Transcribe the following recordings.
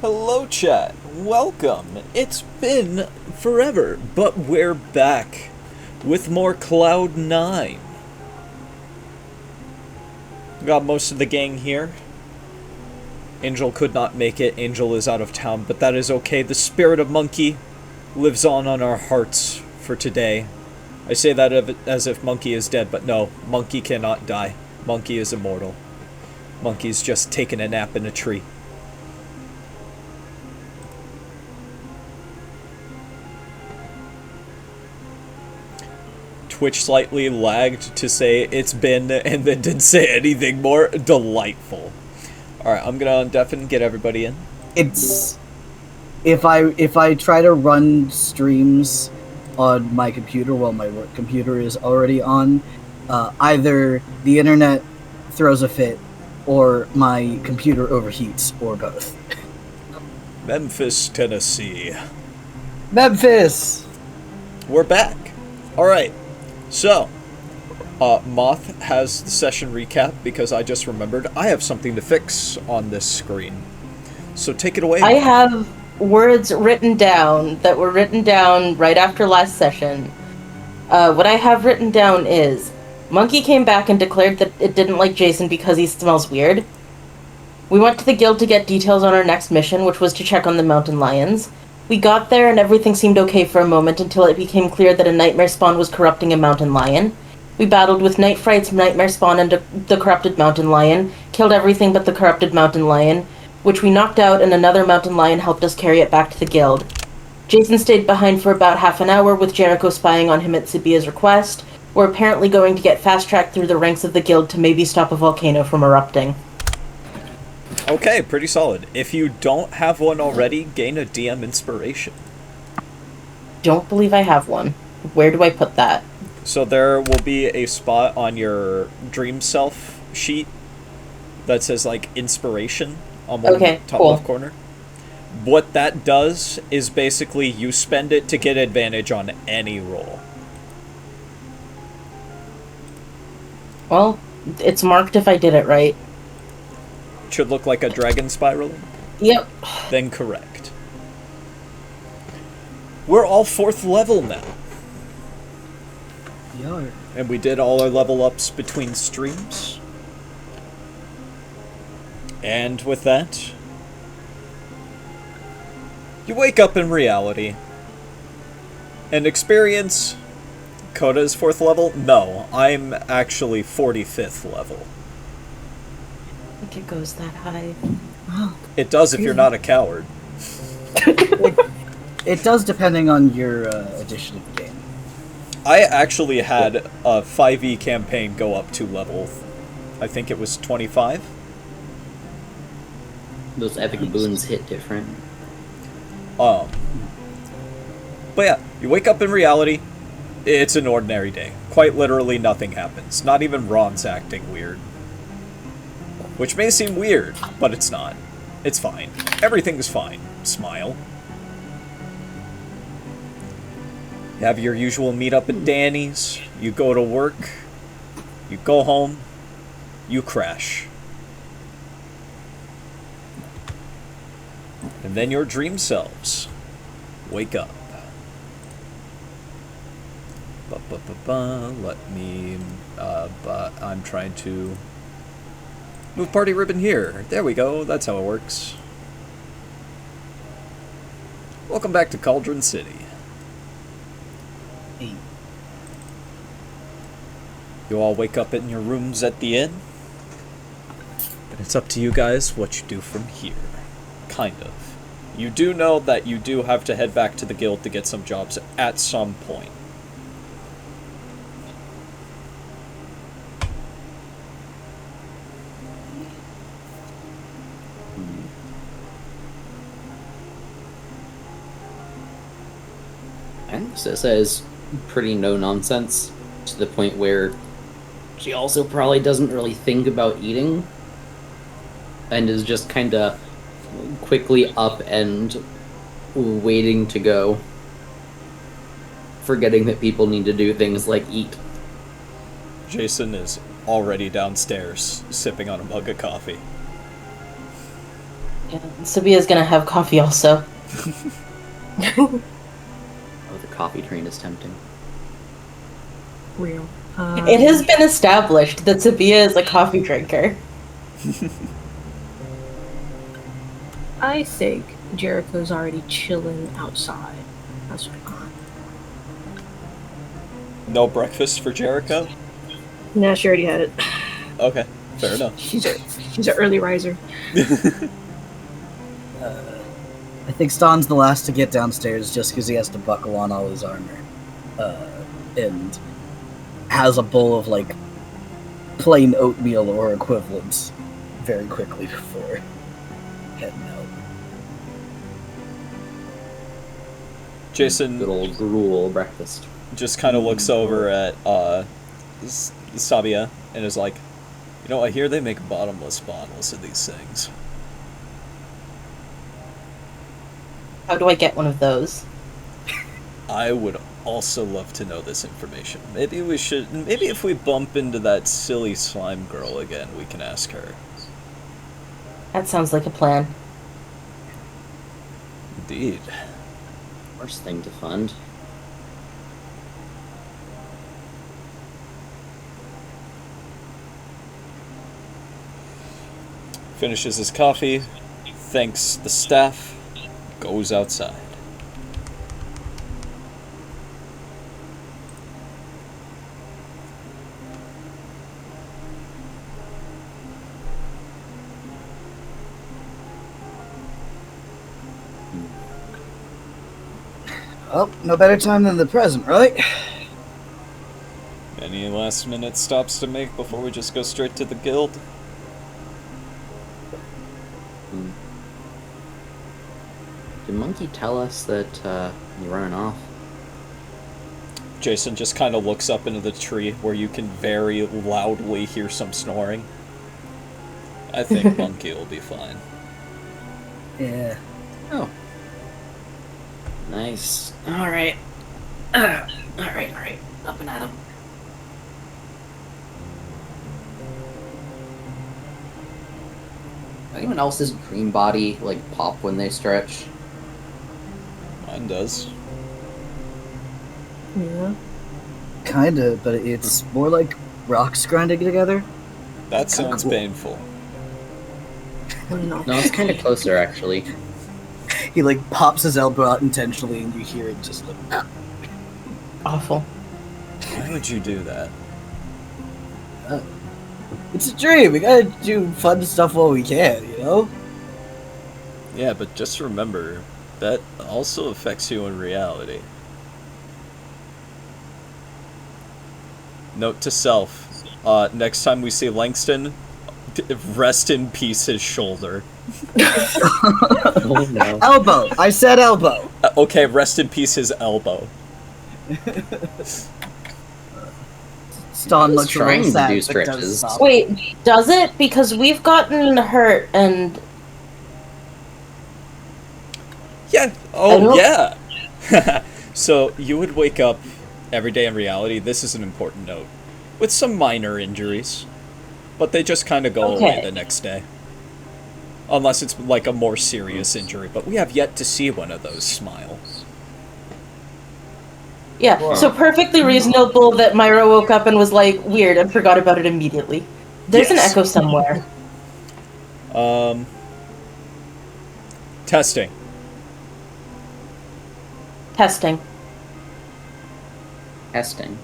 Hello, chat. Welcome. It's been forever, but we're back with more Cloud 9. Got most of the gang here. Angel could not make it. Angel is out of town, but that is okay. The spirit of Monkey lives on our hearts for today. I say that as if Monkey is dead, but no, Monkey cannot die. Monkey is immortal. Monkey's just taking a nap in a tree. Twitch slightly lagged to say it's been, and then didn't say anything more. Delightful. Alright, I'm gonna undeafen and get everybody in. It's... If I try to run streams on my computer while my work computer is already on, either the internet throws a fit, or my computer overheats, or both. Memphis, Tennessee. Memphis! We're back. Alright, so, Moth has the session recap because I just remembered I have something to fix on this screen. So take it away. I have words written down that were written down right after last session. What I have written down is, Monkey came back and declared that it didn't like Jason because he smells weird. We went to the guild to get details on our next mission, which was to check on the mountain lions. We got there and everything seemed okay for a moment until it became clear that a nightmare spawn was corrupting a mountain lion. We battled with Night Fright's nightmare spawn and the corrupted mountain lion, killed everything but the corrupted mountain lion, which we knocked out, and another mountain lion helped us carry it back to the guild. Jason stayed behind for about half an hour with Jericho spying on him at Sabia's request. We're apparently going to get fast-tracked through the ranks of the guild to maybe stop a volcano from erupting. Okay, pretty solid. If you don't have one already, gain a DM inspiration. Don't believe I have one. Where do I put that? So there will be a spot on your Dream Self sheet that says, like, inspiration on one top cool. left corner. What that does is basically you spend it to get advantage on any roll. Well, it's marked if I did it right. Should look like a dragon spiral. Yep. Then correct. We're all 4th level now. Yeah. And we did all our level ups between streams. And with that, you wake up in reality and experience Coda's 4th level? No, I'm actually 45th level. I think it goes that high. Wow. It does if you're not a coward. It does depending on your edition of the game. I actually had a 5e campaign go up to level, I think it was 25. Those epic boons hit different. But yeah, you wake up in reality, it's an ordinary day. Quite literally nothing happens. Not even Ron's acting weird. Which may seem weird, but it's not. It's fine. Everything's fine. Smile. You have your usual meetup at Danny's. You go to work. You go home. You crash. And then your dream selves wake up. Let me... I'm trying to... move party ribbon here. There we go. That's how it works. Welcome back to Cauldron City. Hey. You all wake up in your rooms at the inn. And it's up to you guys what you do from here. Kind of. You do know that you do have to head back to the guild to get some jobs at some point. I think Sissa is pretty no-nonsense, to the point where she also probably doesn't really think about eating, and is just kind of quickly up and waiting to go, forgetting that people need to do things like eat. Jason is already downstairs, sipping on a mug of coffee. Yeah, Sabia's gonna have coffee also. Oh, the coffee train is tempting. Real. It has been established that Sabia is a coffee drinker. I think Jericho's already chilling outside. That's what No breakfast for Jericho? Nah, she already had it. Okay, fair enough. She's an early riser. I think Stan's the last to get downstairs just because he has to buckle on all his armor. And has a bowl of, like, plain oatmeal or equivalent very quickly before heading out. Jason Good old gruel breakfast. just kind of looks over at Sabia and is like, you know, I hear they make bottomless bottles of these things. How do I get one of those? I would also love to know this information. Maybe if we bump into that silly slime girl again, we can ask her. That sounds like a plan. Indeed. Worst thing to fund. Finishes his coffee, thanks the staff, goes outside. Well, no better time than the present, right? Any last minute stops to make before we just go straight to the guild? Did Monkey tell us that you're running off? Jason just kind of looks up into the tree where you can very loudly hear some snoring. I think Monkey will be fine. Yeah. Oh. Nice. Alright. Alright. Up and at 'em. Anyone else's dream body, like, pop when they stretch? Mine does. Yeah. Kinda, but it's more like rocks grinding together. That sounds cool. painful. No. No, it's kind of closer, actually. He, like, pops his elbow out intentionally and you hear it just like... Awful. Why would you do that? It's a dream. We gotta do fun stuff while we can, you know? Yeah, but just remember, that also affects you in reality. Note to self, next time we see Langston, rest in peace his shoulder. Oh, no. Elbow! I said elbow! Okay, rest in peace his elbow. Stan was looks trying real to sad, do but stretches. does stop. Wait, does it? Because we've gotten hurt and... Yeah. Oh, yeah. So, you would wake up every day in reality, this is an important note, with some minor injuries. But they just kind of go away the next day. Unless it's like a more serious injury. But we have yet to see one of those smile. Yeah, Wow. so perfectly reasonable that Myra woke up and was like, weird, and forgot about it immediately. There's an Yes. echo somewhere. Testing. Testing. Testing.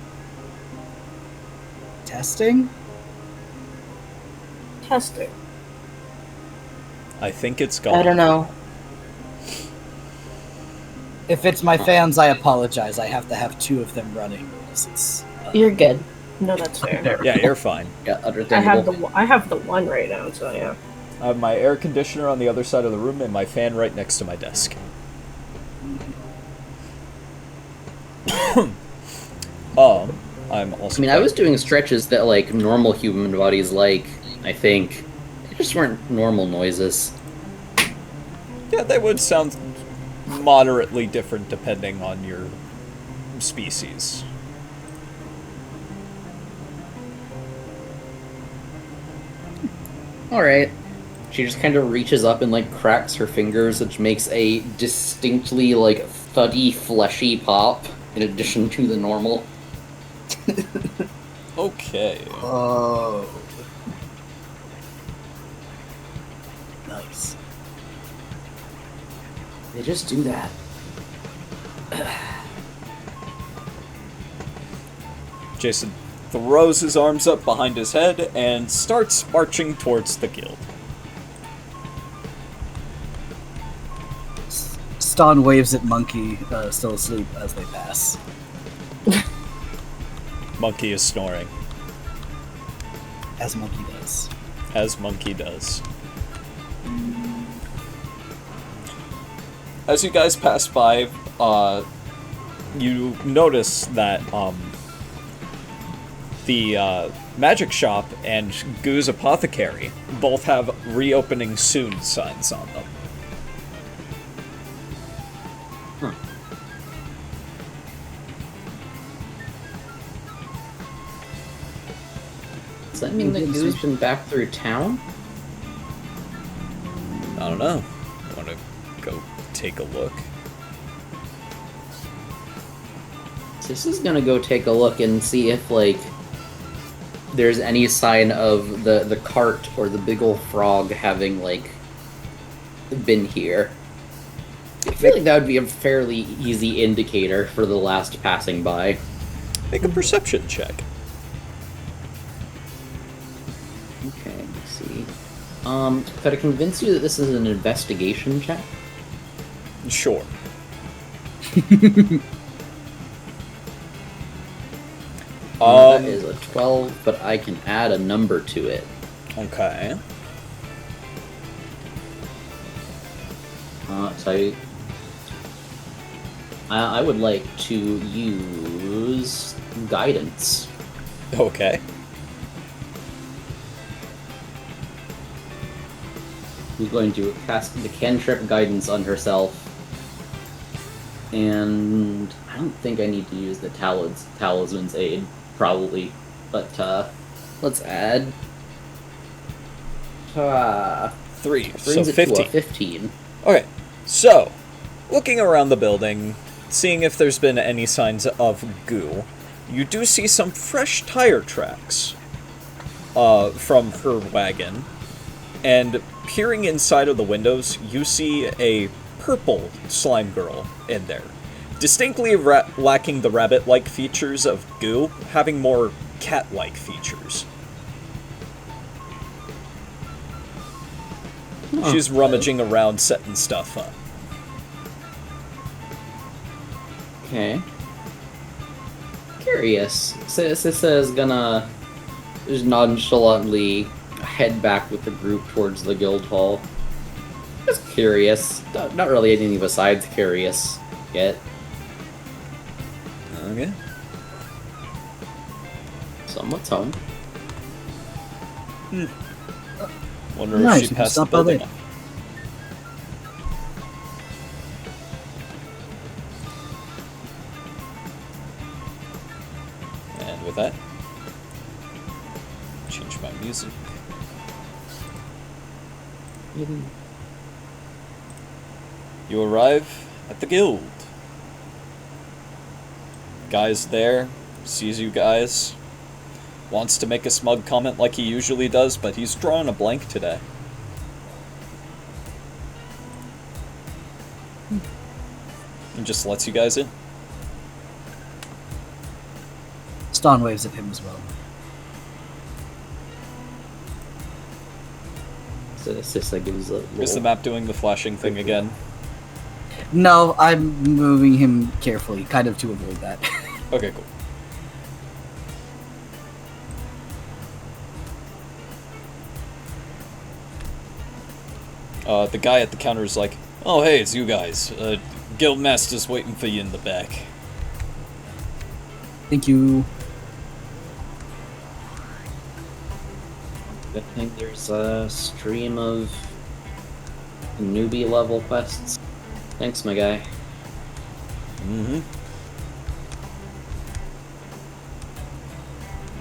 Testing? Testing. I think it's gone. I don't know. If it's my fans, I apologize. I have to have two of them running. It's, You're good. No, that's fair. Yeah, you're fine. Yeah, understandable. I have the one right now, so yeah. I have my air conditioner on the other side of the room and my fan right next to my desk. I'm also... I mean, I was doing stretches that, like, normal human bodies like, I think. They just weren't normal noises. Yeah, they would sound moderately different depending on your species. Alright. She just kind of reaches up and, like, cracks her fingers, which makes a distinctly, like, thuddy, fleshy pop, in addition to the normal. Okay. Oh. Nice. They just do that. Jason throws his arms up behind his head and starts marching towards the guild. Ston waves at Monkey, still asleep, as they pass. Monkey is snoring. As Monkey does. As Monkey does. As you guys pass by, you notice that the magic shop and Goo's apothecary both have reopening soon signs on them. Does that mean that Goo's been back through town? I don't know. Want to go take a look? This is gonna go take a look and see if, like, there's any sign of the cart or the big ol' frog having, like, been here. I feel like that would be a fairly easy indicator for the last passing by. Make a perception check. Okay, let's see. Could I convince you that this is an investigation check? Sure. That is a 12, but I can add a number to it. Okay. So I would like to use guidance. Okay. Who's going to cast the cantrip guidance on herself. And I don't think I need to use the talisman's aid, probably. But let's add 3, so brings it 15. to a 15. Okay, so, looking around the building, seeing if there's been any signs of goo, you do see some fresh tire tracks from her wagon, and peering inside of the windows, you see a purple slime girl in there. Distinctly lacking the rabbit-like features of goo, having more cat-like features. She's rummaging around, setting stuff up. Okay. Curious. Sissa is gonna just nonchalantly head back with the group towards the guild hall. Just curious. Not really anything besides curious yet. Okay. Somewhat's home. Wonder Nice, if she we can passed the stop by building. there. And with that, change my music. You arrive at the guild. Guy's there, sees you guys, wants to make a smug comment like he usually does, but he's drawing a blank today. And just lets you guys in. Ston waves at him as well. So Sissa gives a little... Is the map doing the flashing thing again? No, I'm moving him carefully, kind of to avoid that. Okay, cool. The guy at the counter is like, "Oh, hey, it's you guys. Guildmaster's waiting for you in the back." Thank you. I think there's a stream of newbie level quests. Thanks, my guy. Mm-hmm.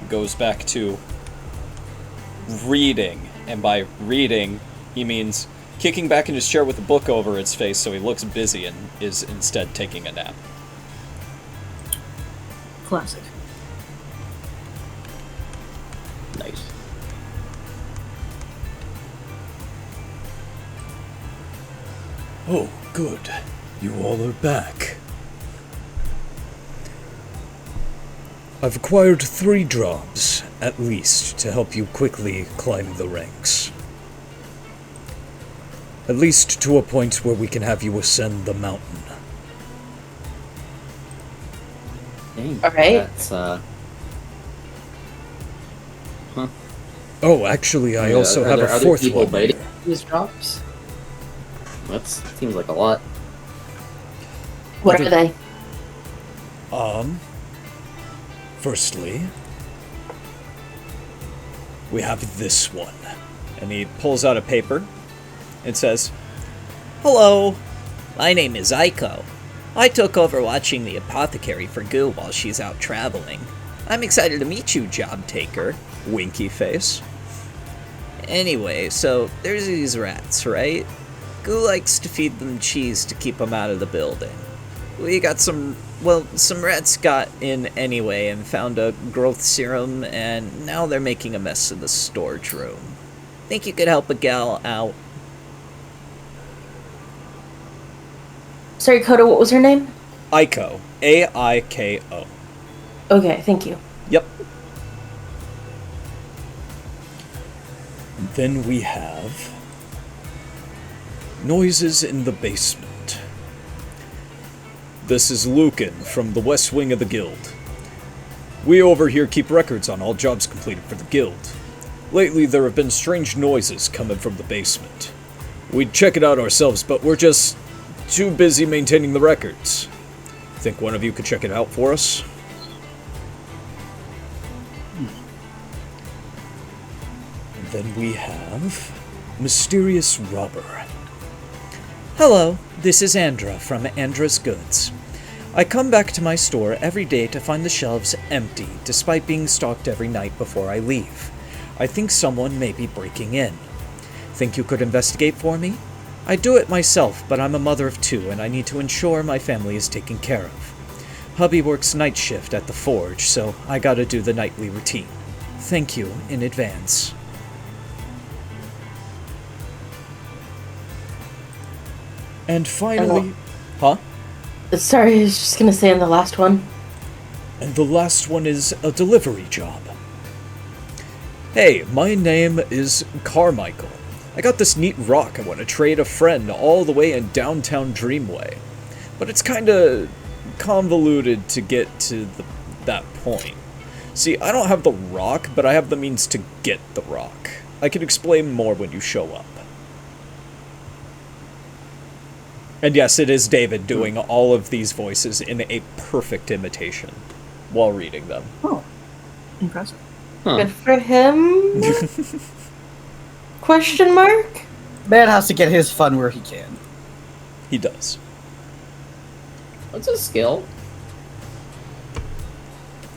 Goes back to reading, and by reading, he means kicking back in his chair with a book over his face so he looks busy and is instead taking a nap. Classic. Oh, good. You all are back. I've acquired 3 jobs, at least, to help you quickly climb the ranks. At least to a point where we can have you ascend the mountain. Dang, Alright. That's, Oh, actually, I also are have there a other 4th people one biting here. these drops? That seems like a lot. What are they? Firstly, we have this one. And he pulls out a paper. It says, "Hello, my name is Aiko. I took over watching the apothecary for Goo while she's out traveling. I'm excited to meet you, job taker." Winky face. "Anyway, so there's these rats, right? Goo likes to feed them cheese to keep them out of the building. We got some rats got in anyway and found a growth serum, and now they're making a mess in the storage room. Think you could help a gal out?" Sorry, Koda, what was her name? Aiko. A-I-K-O. Okay, thank you. Yep. Then we have noises in the basement. This is Lucan from the West Wing of the Guild. We over here keep records on all jobs completed for the Guild. Lately there have been strange noises coming from the basement. We'd check it out ourselves, but we're just too busy maintaining the records. Think one of you could check it out for us? And then we have Mysterious Robber. "Hello, this is Andra from Andra's Goods. I come back to my store every day to find the shelves empty, despite being stocked every night before I leave. I think someone may be breaking in. Think you could investigate for me? I do it myself, but I'm a mother of 2 and I need to ensure my family is taken care of. Hubby works night shift at the forge, so I gotta do the nightly routine. Thank you in advance." And finally... Huh? Sorry, I was just gonna say in the last one. And the last one is a delivery job. "Hey, my name is Carmichael. I got this neat rock I want to trade a friend all the way in downtown Dreamway. But it's kinda convoluted to get to that point. See, I don't have the rock, but I have the means to get the rock. I can explain more when you show up." And yes, it is David doing all of these voices in a perfect imitation while reading them. Oh, impressive. Huh. Good for him? Question mark? Man has to get his fun where he can. He does. What's a skill?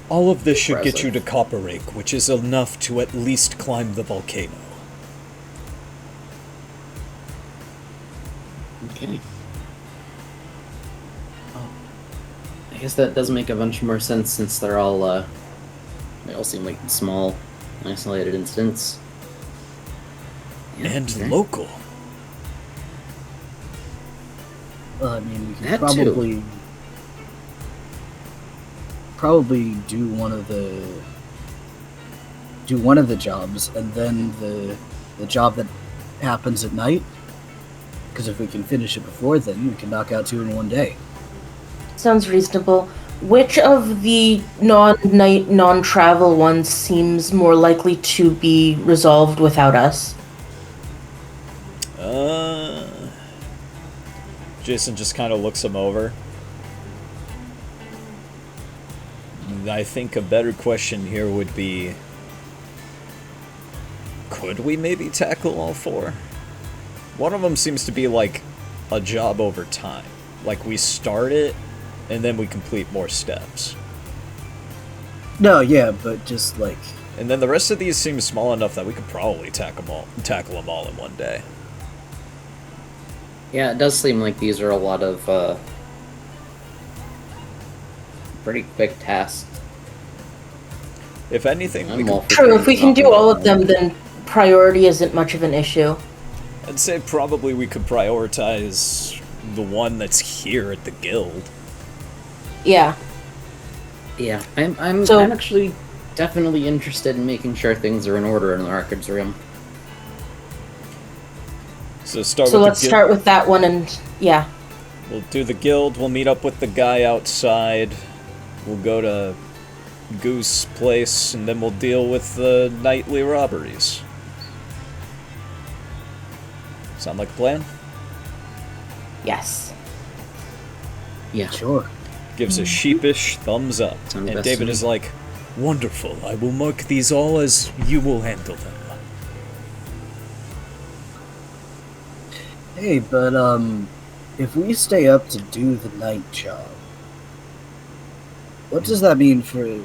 All of this should get Impressive. you to Copper Rake, which is enough to at least climb the volcano. Okay. I guess that does make a bunch more sense since they're all, they all seem like small, isolated incidents. Yeah, And okay. local. Well, I mean, we could That too. probably do one of the jobs, and then the job that happens at night. Because if we can finish it before then, we can knock out 2 in one day. Sounds reasonable. Which of the non-night, non-travel ones seems more likely to be resolved without us? Jason just kind of looks him over. I think a better question here would be, could we maybe tackle all 4? One of them seems to be like a job over time. Like we start it, and then we complete more steps. No, yeah, but just like... And then the rest of these seem small enough that we could probably tackle them all in one day. Yeah, it does seem like these are a lot of, pretty quick tasks. If anything, we I'm all could, for True, if we can do knocking all out of them, then priority isn't much of an issue. I'd say probably we could prioritize the one that's here at the guild. Yeah. Yeah, I'm So- actually definitely interested in making sure things are in order in the records room. So start So with let's the guild. start with that one, and yeah. We'll do the guild, we'll meet up with the guy outside, we'll go to Goose Place, and then we'll deal with the nightly robberies. Sound like a plan? Yes. Yeah. Sure. Gives a sheepish thumbs up. Sounds And best to David me. is like, wonderful, I will mark these all as you will handle them. Hey, but if we stay up to do the night job, what does that mean for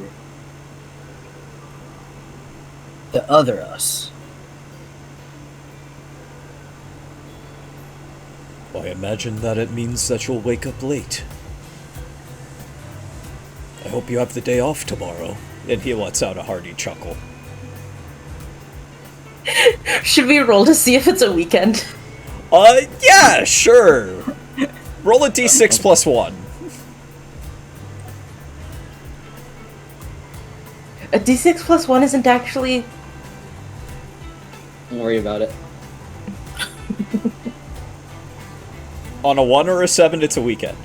the other us? I imagine that it means that you'll wake up late. I hope you have the day off tomorrow. And he lets out a hearty chuckle. Should we roll to see if it's a weekend? Yeah, sure. Roll a d6 plus 1. A d6 plus 1 isn't actually... Don't worry about it. On a 1 or a 7, it's a weekend.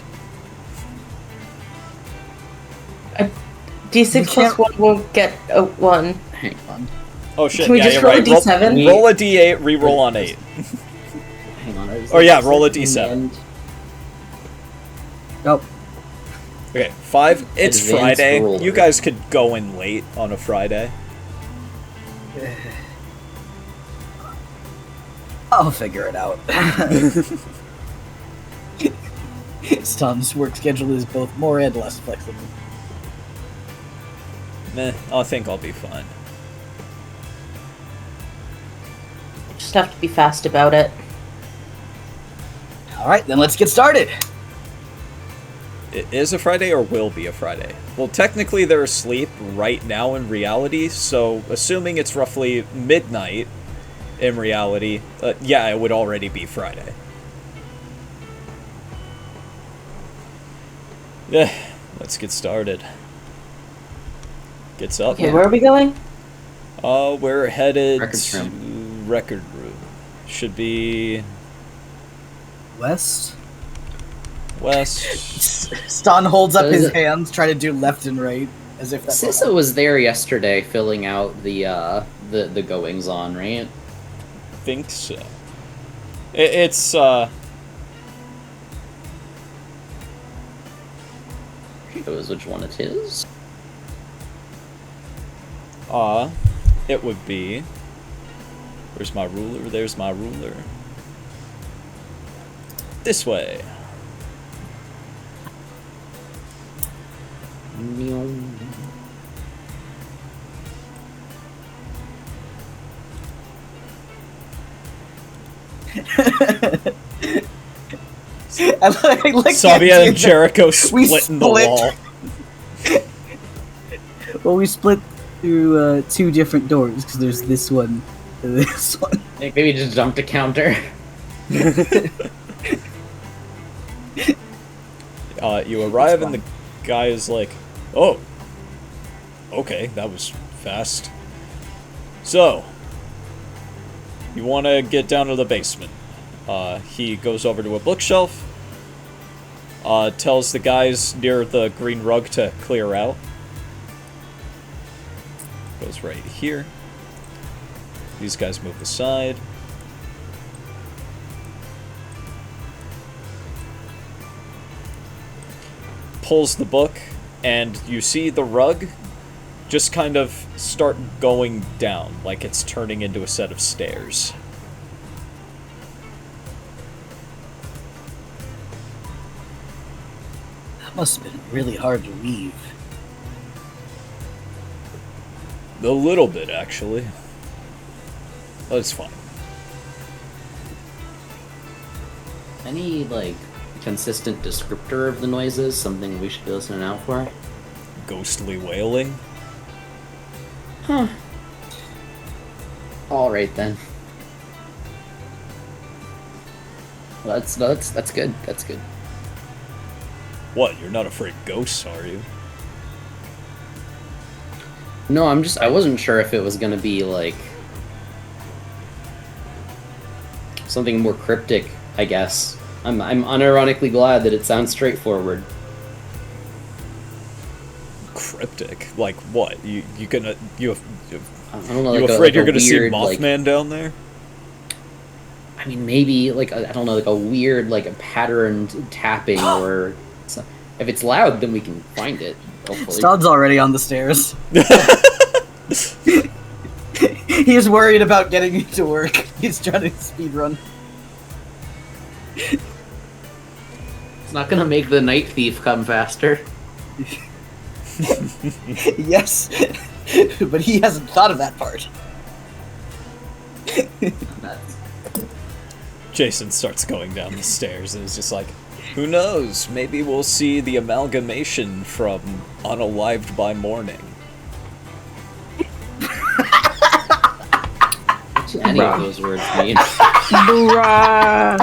D6 plus 1 won't get a 1. Hang on. Oh shit, Can we yeah, just you're roll a right. d7? Roll a d8, re-roll on 8. Hang on. I was Oh, yeah, like, roll a in the d7. end, Nope. Okay, 5. It's Advanced Friday. roller. You guys could go in late on a Friday. I'll figure it out. Tom's work schedule is both more and less flexible. Meh, I think I'll be fine. Just have to be fast about it. Alright, then let's get started. It is a Friday or will be a Friday? Well, technically they're asleep right now in reality, so assuming it's roughly midnight in reality, yeah, it would already be Friday. Yeah, let's get started. Gets up. Okay, where are we going? We're headed Records to room. record room. Should be West? west. Stan holds up So his is it- hands, trying to do left and right, as if that's Sissa was there yesterday filling out the goings on, right? Think so. It's Shows which one it is. it would be. Where's my ruler? There's my ruler. This way. I like Sabia and that. Jericho We splitting the split. wall. Well, we split through 2 different doors, because there's this one and this one. Maybe just dumped a counter. You arrive and the guy is like, oh, okay, that was fast. So, you want to get down to the basement. He goes over to a bookshelf, tells the guys near the green rug to clear out. Goes right here. These guys move aside. Pulls the book, and you see the rug just kind of start going down, like it's turning into a set of stairs. That must have been really hard to weave. A little bit, actually. But it's fine. Any, like, consistent descriptor of the noises? Something we should be listening out for? Ghostly wailing. Alright then. That's good. That's good. What, you're not afraid of ghosts, are you? No, I wasn't sure if it was gonna be like something more cryptic, I guess. I'm unironically glad that it sounds straightforward. Cryptic? Like what? You gonna you I don't know. you Like afraid you're gonna weird, see Mothman down there? I mean, maybe like I don't know, like a weird, like a patterned tapping, or if it's loud, then we can find it. Hopefully. Stud's already on the stairs. He's worried about getting you to work. He's trying to speedrun. It's not gonna make the night thief come faster. Yes, but he hasn't thought of that part. Jason starts going down the stairs and is just like, who knows? Maybe we'll see the amalgamation from Unalived by Morning. What do any of those words mean? Bruh.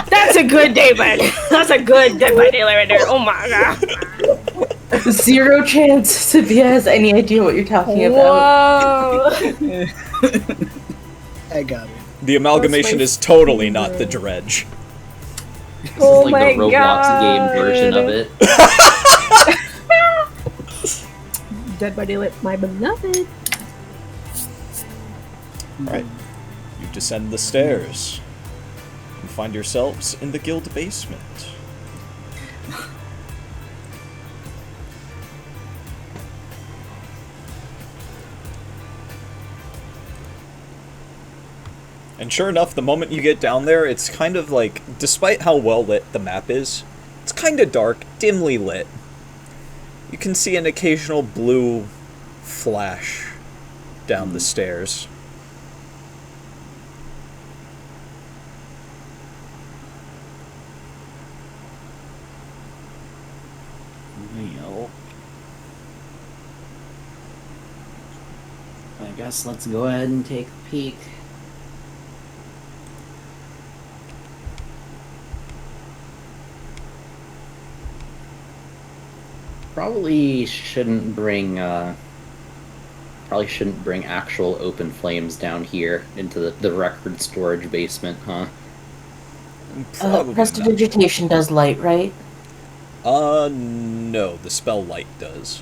That's a good day, bud. That's a good Dead by Daylight right there. Oh my god. Zero chance Sophia has any idea what you're talking about. Whoa. I got it. The amalgamation is totally not the dredge. This Oh is like my the Roblox God. game version of it. Dead by Daylight, my beloved. Alright. You descend the stairs. You find yourselves in the guild basement. And sure enough, the moment you get down there, it's kind of like, despite how well lit the map is, it's kind of dark, dimly lit. You can see an occasional blue flash down the stairs. Well, I guess let's go ahead and take a peek. Probably shouldn't bring actual open flames down here into the record storage basement, huh? Probably not. Prestidigitation does light, right? No, the spell light does.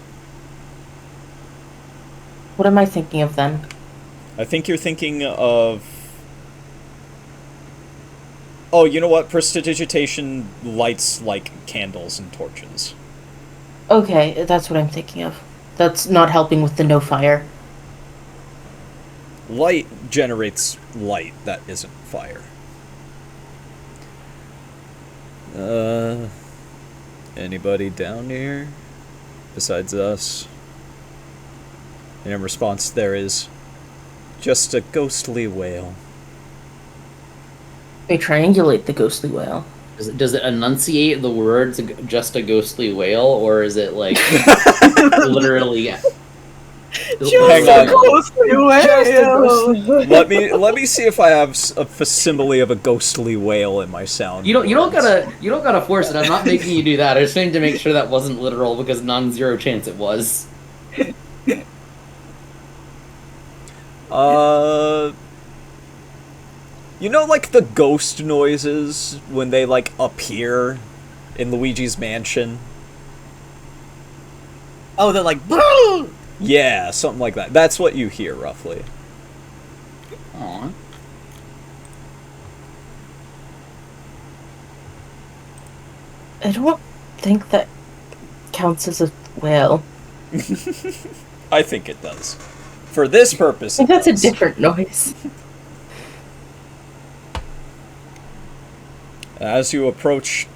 What am I thinking of then? I think you're thinking of... Oh, you know what? Prestidigitation lights like candles and torches. Okay, that's what I'm thinking of. That's not helping with the no fire. Light generates light that isn't fire. Anybody down here besides us? And in response, there is just a ghostly wail. They triangulate the ghostly whale. Does it enunciate the words just a ghostly wail, or is it like literally? Hang on. Whale. Let me see if I have a facsimile of a ghostly wail in my sound. You don't gotta force it. I'm not making you do that. I just wanted to make sure that wasn't literal because non-zero chance it was. You know, like the ghost noises when they like appear in Luigi's mansion? Oh, they're like, "Brrr!" Yeah, something like that. That's what you hear, roughly. Aww. I don't think that counts as a whale. I think it does. For this purpose, I think that's a does. different noise. As you approach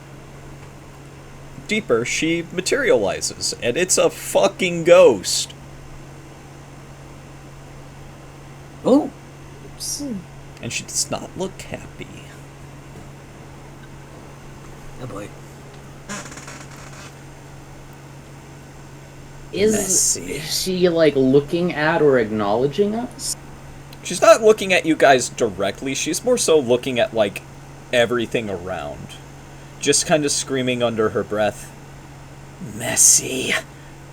deeper, she materializes, and it's a fucking ghost. Oh, And she does not look happy. oh boy. Is she like looking at or acknowledging us? She's not looking at you guys directly, she's more so looking at, like, everything around, just kind of screaming under her breath, "Messy,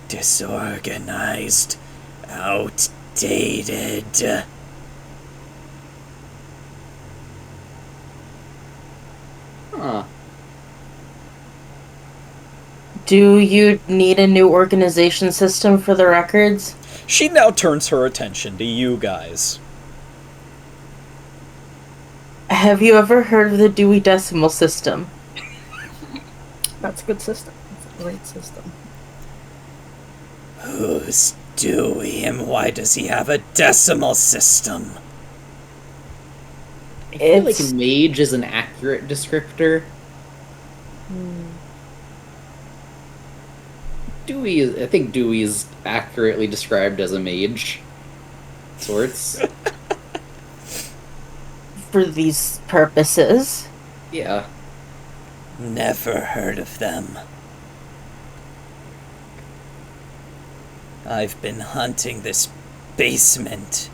disorganized, outdated." Huh. Do you need a new organization system for the records? She now turns her attention to you guys. Have you ever heard of the Dewey Decimal System? That's a good system. That's a great system. Who's Dewey and why does he have a decimal system? I feel like It's- mage is an accurate descriptor. I think Dewey is accurately described as a mage. Sorts. For these purposes. Yeah. Never heard of them. I've been hunting this basement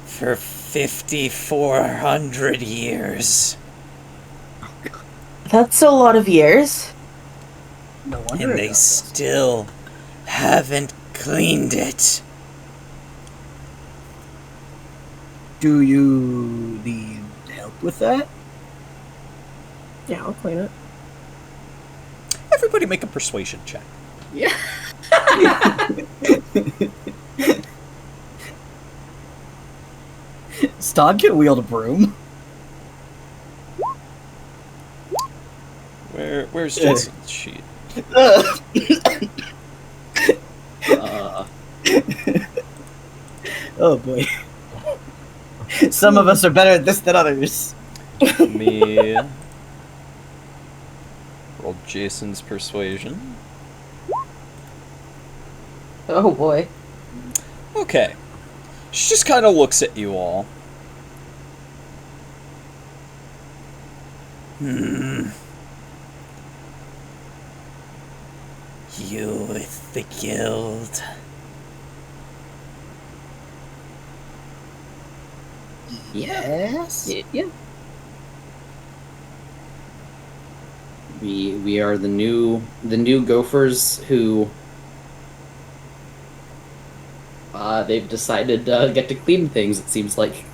for 5,400 years. That's a lot of years. No wonder And it they got lost. still haven't cleaned it. Do you need help with that? Yeah, I'll clean it. Everybody make a persuasion check. Yeah. Stod can wield a broom. Where's Jason's sheet? Oh boy. Some of us are better at this than others. Me roll Jason's persuasion. Oh boy. Okay. She just kind of looks at you all. You with the guild. Yes. Yeah. We are the new gophers who they've decided get to clean things, it seems like.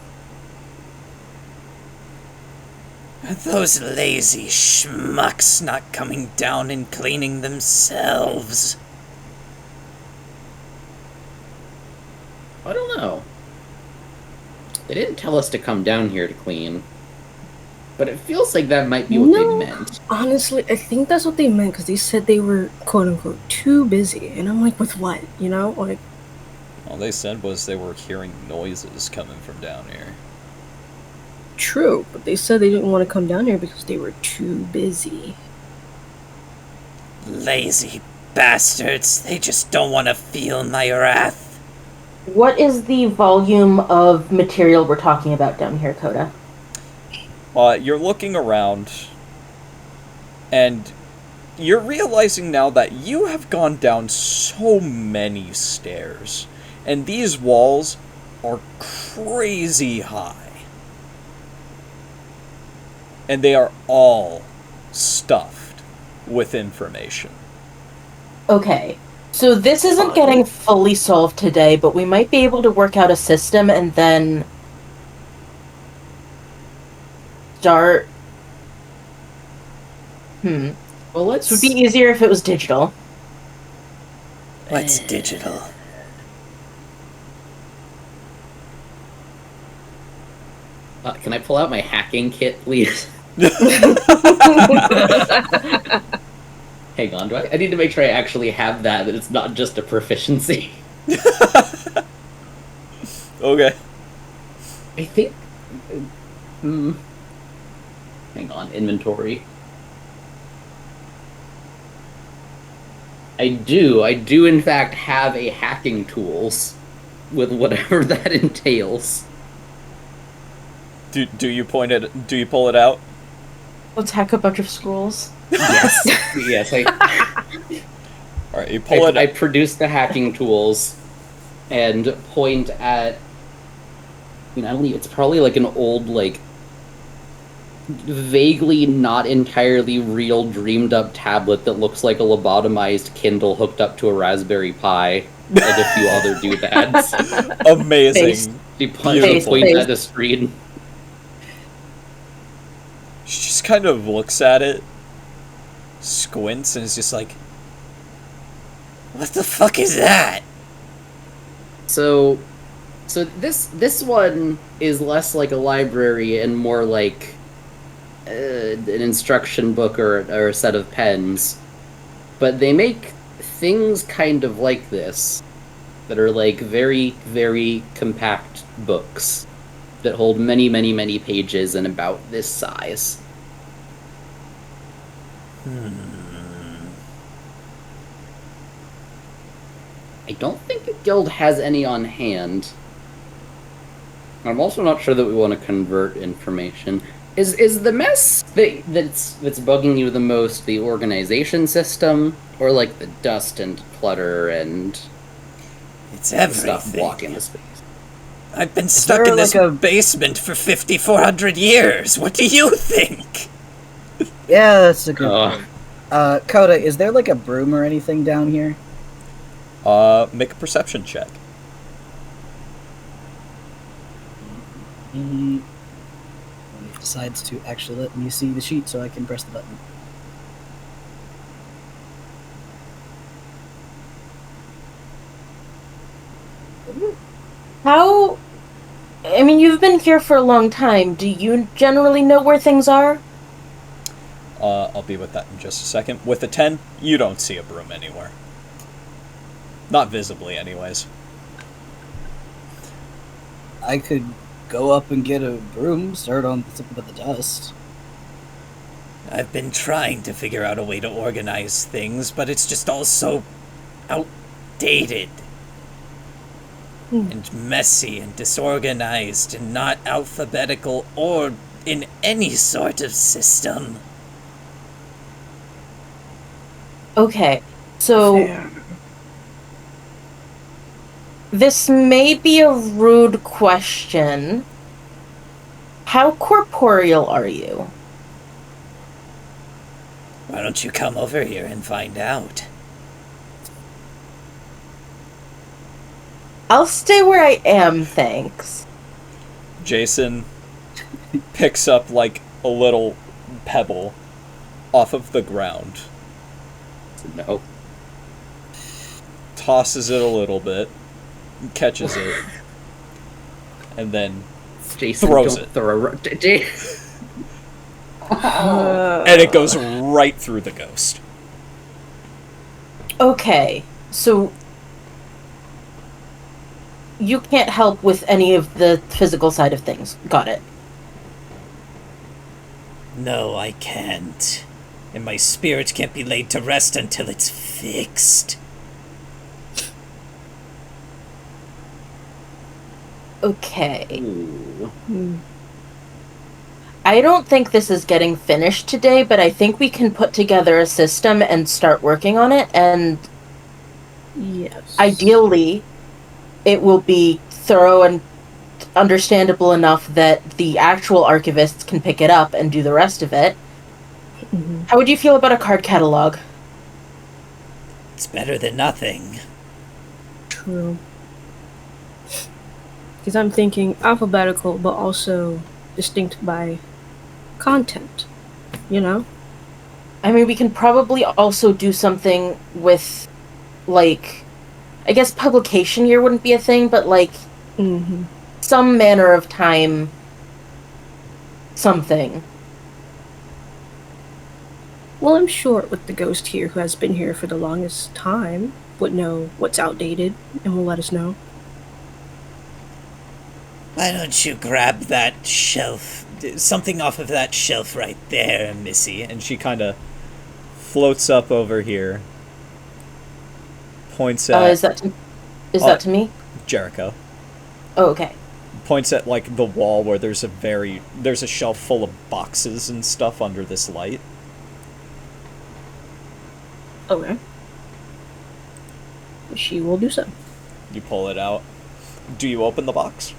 Those lazy schmucks not coming down and cleaning themselves. I don't know. They didn't tell us to come down here to clean. But it feels like that might be what No. they meant. Honestly, I think that's what they meant because they said they were quote unquote too busy, and I'm like, with what? You know, like All they said was they were hearing noises coming from down here. true, but they said they didn't want to come down here because they were too busy. Lazy bastards, they just don't want to feel my wrath. What is the volume of material we're talking about down here, Coda? You're looking around, and you're realizing now that you have gone down so many stairs, and these walls are crazy high. And they are all stuffed with information. Okay. So this isn't getting fully solved today, but we might be able to work out a system and then start. Well, This would be easier if it was digital. What's digital? Can I pull out my hacking kit, please? Hang on, I need to make sure I actually have that it's not just a proficiency. Okay. I think... Hang on, inventory. I do in fact have a hacking tools with whatever that entails. Do you pull it out? Let's hack a bunch of scrolls. Yes. Yes, Alright, you pull it I out. produce the hacking tools and point at... I mean, I don't even, it's probably like an old, like, vaguely not entirely real dreamed up tablet that looks like a lobotomized Kindle hooked up to a Raspberry Pi and a few other doodads. Amazing. She Beautiful. points at the screen. She just kind of looks at it, squints, and is just like, "What the fuck is that?" So this one is less like a library and more like an instruction book or a set of pens. But they make things kind of like this that are like very, very compact books that hold many, many, many pages and about this size. I don't think the guild has any on hand. I'm also not sure that we want to convert information. Is the mess that's bugging you the most the organization system, or like the dust and clutter and It's stuff everything. blocking the space? I've been stuck in this basement for 5,400 years. What do you think? Yeah, that's a good point. Coda, is there like a broom or anything down here? Make a perception check. He decides to actually let me see the sheet so I can press the button. How? I mean, you've been here for a long time. Do you generally know where things are? I'll be with that in just a second. With a 10, you don't see a broom anywhere. Not visibly, anyways. I could go up and get a broom, start on something with the dust. I've been trying to figure out a way to organize things, but it's just all so outdated. And messy and disorganized and not alphabetical or in any sort of system. Okay, so this may be a rude question. How corporeal are you? Why don't you come over here and find out? I'll stay where I am, thanks. Jason picks up like a little pebble off of the ground, No. tosses it a little bit, catches it, and then Jason, throws don't it. throw And it goes right through the ghost. Okay, so you can't help with any of the physical side of things. Got it. No, I can't. And my spirit can't be laid to rest until it's fixed. Okay. Ooh. I don't think this is getting finished today, but I think we can put together a system and start working on it, and Yes. ideally, it will be thorough and understandable enough that the actual archivists can pick it up and do the rest of it. Mhm. How would you feel about a card catalog? It's better than nothing. True. Because I'm thinking alphabetical, but also distinct by content. You know? I mean, we can probably also do something with, like, I guess publication year wouldn't be a thing, but, like, Mm-hmm. some manner of time, something. Well, I'm sure with the ghost here who has been here for the longest time would know what's outdated and will let us know. Why don't you grab that shelf, something off of that shelf right there, Missy? And she kind of floats up over here, points at Is that to me? Jericho, Oh, okay. points at like the wall where there's a shelf full of boxes and stuff under this light. Okay. She will do so. You pull it out. Do you open the box?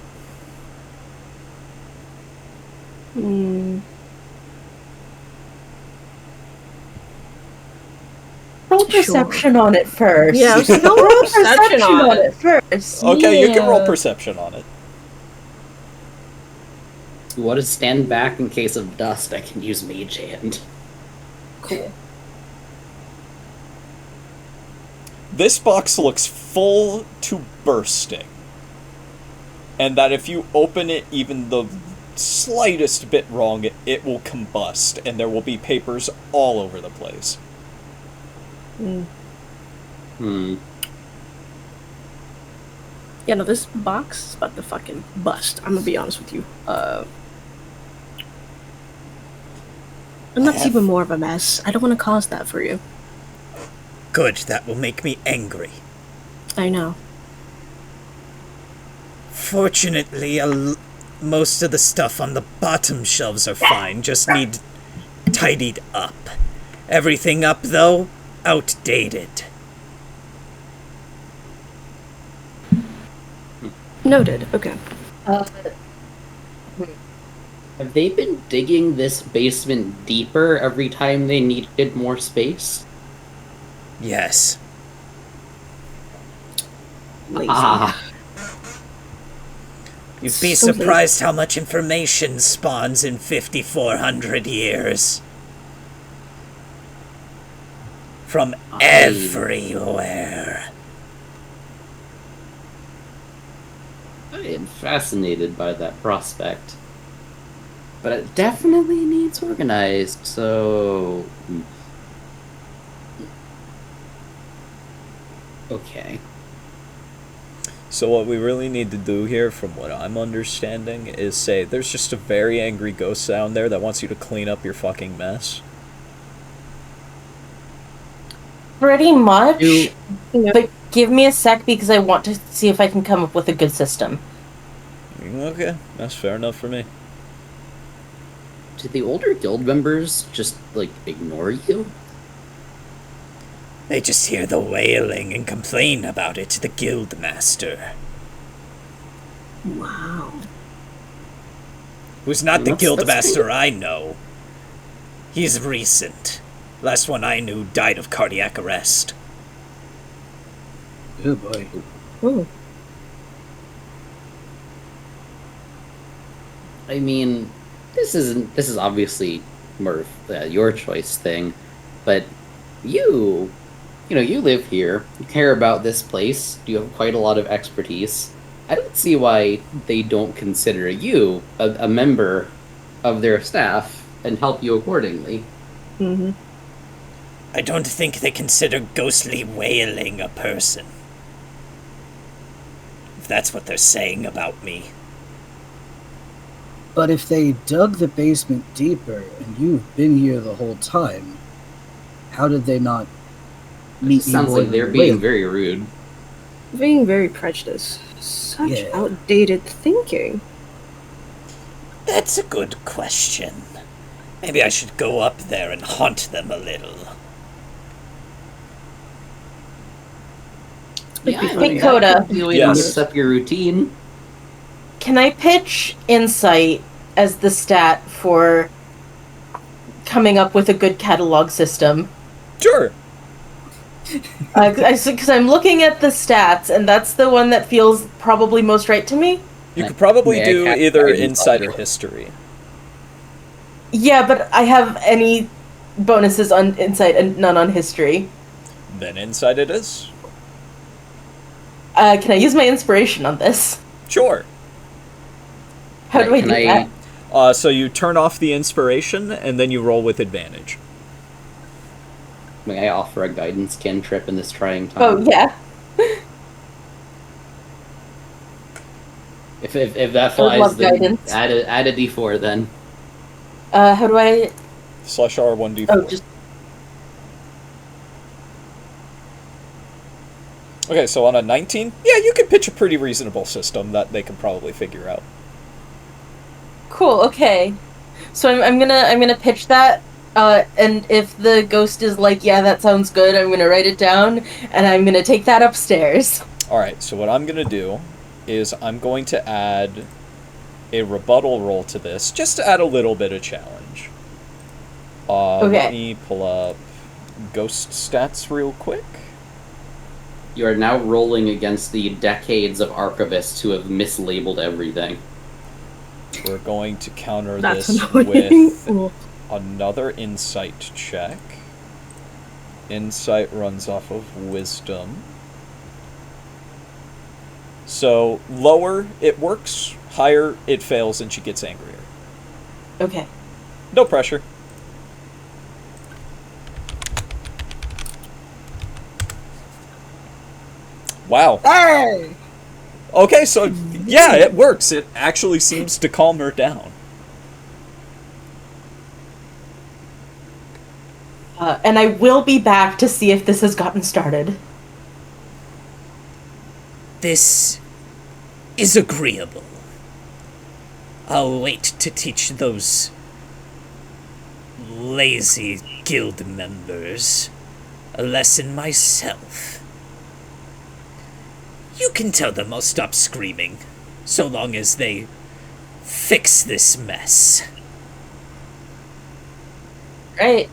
roll perception on it first. Yeah, I was like, I'll roll perception on it. first. Okay, you can roll Yeah. perception on it. You want to stand back in case of dust? I can use Mage Hand. Cool. This box looks full to bursting. And that if you open it even the slightest bit wrong, it will combust, and there will be papers all over the place. Yeah, no, this box is about to fucking bust. I'm gonna be honest with you. And that's even more of a mess. I don't want to cause that for you. Good, that will make me angry. I know. Fortunately, most of the stuff on the bottom shelves are fine, just need tidied up. Everything up, though, outdated. Noted. Okay. Have they been digging this basement deeper every time they needed more space? Yes. Lazy. You'd be So surprised how much information spawns in 5,400 years. From everywhere. I am fascinated by that prospect. But it definitely needs organized, so... Okay. So what we really need to do here, from what I'm understanding, is say there's just a very angry ghost down there that wants you to clean up your fucking mess. Pretty much. You- But give me a sec because I want to see if I can come up with a good system. Okay, that's fair enough for me. Did the older guild members just, like, ignore you? They just hear the wailing and complain about it to the guild master. Wow. Who's not the That's- guild that's master I know. He's recent. Last one I knew died of cardiac arrest. Oh boy. Ooh. I mean, this is obviously more of your choice thing, but you live here, you care about this place, you have quite a lot of expertise. I don't see why they don't consider you a member of their staff and help you accordingly. Mm-hmm. I don't think they consider ghostly wailing a person. If that's what they're saying about me. But if they dug the basement deeper and you've been here the whole time, how did they not meet you? Sounds more like than they're the being way? very rude. Being very prejudiced. Such Yeah. outdated thinking. That's a good question. Maybe I should go up there and haunt them a little. Yeah, I Hey, mean, Coda. that could be a way to Yes. mix up your routine. Can I pitch insight as the stat for coming up with a good catalog system? Sure. Because I'm looking at the stats, and that's the one that feels probably most right to me. You could probably May I do cast either guidance insight on or you? history. Yeah, but I have any bonuses on insight and none on history. Then insight it is. Can I use my inspiration on this? Sure. How do I do Can that? So you turn off the inspiration, and then you roll with advantage. May I offer a guidance cantrip in this trying time? Oh, yeah. If that I would flies, love then guidance. add a d4 then. How do I... /R1d4. Oh, just... Okay, so on a 19, yeah, you could pitch a pretty reasonable system that they can probably figure out. Cool, okay. So I'm gonna pitch that, and if the ghost is like, yeah, that sounds good, I'm gonna write it down, and I'm gonna take that upstairs. Alright, so what I'm going to do is I'm going to add a rebuttal roll to this, just to add a little bit of challenge. Let Okay. me pull up ghost stats real quick. You are now rolling against the decades of archivists who have mislabeled everything. We're going to counter That's this annoying. with another insight check. Insight runs off of wisdom. So, lower, it works. Higher, it fails and she gets angrier. Okay. No pressure. Wow. Hey! Okay, so, yeah, it works. It actually seems to calm her down. And I will be back to see if this has gotten started. This is agreeable. I'll wait to teach those lazy guild members a lesson myself. You can tell them I'll stop screaming, so long as they fix this mess. Right.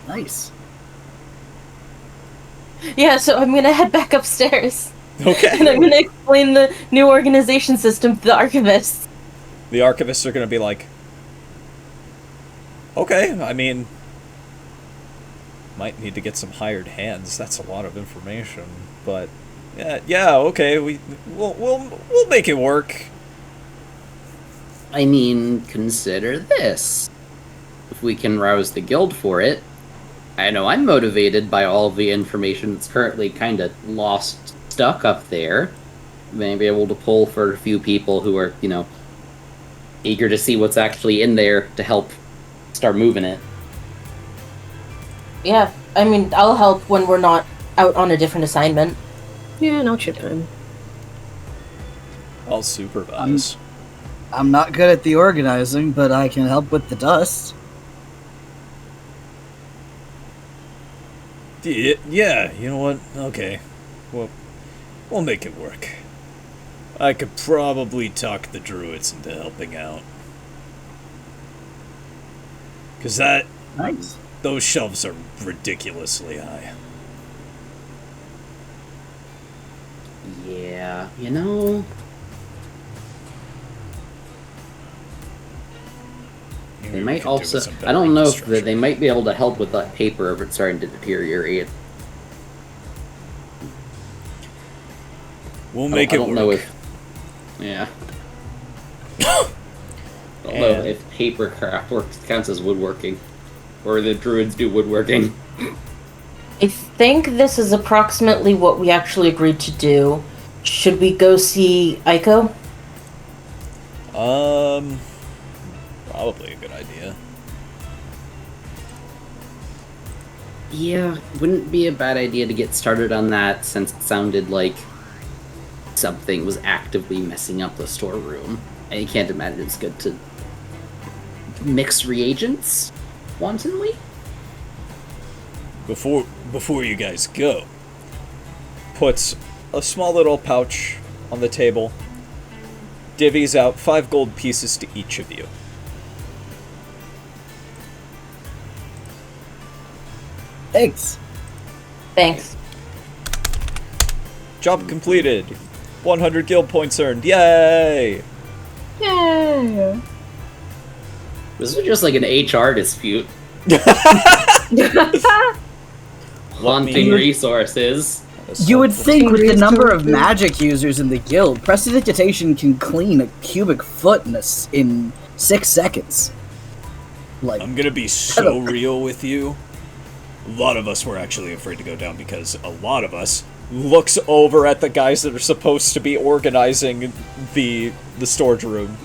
Nice. Yeah, so I'm gonna head back upstairs. Okay. And I'm gonna explain the new organization system to the archivists. The archivists are going to be like, okay, I mean, might need to get some hired hands. That's a lot of information, but yeah, okay, we'll make it work. I mean, consider this. If we can rouse the guild for it, I know I'm motivated by all of the information that's currently kind of lost, stuck up there. Maybe able to pull for a few people who are, eager to see what's actually in there to help start moving it. Yeah, I mean, I'll help when we're not out on a different assignment. Yeah, no chip in. I'll supervise. I'm not good at the organizing, but I can help with the dust. Yeah, you know what? Okay. Well, we'll make it work. I could probably talk the druids into helping out. 'Cause Nice. those shelves are ridiculously high. Yeah, They might also. I don't know if they might be able to help with that paper if it's starting to deteriorate. We'll make it work. I don't know if. Yeah. I don't know if paper craft counts as woodworking, or the druids do woodworking. I think this is approximately what we actually agreed to do. Should we go see Aiko? Probably a good idea. Yeah, wouldn't be a bad idea to get started on that, since it sounded like something was actively messing up the storeroom. And you can't imagine it's good to mix reagents wantonly. Before you guys go, puts a small little pouch on the table, divvies out 5 gold pieces to each of you. Thanks. Thanks. Job completed. 100 guild points earned. Yay! Yeah. This is just like an HR dispute. Wanting resources. You would think with the number of magic users in the guild, prestidigitation can clean a cubic foot in 6 seconds. Like, I'm gonna be so real with you. A lot of us were actually afraid to go down because a lot of us looks over at the guys that are supposed to be organizing the storage room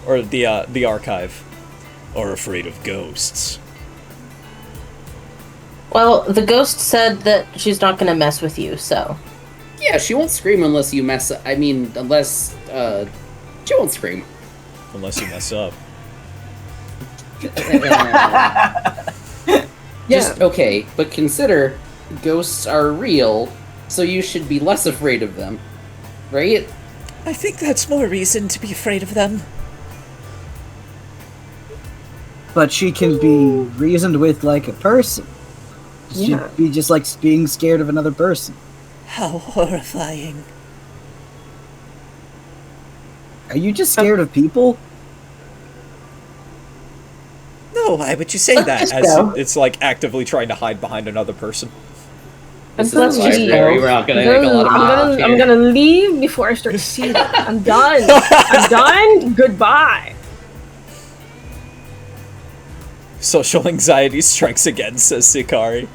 or the archive, are afraid of ghosts. Well, the ghost said that she's not gonna mess with you, so. Yeah, she won't scream unless you mess up. I mean, unless, she won't scream. Unless you mess up. Just, okay, but consider, ghosts are real, so you should be less afraid of them, right? I think that's more reason to be afraid of them. but she can be reasoned with like a person. She'd Yeah. be just like being scared of another person. How horrifying. Are you just scared of people? No, why would you say Let's that? just As go. it's like actively trying to hide behind another person. This is Let's the just library. go. We're not gonna make a lot of money I'm here. gonna leave before I start to see them. I'm done. I'm done. Goodbye. Social anxiety strikes again, says Sikari.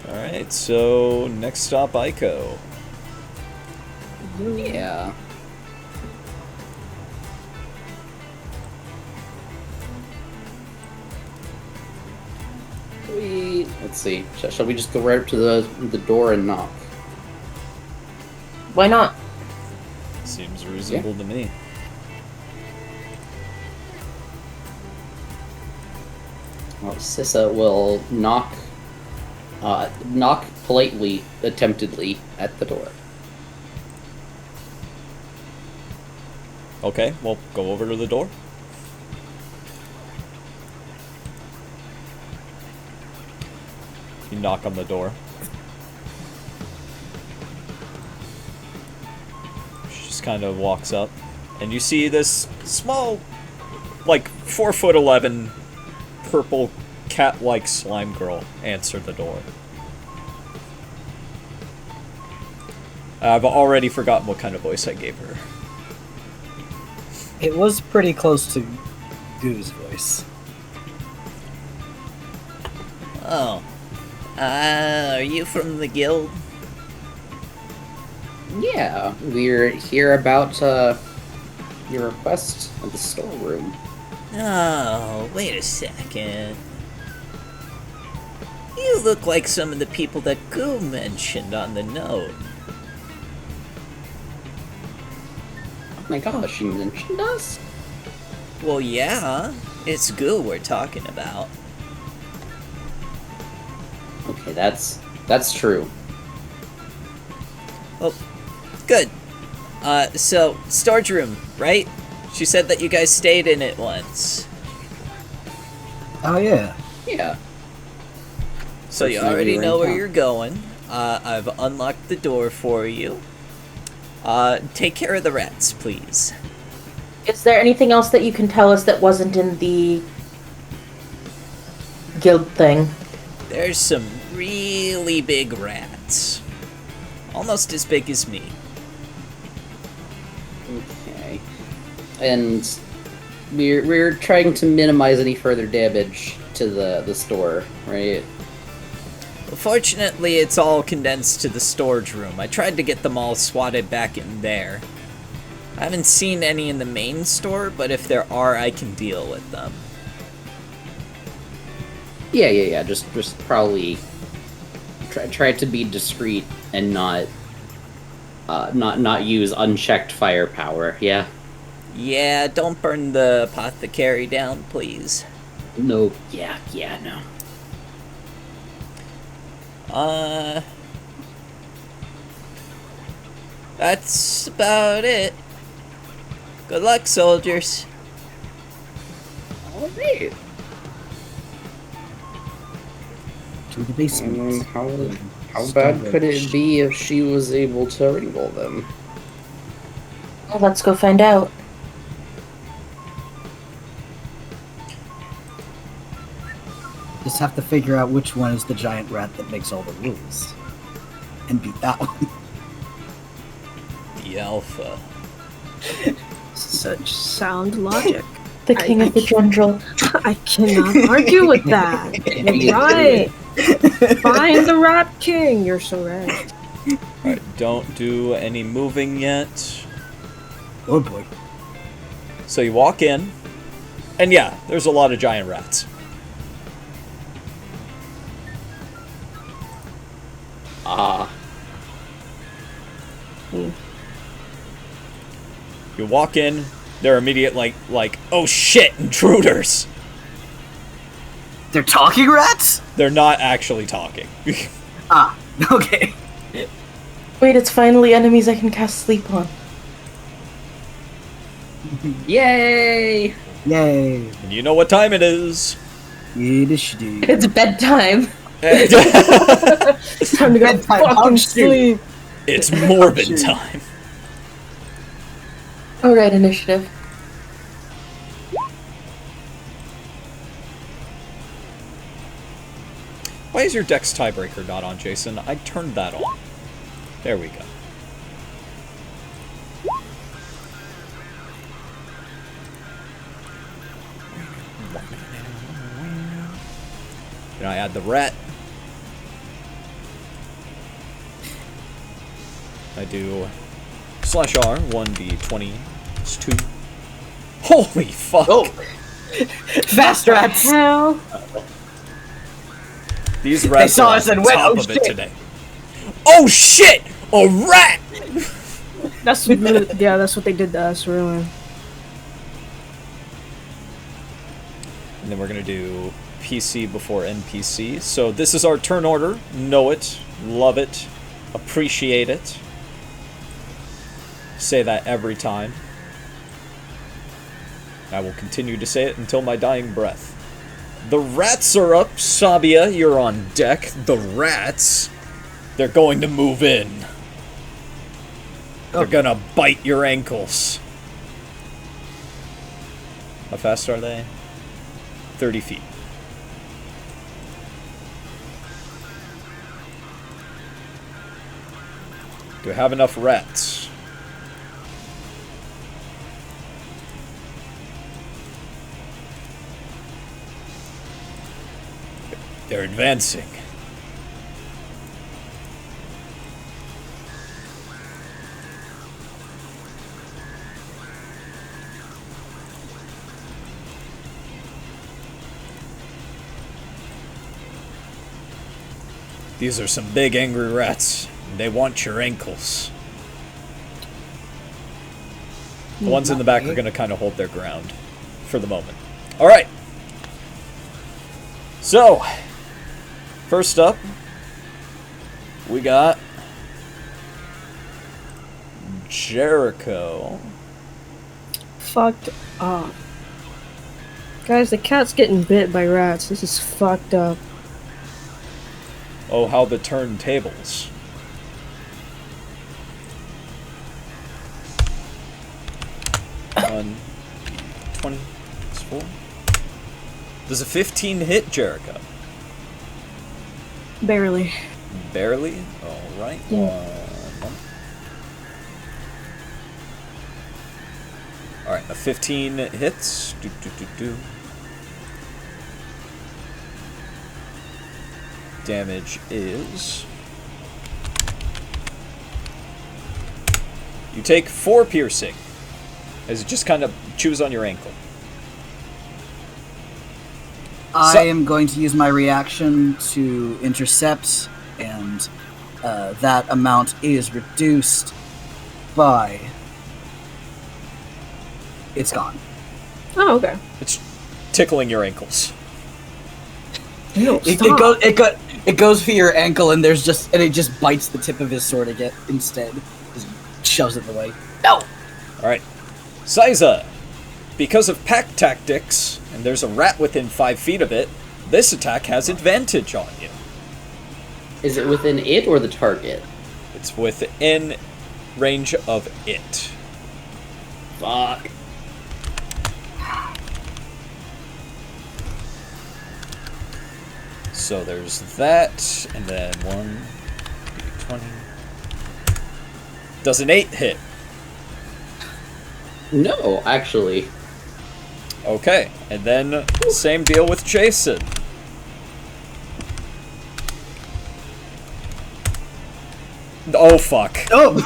Alright, so next stop, Aiko. Yeah. Let's see. Shall we just go right up to the door and knock? Why not? Seems reasonable to me. Well, Sissa will knock politely, attemptedly at the door. Okay, well, go over to the door. You knock on the door. She just kind of walks up, and you see this small, like 4'11", purple cat-like slime girl answer the door. I've already forgotten what kind of voice I gave her. It was pretty close to Goo's voice. Oh. Are you from the guild? Yeah, we're here about your request of the storeroom. Oh, wait a second. You look like some of the people that Goo mentioned on the note. Oh my gosh, you mentioned us? Well, yeah. It's Goo we're talking about. Okay, that's true. Well, good. So, storage room, right? She said that you guys stayed in it once. Oh yeah. Yeah. So you Fortunately, already we were know in where town. you're going. I've unlocked the door for you. Take care of the rats, please. Is there anything else that you can tell us that wasn't in the guild thing? There's some really big rats. Almost as big as me. Okay. And we're trying to minimize any further damage to the store, right? Fortunately, it's all condensed to the storage room. I tried to get them all swatted back in there. I haven't seen any in the main store, but if there are, I can deal with them. Yeah. Just probably try to be discreet and not use unchecked firepower. Yeah. Yeah, don't burn the apothecary down, please. No. Yeah. No. That's about it. Good luck, soldiers. All right. To the basement. How bad could it be if she was able to wrangle them? Well, let's go find out. Just have to figure out which one is the giant rat that makes all the rules. And beat that one. The alpha. Such sound logic. The king of the jungle. I cannot argue with that. You're right. Find the Rat King. You're so right. Alright, don't do any moving yet. Oh boy. So you walk in, and yeah, there's a lot of giant rats. You walk in, they're immediate like, oh shit, intruders! They're talking rats? They're not actually talking. Ah, okay. Wait, it's finally enemies I can cast sleep on. Yay! Yay! And you know what time it is. Yiddishity. It's bedtime. It's time to go Bedtime fucking punch, sleep. It's Morbid time. Alright, initiative. Why is your Dex tiebreaker not on, Jason? I turned that on. There we go. Can I add the rat? I do /R, 1d20, it's 2. Holy fuck! Oh! Fast rats! Hell. These rats saw are us on and went, top "Oh, of it shit." today. Oh shit! A rat! That's really, yeah, that's what they did to us, really. And then we're gonna do PC before NPC. So this is our turn order. Know it, love it, appreciate it. Say that every time. I will continue to say it until my dying breath. The rats are up. Sabia, you're on deck. The rats, they're going to move in. They're gonna bite your ankles. How fast are they? 30 feet. Do I have enough rats? They're advancing. These are some big angry rats. They want your ankles. The ones in the back are going to kind of hold their ground for the moment. All right. So, first up, we got Jericho. Fucked up. Guys, the cat's getting bit by rats. This is fucked up. Oh, how the turntables. On 20, it's 4. Does a 15 hit Jericho? Barely. Barely? Alright. Yeah. Alright, a 15 hits. Damage is... You take 4 piercing, as it just kind of chews on your ankle. I am going to use my reaction to intercept, and that amount is reduced by... It's gone. Oh, okay. It's tickling your ankles. No, It goes for your ankle, and it just bites the tip of his sword again instead. Just shoves it away. No! Alright. Siza! Because of pack tactics, and there's a rat within 5 feet of it, this attack has advantage on you. Is it within it or the target? It's within range of it. Fuck. So there's that, and then 1, 20. Does an 8 hit? No, actually. Okay, and then same deal with Jason. Oh fuck. Oh!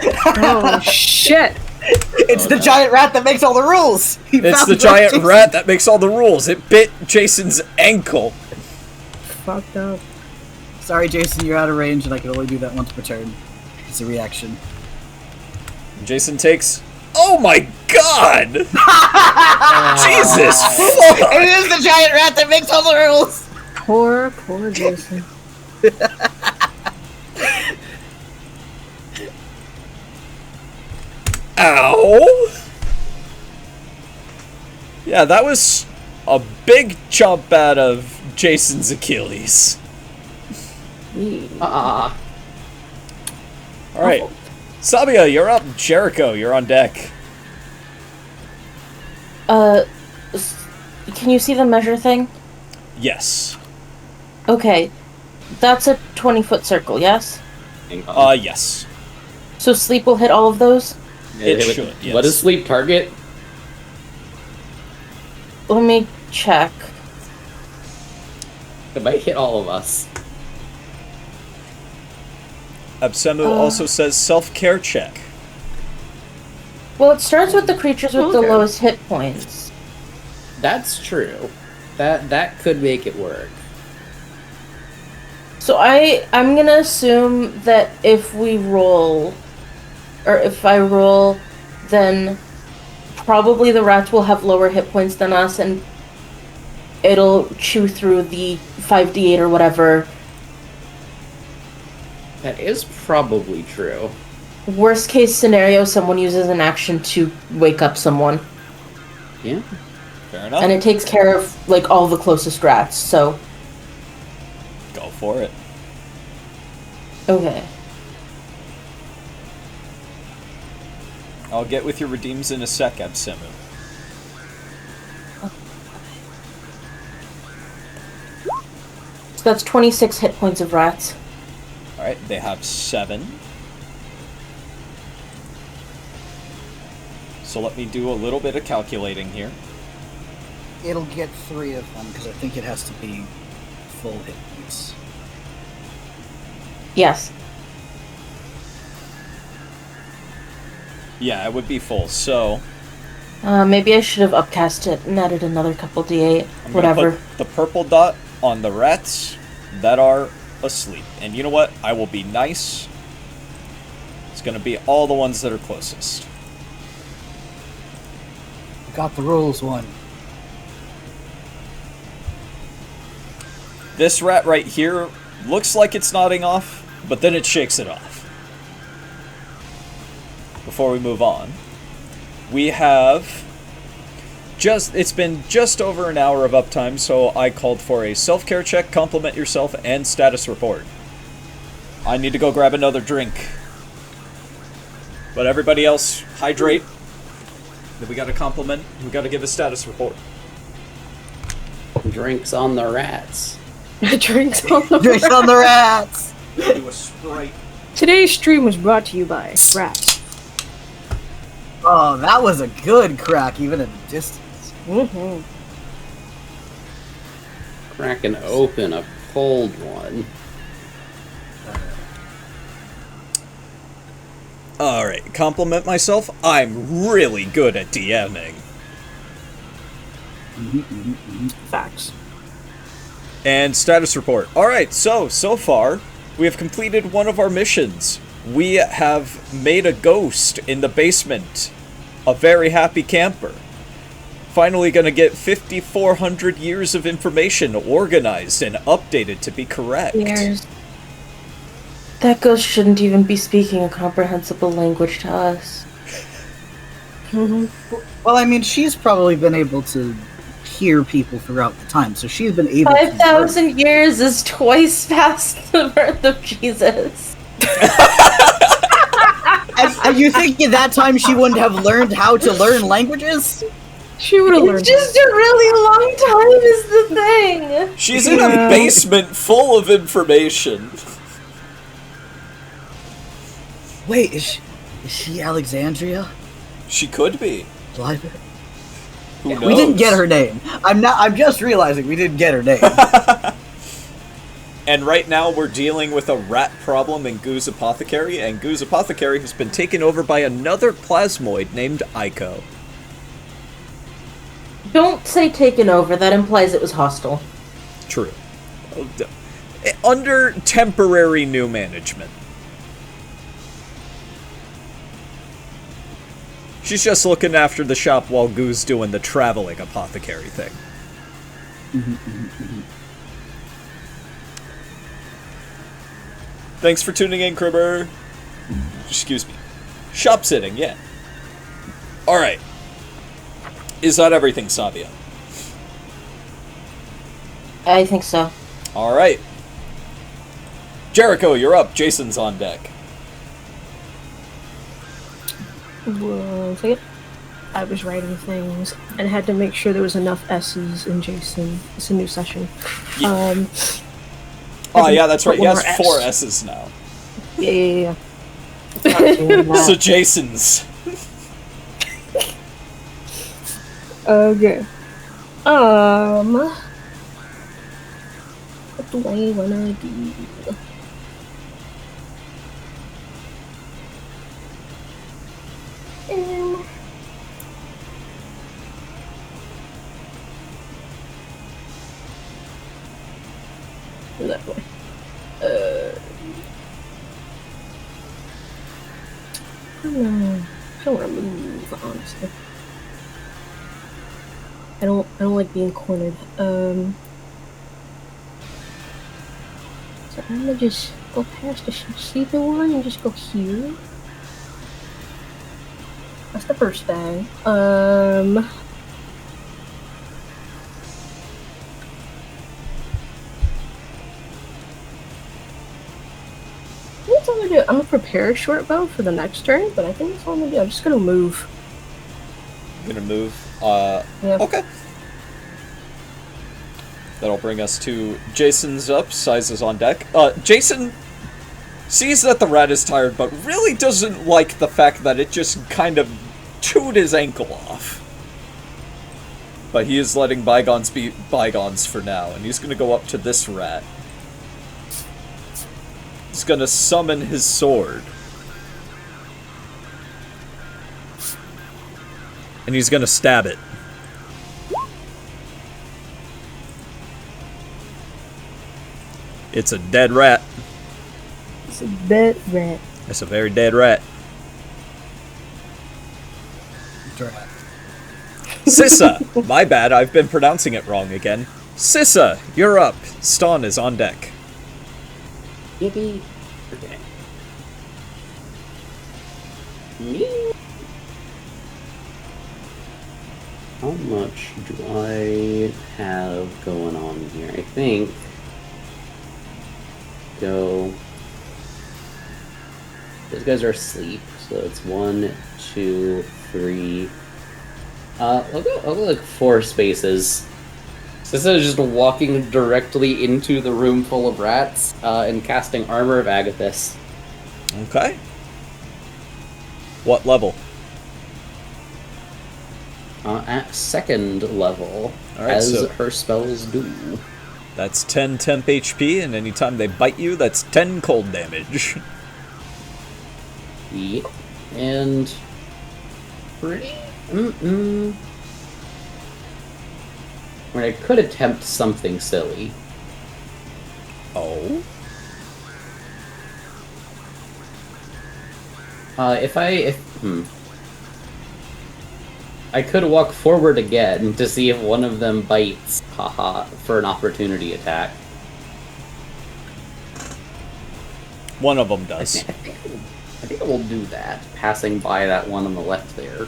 Oh, shit. It's the giant rat that makes all the rules! He It's found the giant Jason. rat that makes all the rules. It bit Jason's ankle. Fucked up. Sorry, Jason, you're out of range, and I can only do that once per turn. It's a reaction. Jason takes... Oh my god! Jesus fuck! It is the giant rat that makes all the rules! Poor Jason. Ow! Yeah, that was a big chomp out of Jason's Achilles. Ah. Alright. Sabia, you're up. Jericho, you're on deck. Can you see the measure thing? Yes. Okay. That's a 20-foot circle, yes? Yes. So sleep will hit all of those? It should, yes. What is sleep target? Let me check. It might hit all of us. Absemu also says self-care check. Well, it starts with the creatures with the Okay. lowest hit points. That's true. That could make it work. So I'm gonna assume that if we roll, or if I roll, then probably the rats will have lower hit points than us, and it'll chew through the 5d8 or whatever. That is probably true. Worst case scenario, someone uses an action to wake up someone, Yeah. Fair enough. and it takes care of like all the closest rats. So Go for it. okay. I'll get with your redeems in a sec, Absemu. So that's 26 hit points of rats. Alright, they have 7. So let me do a little bit of calculating here. It'll get 3 of them because I think it has to be full hit points. Yes. Yeah, it would be full, so Maybe I should have upcast it and added another couple d8. I'm gonna Whatever. put the purple dot on the rats that are asleep. And you know what? I will be nice. It's gonna be all the ones that are closest. Got the rules one. This rat right here looks like it's nodding off, but then it shakes it off. Before we move on, we have it's been just over an hour of uptime, so I called for a self-care check, compliment yourself, and status report. I need to go grab another drink. But everybody else, hydrate. Then we got a compliment, we got to give a status report. Drinks on the rats. Drinks on the Drinks on the rats! Do a Sprite. Today's stream was brought to you by Rats. Oh, that was a good crack, even at a distance. Mm-hmm. Cracking open a cold one. Alright, compliment myself. I'm really good at DMing. Facts. And status report. Alright, so far, we have completed one of our missions. We have made a ghost in the basement. A very happy camper. Finally gonna get 5,400 years of information organized and updated to be correct. Years. That ghost shouldn't even be speaking a comprehensible language to us. Well, I mean, she's probably been able to hear people throughout the time, so she's been able to... 5,000 years is twice past the birth of Jesus. And you think at that time she wouldn't have learned how to learn languages? She would have learned. It's just a really long time is the thing. She's in a basement full of information. Wait, is she Alexandria? She could be. Live? Who knows? We didn't get her name. I'm just realizing we didn't get her name. And right now we're dealing with a rat problem in Goo's Apothecary, and Goo's Apothecary has been taken over by another plasmoid named Aiko. Don't say taken over, that implies it was hostile. True. Under temporary new management. She's just looking after the shop while Goo's doing the traveling apothecary thing. Thanks for tuning in, Cribber. Excuse me. Shop sitting, yeah. Alright. Is that everything, Sabia? I think so. Alright. Jericho, you're up. Jason's on deck. 1 second. I was writing things and had to make sure there was enough S's in Jason. It's a new session. Yeah. Oh, yeah, that's right. He has S. 4 S's now. Yeah. So Jason's. Okay. What do I wanna do? That way. I don't want to move, honestly. I don't like being cornered. So I'm gonna just go past the sleeping one and just go here. That's the first thing. That's all I'm gonna do. I'm gonna prepare a short bow for the next turn, but I think that's all I'm gonna do. I'm just gonna move. Gonna move. Yeah. Okay. That'll bring us to Jason's up. Size is on deck. Jason sees that the rat is tired, but really doesn't like the fact that it just kind of chewed his ankle off. But he is letting bygones be bygones for now, and he's gonna go up to this rat. He's gonna summon his sword. And he's gonna stab it. It's a dead rat. It's a dead rat. It's a very dead rat. Drat. Sissa! My bad, I've been pronouncing it wrong again. Sissa, you're up. Ston is on deck. Yippee. Okay. Me? How much do I have going on here? I think go. Those guys are asleep, so it's 1, 2, 3. I'll go like 4 spaces. So instead of just walking directly into the room full of rats and casting Armor of Agathis. Okay. What level? At 2nd level, Alright, as so her spells do. that's 10 temp HP, and anytime they bite you, that's 10 cold damage. Yep. And pretty. I mean, I could attempt something silly. Oh? I could walk forward again to see if one of them bites, haha, for an opportunity attack. One of them I does. think I will do that, passing by that one on the left there.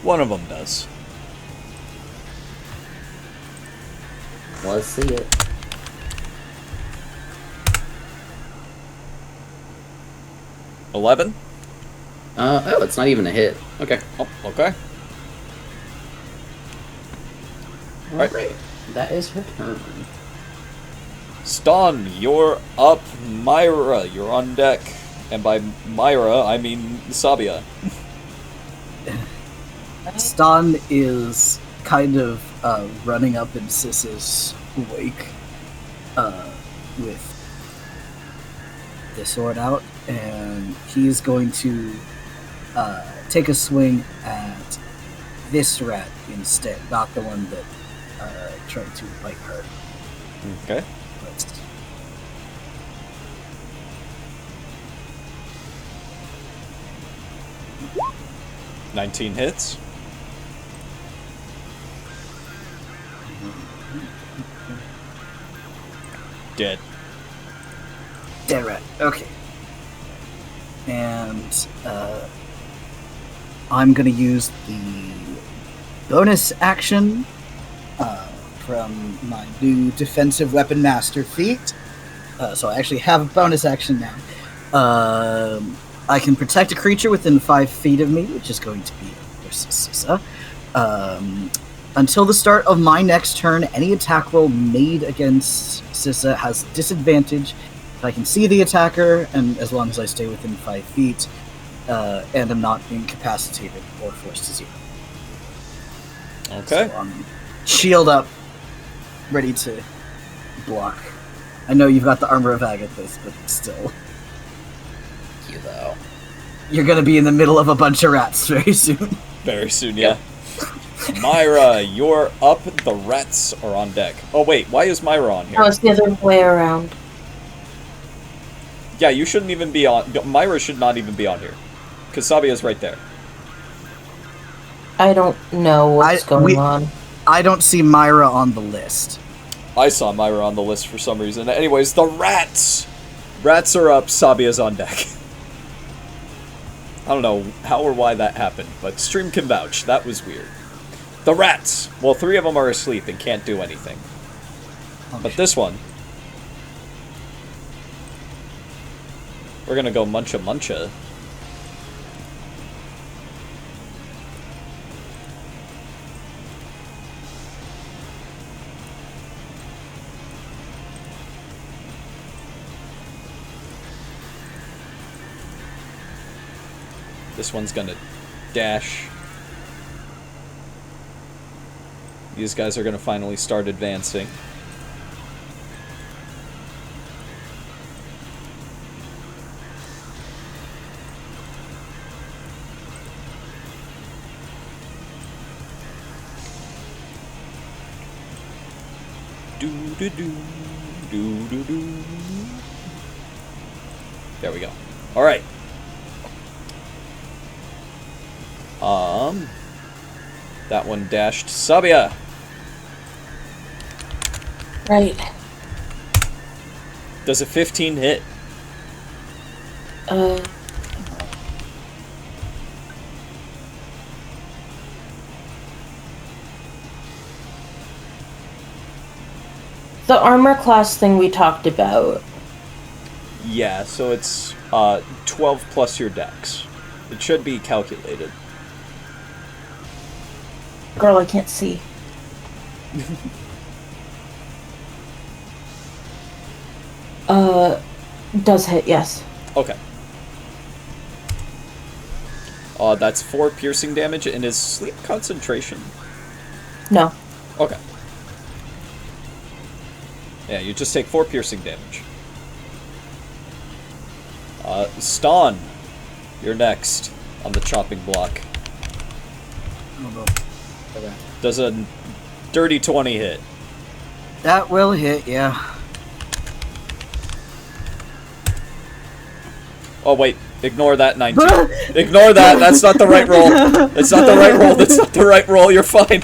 One of them does. Let's see it. $11? Oh, it's not even a hit. Okay. Oh, okay. Alright. Alright. That is her turn. Ston, you're up. Myra, you're on deck. And by Myra, I mean Sabia. Stan is kind of running up in Sis's wake with the sword out, and he's going to take a swing at this rat instead, not the one that tried to bite her. Okay. But 19 hits. Dead. dead rat. Okay. And I'm gonna use the bonus action from my new defensive weapon master feat. So I actually have a bonus action now. I can protect a creature within 5 feet of me, which is going to be, of course, Sissa. Until the start of my next turn, any attack roll made against Sissa has disadvantage if I can see the attacker, and as long as I stay within 5 feet, and I'm not incapacitated or forced to zero. Okay. So, shield up, ready to block. I know you've got the armor of Agathis, but still. You though. You're gonna be in the middle of a bunch of rats very soon. Very soon, yeah. Myra, you're up. The rats are on deck. Oh, wait. Why is Myra on here? No, it's the other way around. Yeah, you shouldn't even be on... Myra should not even be on here. Because Sabia's right there. I don't know what's going on. I don't see Myra on the list. I saw Myra on the list for some reason. Anyways, the rats! Rats are up. Sabia's on deck. I don't know how or why that happened, but stream can vouch. That was weird. The rats! Well, 3 of them are asleep and can't do anything. But this one... We're gonna go muncha muncha. This one's gonna dash. These guys are gonna finally start advancing. Do-do-do. There we go. Alright. That one dashed. Sabia! Right. Does a 15 hit? The armor class thing we talked about. Yeah, so it's 12 plus your dex. It should be calculated. Girl, I can't see. Does hit, yes. Okay. That's 4 piercing damage, and is sleep concentration? No. Okay. Yeah, you just take 4 piercing damage. Ston, you're next on the chopping block. Okay. Does a dirty 20 hit? That will hit, yeah. Oh, wait. Ignore that 19. Ignore that. That's not the right roll. That's not the right roll. That's not the right roll. You're fine.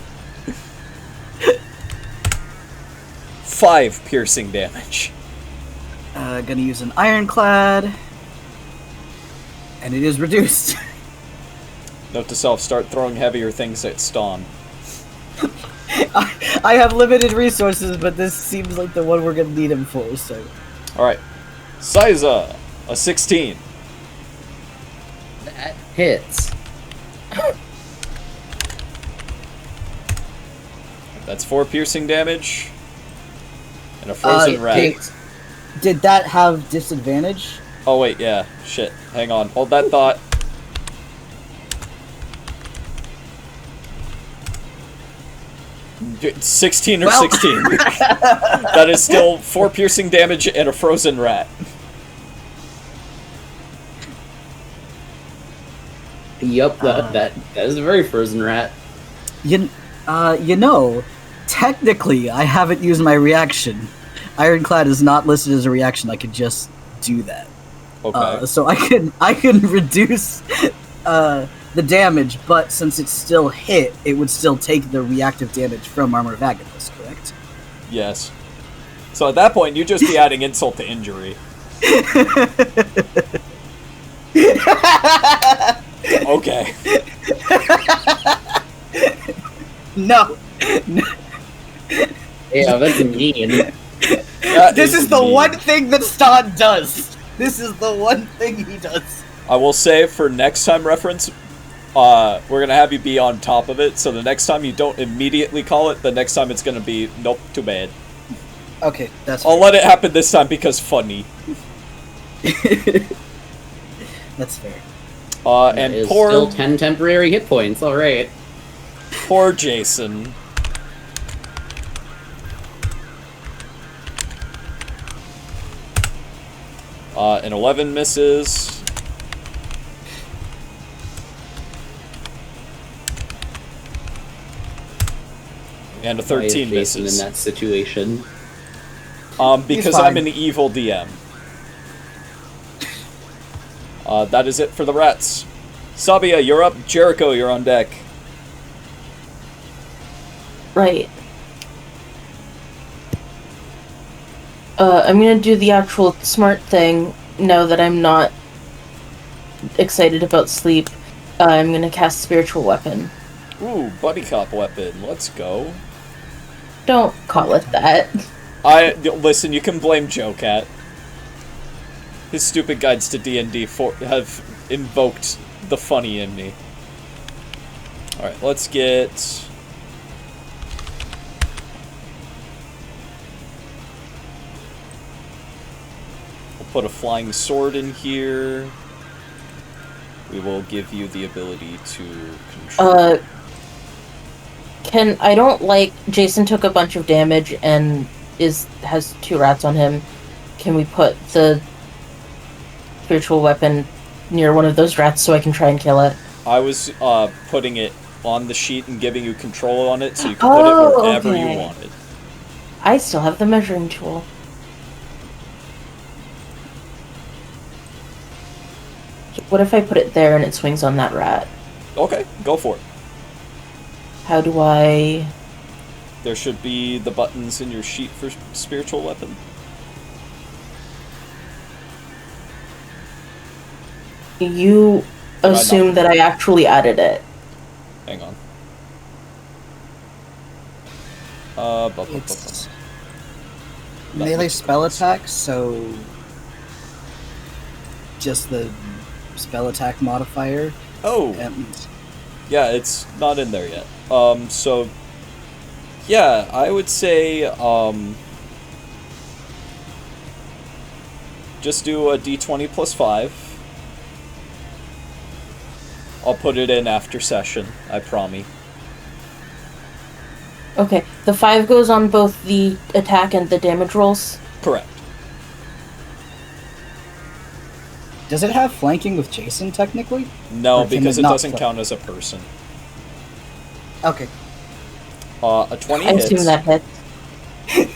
5 piercing damage. Gonna use an ironclad. And it is reduced. Note to self, start throwing heavier things at Ston. I have limited resources, but this seems like the one we're gonna need him for, so... Alright. Siza, a 16. That hits. That's 4 piercing damage. And a frozen rat. Did that have disadvantage? Oh wait, yeah. Shit. Hang on. Hold that thought. It's 16 or 16. That is still 4 piercing damage and a frozen rat. Yup, that is a very frozen rat. You know, technically, I haven't used my reaction. Ironclad is not listed as a reaction. I could just do that. Okay. So I can reduce the damage, but since it's still hit, it would still take the reactive damage from Armor of Agathis, correct? Yes. So at that point, you just be adding insult to injury. Okay. No. Yeah, that's mean. That This is the mean. one thing that Stott does. This is the one thing he does. I will say, for next time reference, we're gonna have you be on top of it, so the next time you don't immediately call it, the next time it's gonna be, nope, too bad. Okay, that's I'll fair. let it happen this time because funny. That's fair. That And is poor, still 10 temporary hit points, alright. poor Jason. An 11 misses. And a 13 Why is Jason misses. in that situation. Because fine. I'm an evil DM. That is it for the rats. Sabia, you're up. Jericho, you're on deck. Right. I'm gonna do the actual smart thing now that I'm not excited about sleep. I'm gonna cast Spiritual Weapon. Ooh, buddy cop weapon. Let's go. Don't call it that. Listen, you can blame Joe Cat. His stupid guides to D&D have invoked the funny in me. Alright, let's get... We'll put a flying sword in here. We will give you the ability to control... I don't like Jason took a bunch of damage and has 2 rats on him. Can we put the spiritual weapon near one of those rats so I can try and kill it? I was putting it on the sheet and giving you control on it so you can put it wherever okay. you wanted. I still have the measuring tool. What if I put it there and it swings on that rat? Okay, go for it. How do I... There should be the buttons in your sheet for spiritual weapon. You assume that I actually added it. Hang on. It's melee spell attack, so just the spell attack modifier. Oh, And yeah, it's not in there yet. So, yeah, I would say, just do a d20 plus 5. I'll put it in after session, I promise. Okay, the 5 goes on both the attack and the damage rolls? Correct. does it have flanking with Jason technically? No, Or can because it it not doesn't flank? count as a person. Okay. A 20 I hits, assume that hits.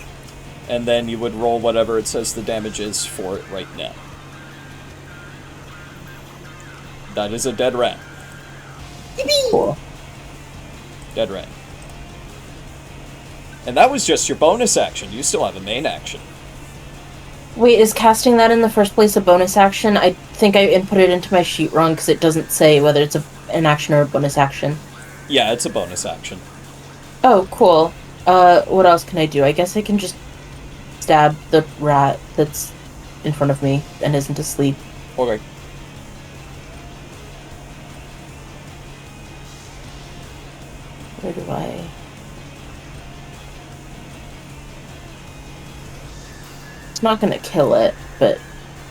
and then you would roll whatever it says the damage is for it right now. That is a dead rat. Cool. Dead rat. And that was just your bonus action. You still have a main action. Wait, is casting that in the first place a bonus action? I think I input it into my sheet wrong because it doesn't say whether it's an action or a bonus action. Yeah, it's a bonus action. Oh, cool. What else can I do? I guess I can just stab the rat that's in front of me and isn't asleep. Okay. Where do I... It's not gonna kill it, but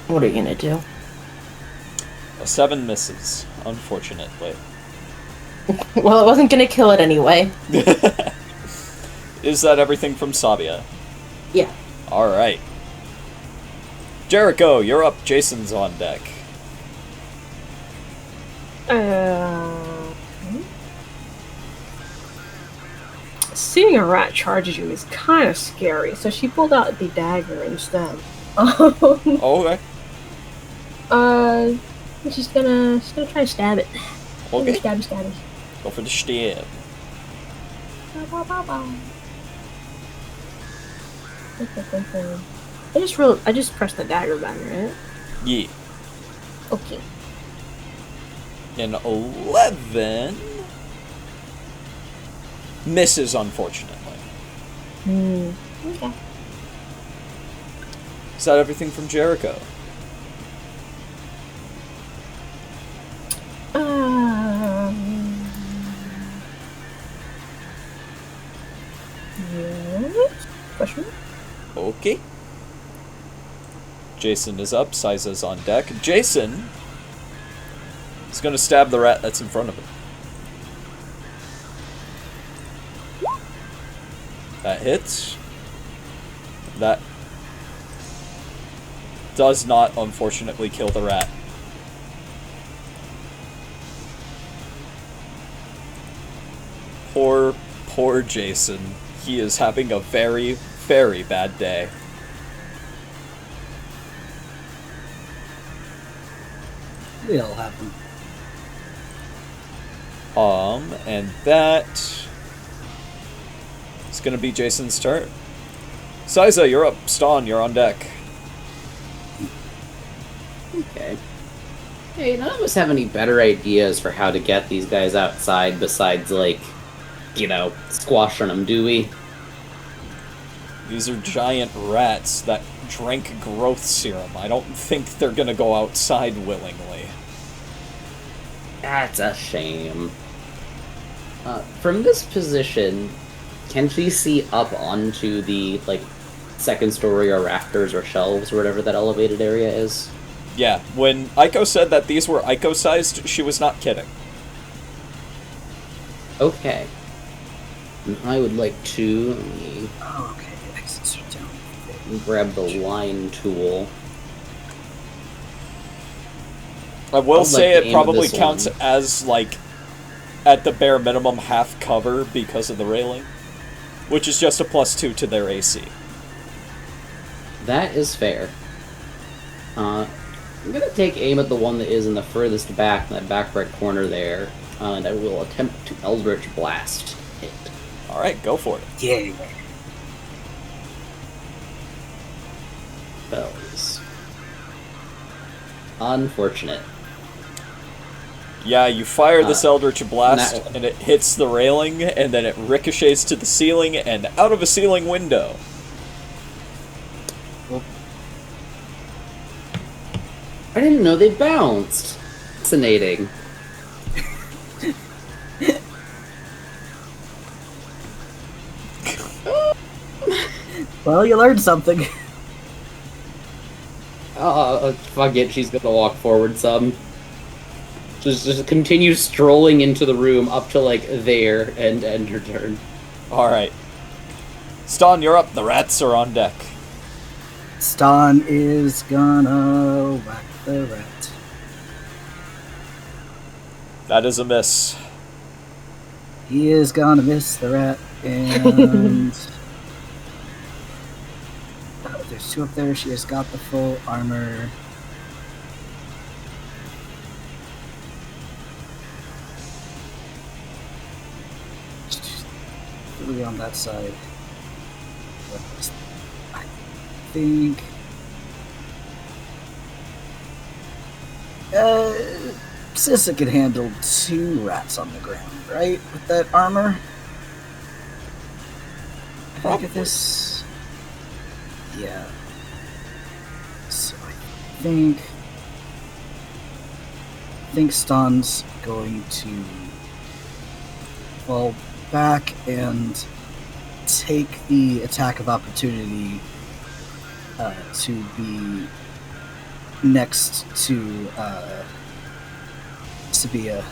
what are you gonna do? A 7 misses, unfortunately. Well, it wasn't gonna kill it anyway. Is that everything from Sabia? Yeah. Alright. Jericho, you're up. Jason's on deck. Seeing a rat charge at you is kind of scary, so she pulled out the dagger instead. Okay. She's gonna try to stab it. Okay. Stabby. Go for the stab. I just pressed the dagger button, right? Yeah. Okay. An 11 misses, unfortunately. Okay. Is that everything from Jericho? Yes. Question? Okay. Jason is up, Siza's on deck. Jason is going to stab the rat that's in front of him. That hits. That does not, unfortunately, kill the rat. Poor Jason. He is having a very, very bad day. They all have them. And that is gonna be Jason's turn. Siza, you're up. Ston, you're on deck. Okay. Hey, none of us have any better ideas for how to get these guys outside besides, like, squashing them, do we? These are giant rats that drank growth serum. I don't think they're gonna go outside willingly. That's a shame. From this position, can she see up onto the, second story or rafters or shelves or whatever that elevated area is? Yeah, when Aiko said that these were Aiko-sized, she was not kidding. Okay. And I would like to... Let me Oh, okay. Exits are down. grab the line tool. I will I'd say like to it aim at probably this counts one. as, at the bare minimum, half cover because of the railing, which is just a +2 to their AC. That is fair. I'm gonna take aim at the one that is in the furthest back, in that back right corner there, and I will attempt to Eldritch Blast it. Alright, go for it. Yeah. Bells. Unfortunate. Yeah, you fire this Eldritch Blast, that- and it hits the railing, and then it ricochets to the ceiling and out of a ceiling window. I didn't know they bounced. Fascinating. Well, you learned something. Fuck it, she's gonna walk forward some. Just continue strolling into the room up to, there, and end her turn. Alright. Ston, you're up. The rats are on deck. Ston is gonna whack the rat. That is a miss. He is gonna miss the rat, and there's two up there. She has got the full armor. Three on that side. I think. Sissa could handle 2 rats on the ground, right? With that armor? Look at this. Yeah. So I think Ston's going to fall back and take the attack of opportunity to be next to Sabia.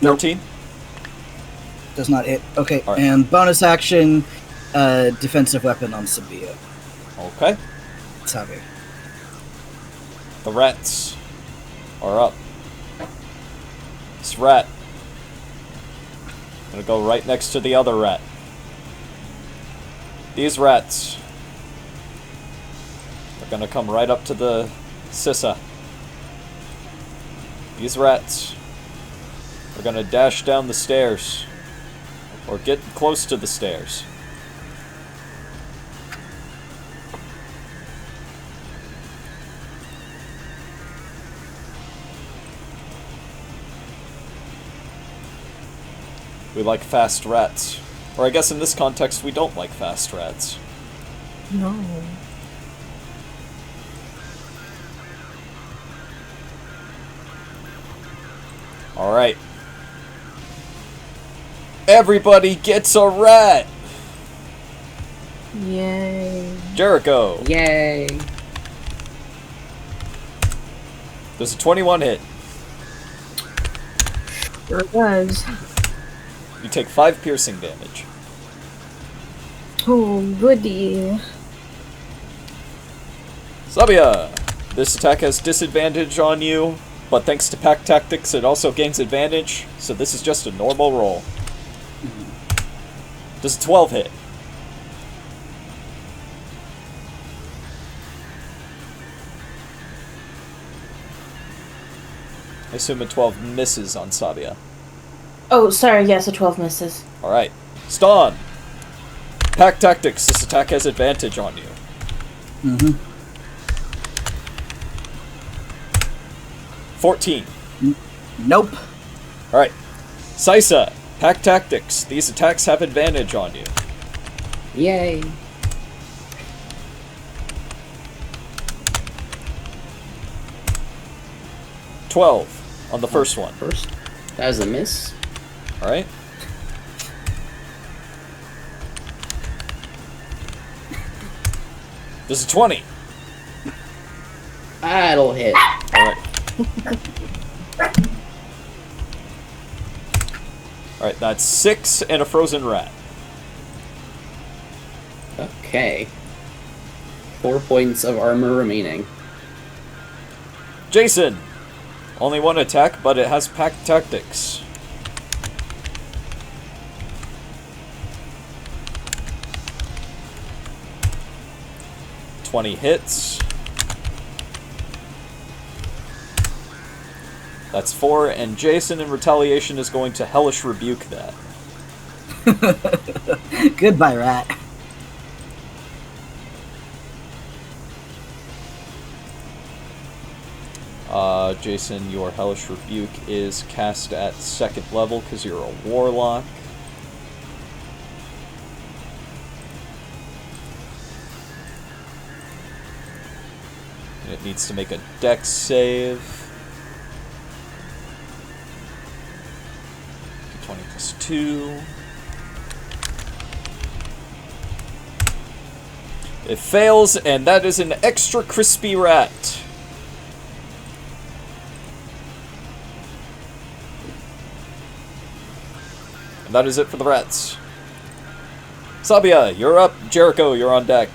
Nope. 13? Does not hit. Okay, All right. and bonus action, defensive weapon on Sabia. Okay. Sabe. The rats are up. This rat gonna go right next to the other rat. These rats are gonna come right up to the Sissa. These rats are gonna dash down the stairs or get close to the stairs. We like fast rats. Or I guess in this context, we don't like fast rats. No. Alright. Everybody gets a rat! Yay. Jericho! Yay! Does a 21 hit? Sure does. You take 5 piercing damage. Oh, goody. Sabia! This attack has disadvantage on you, but thanks to pack tactics it also gains advantage, so this is just a normal roll. Does a 12 hit? I assume a 12 misses on Sabia. Oh, sorry, yes, a 12 misses. Alright. Ston! Pack tactics, this attack has advantage on you. Mm-hmm. 14. Nope. Alright. Sisa! Pack tactics, these attacks have advantage on you. Yay! $12 on the first one. First, that was a miss. Alright. Does a 20. That'll hit. Alright. Alright, that's 6 and a frozen rat. Okay. 4 points of armor remaining. Jason! Only one attack, but it has pack tactics. $20 hits. That's 4, and Jason in retaliation is going to hellish rebuke that. Goodbye, rat. Jason, your hellish rebuke is cast at 2nd level because you're a warlock. And it needs to make a dex save. 20 plus 2. It fails, and that is an extra crispy rat. And that is it for the rats. Sabia, you're up. Jericho, you're on deck.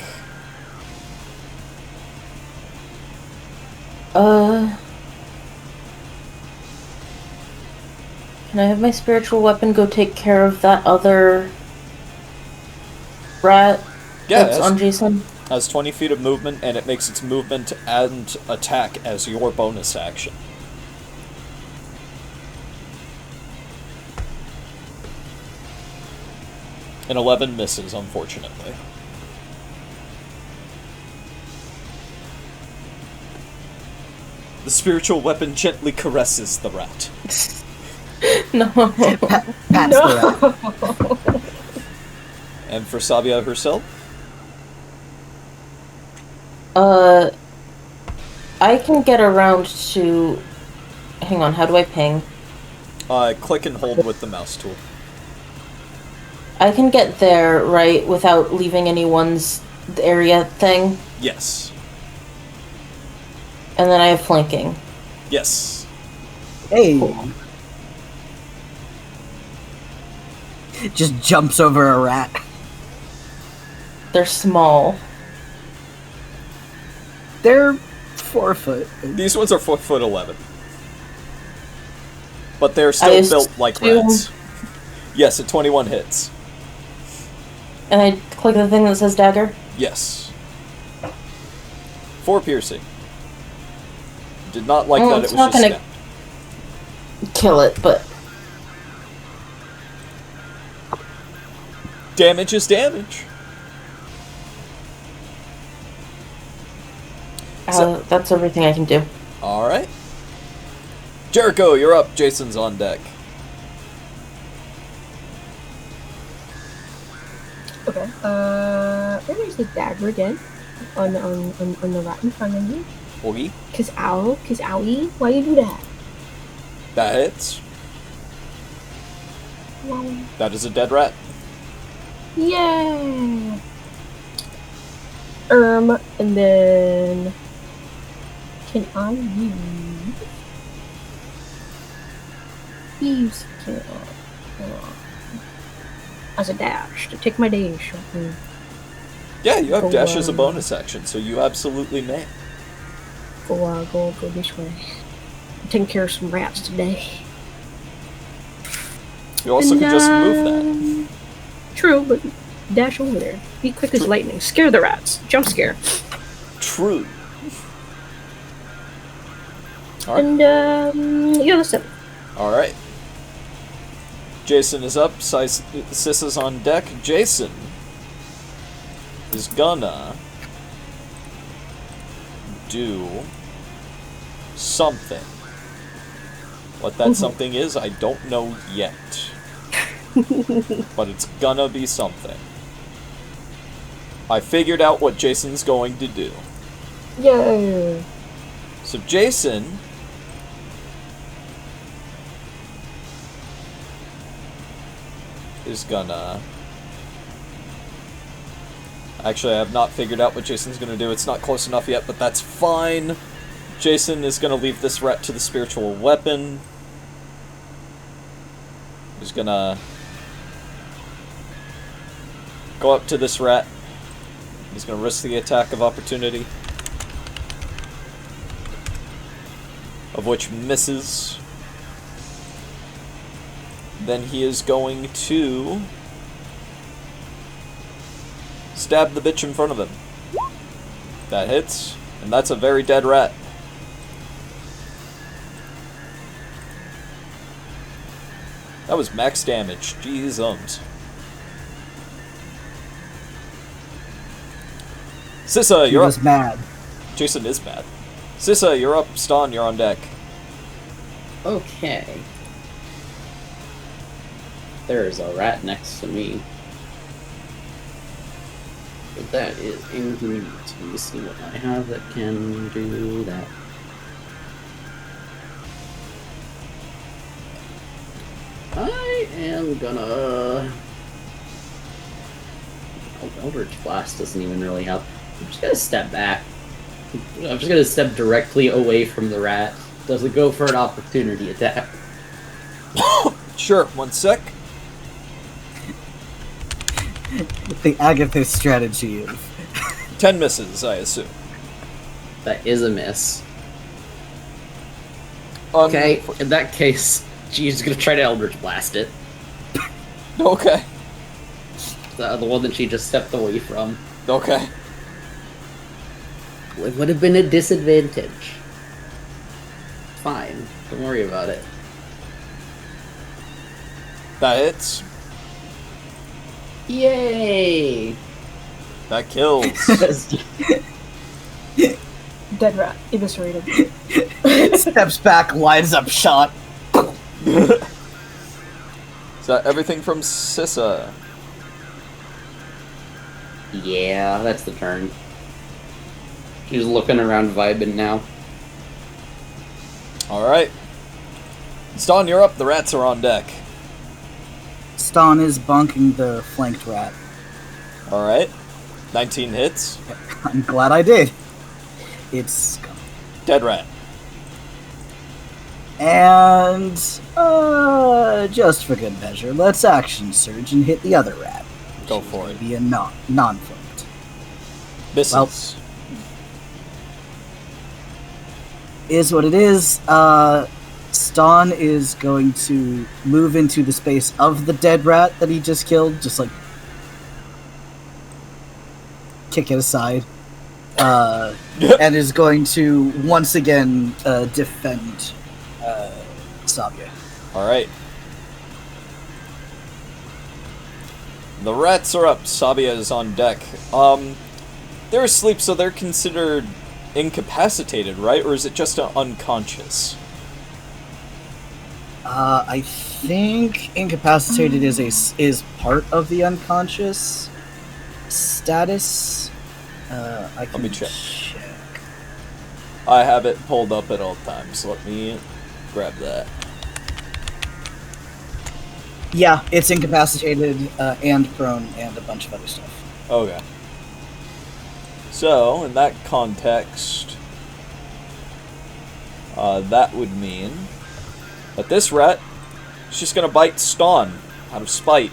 Can I have my spiritual weapon go take care of that other rat Yeah, that's on Jason? has 20 feet of movement, and it makes its movement and attack as your bonus action. And 11 misses, unfortunately. The spiritual weapon gently caresses the rat. No. Pats the rat. And for Sabia herself? I can get around to... Hang on, how do I ping? Click and hold with the mouse tool. I can get there, right, without leaving anyone's area thing? Yes. And then I have flanking. Yes. Hey. Just jumps over a rat. They're small. They're 4 foot. These ones are 4'11". But they're still built like rats. Yes, a 21 hits. And I click the thing that says dagger? Yes. 4 piercing. Did not like that it it's was not just gonna stabbed. kill it, but... Damage is damage. that's everything I can do. Alright. Jericho, you're up. Jason's on deck. Okay. Where is the dagger again? On the rat in front of you? Oogie. Cause owie. Why you do that? That hits. Wow. That is a dead rat. Yeah. And then can I use kill as a dash to take my dash? Yeah, you have Go, dash as a bonus action, so you absolutely may. Go this way. I'm taking care of some rats today. You also can just move that. True, but dash over there. Be quick as lightning. Scare the rats. Jump scare. True. Alright. And yeah, that's it. Alright. Jason is up. Sis is on deck. Jason is gonna do something. What that something is, I don't know yet. But it's gonna be something. I figured out what Jason's going to do. Yay! So Jason is gonna... Actually, I have not figured out what Jason's gonna do. It's not close enough yet, but that's fine. Jason is gonna leave this rat to the spiritual weapon. He's gonna go up to this rat. He's gonna risk the attack of opportunity, of which misses. Then he is going to stab the bitch in front of him. That hits, and that's a very dead rat. That was max damage. Jeez-ums. Sissa, you're up. He was mad. Jason is mad. Sissa, you're up. Ston, you're on deck. Okay. There's a rat next to me. But that is inconvenient. Let me see what I have that can do that. I am gonna... Oh, Eldritch Blast doesn't even really help. I'm just gonna step back. I'm just gonna step directly away from the rat. Does it go for an opportunity attack? Sure, one sec. The Agathis strategy of 10 misses, I assume. That is a miss. Okay, in that case, she's gonna try to Eldritch Blast it. Okay. The one that she just stepped away from. Okay. It would have been a disadvantage. Fine, don't worry about it. That hits. Yay! That kills. Dead rat. Eviscerated. steps back, lines up shot. Is that everything from Sissa? Yeah, that's the turn. She's looking around vibing now. Alright. Ston, you're up. The rats are on deck. Ston is bonking the flanked rat. Alright. 19 hits. I'm glad I did. It's Dead rat. And just for good measure, let's action surge and hit the other rat. Go for it. Be a non-flanked. Misses. Well, is what it is. Ston is going to move into the space of the dead rat that he just killed, just like kick it aside, and is going to once again defend Sabia. Alright. The rats are up. Sabia is on deck. They're asleep, so they're considered incapacitated, right? Or is it just unconscious? I think incapacitated is part of the unconscious. Status. I can me check. check. I have it pulled up at all times. Let me grab that. Yeah, it's incapacitated and prone and a bunch of other stuff. Okay. So, in that context, that would mean that this rat is just gonna bite Ston out of spite.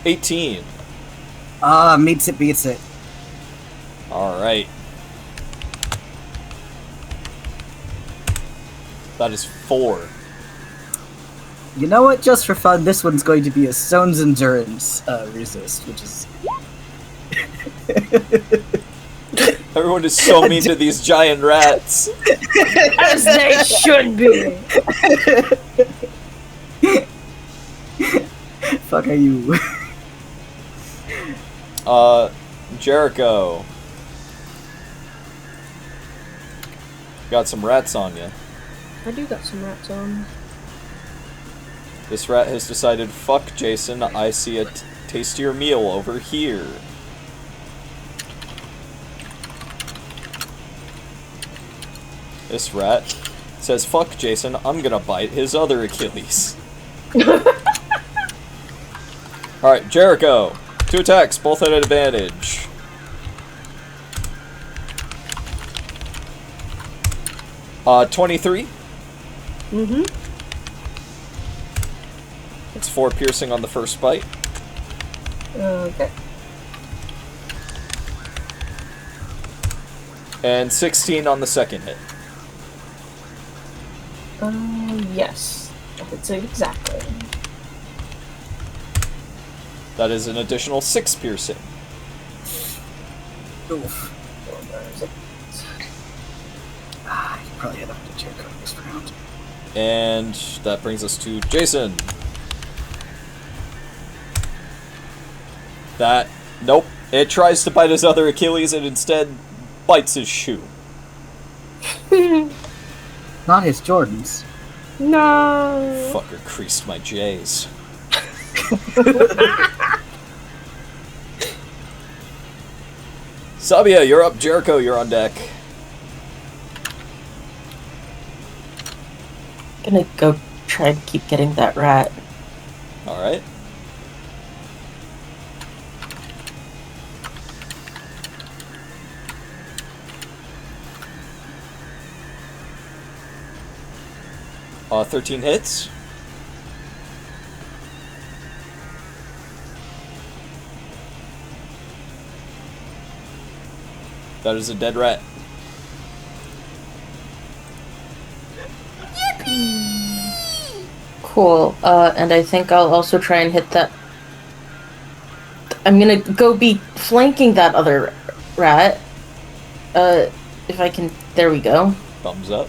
$18. Meets it, beats it. Alright. That is 4. You know what? Just for fun, this one's going to be a Stone's Endurance resist, which is... Everyone is so mean to these giant rats. As they should be. Fuck are you? Jericho. Got some rats on you. I do got some rats on. This rat has decided, fuck Jason, I see a tastier meal over here. This rat says, fuck Jason, I'm gonna bite his other Achilles. Alright, Jericho. 2 attacks, both at advantage. Uh, 23. Mm-hmm. It's 4 piercing on the first bite. Okay. And 16 on the second hit. Yes. It's exactly. That is an additional 6 piercing. Oof. You probably head up to Jericho this round. And that brings us to Jason. That, nope. It tries to bite his other Achilles and instead bites his shoe. Not his Jordans. No. Fucker creased my J's. Sabia, you're up. Jericho, you're on deck. Gonna go try and keep getting that rat. Alright. Uh, 13 hits. That is a dead rat. Cool. And I think I'll also try and hit that. I'm gonna go be flanking that other rat. If I can. There we go. Thumbs up.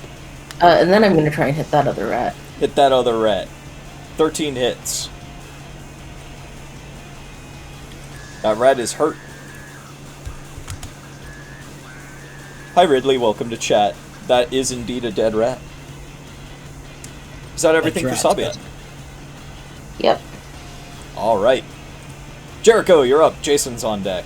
And then I'm gonna try and hit that other rat. Hit that other rat. 13 hits. That rat is hurt. Hi Ridley, welcome to chat. That is indeed a dead rat. Is that everything for That's Sabia? Yep. Alright. Jericho, you're up. Jason's on deck.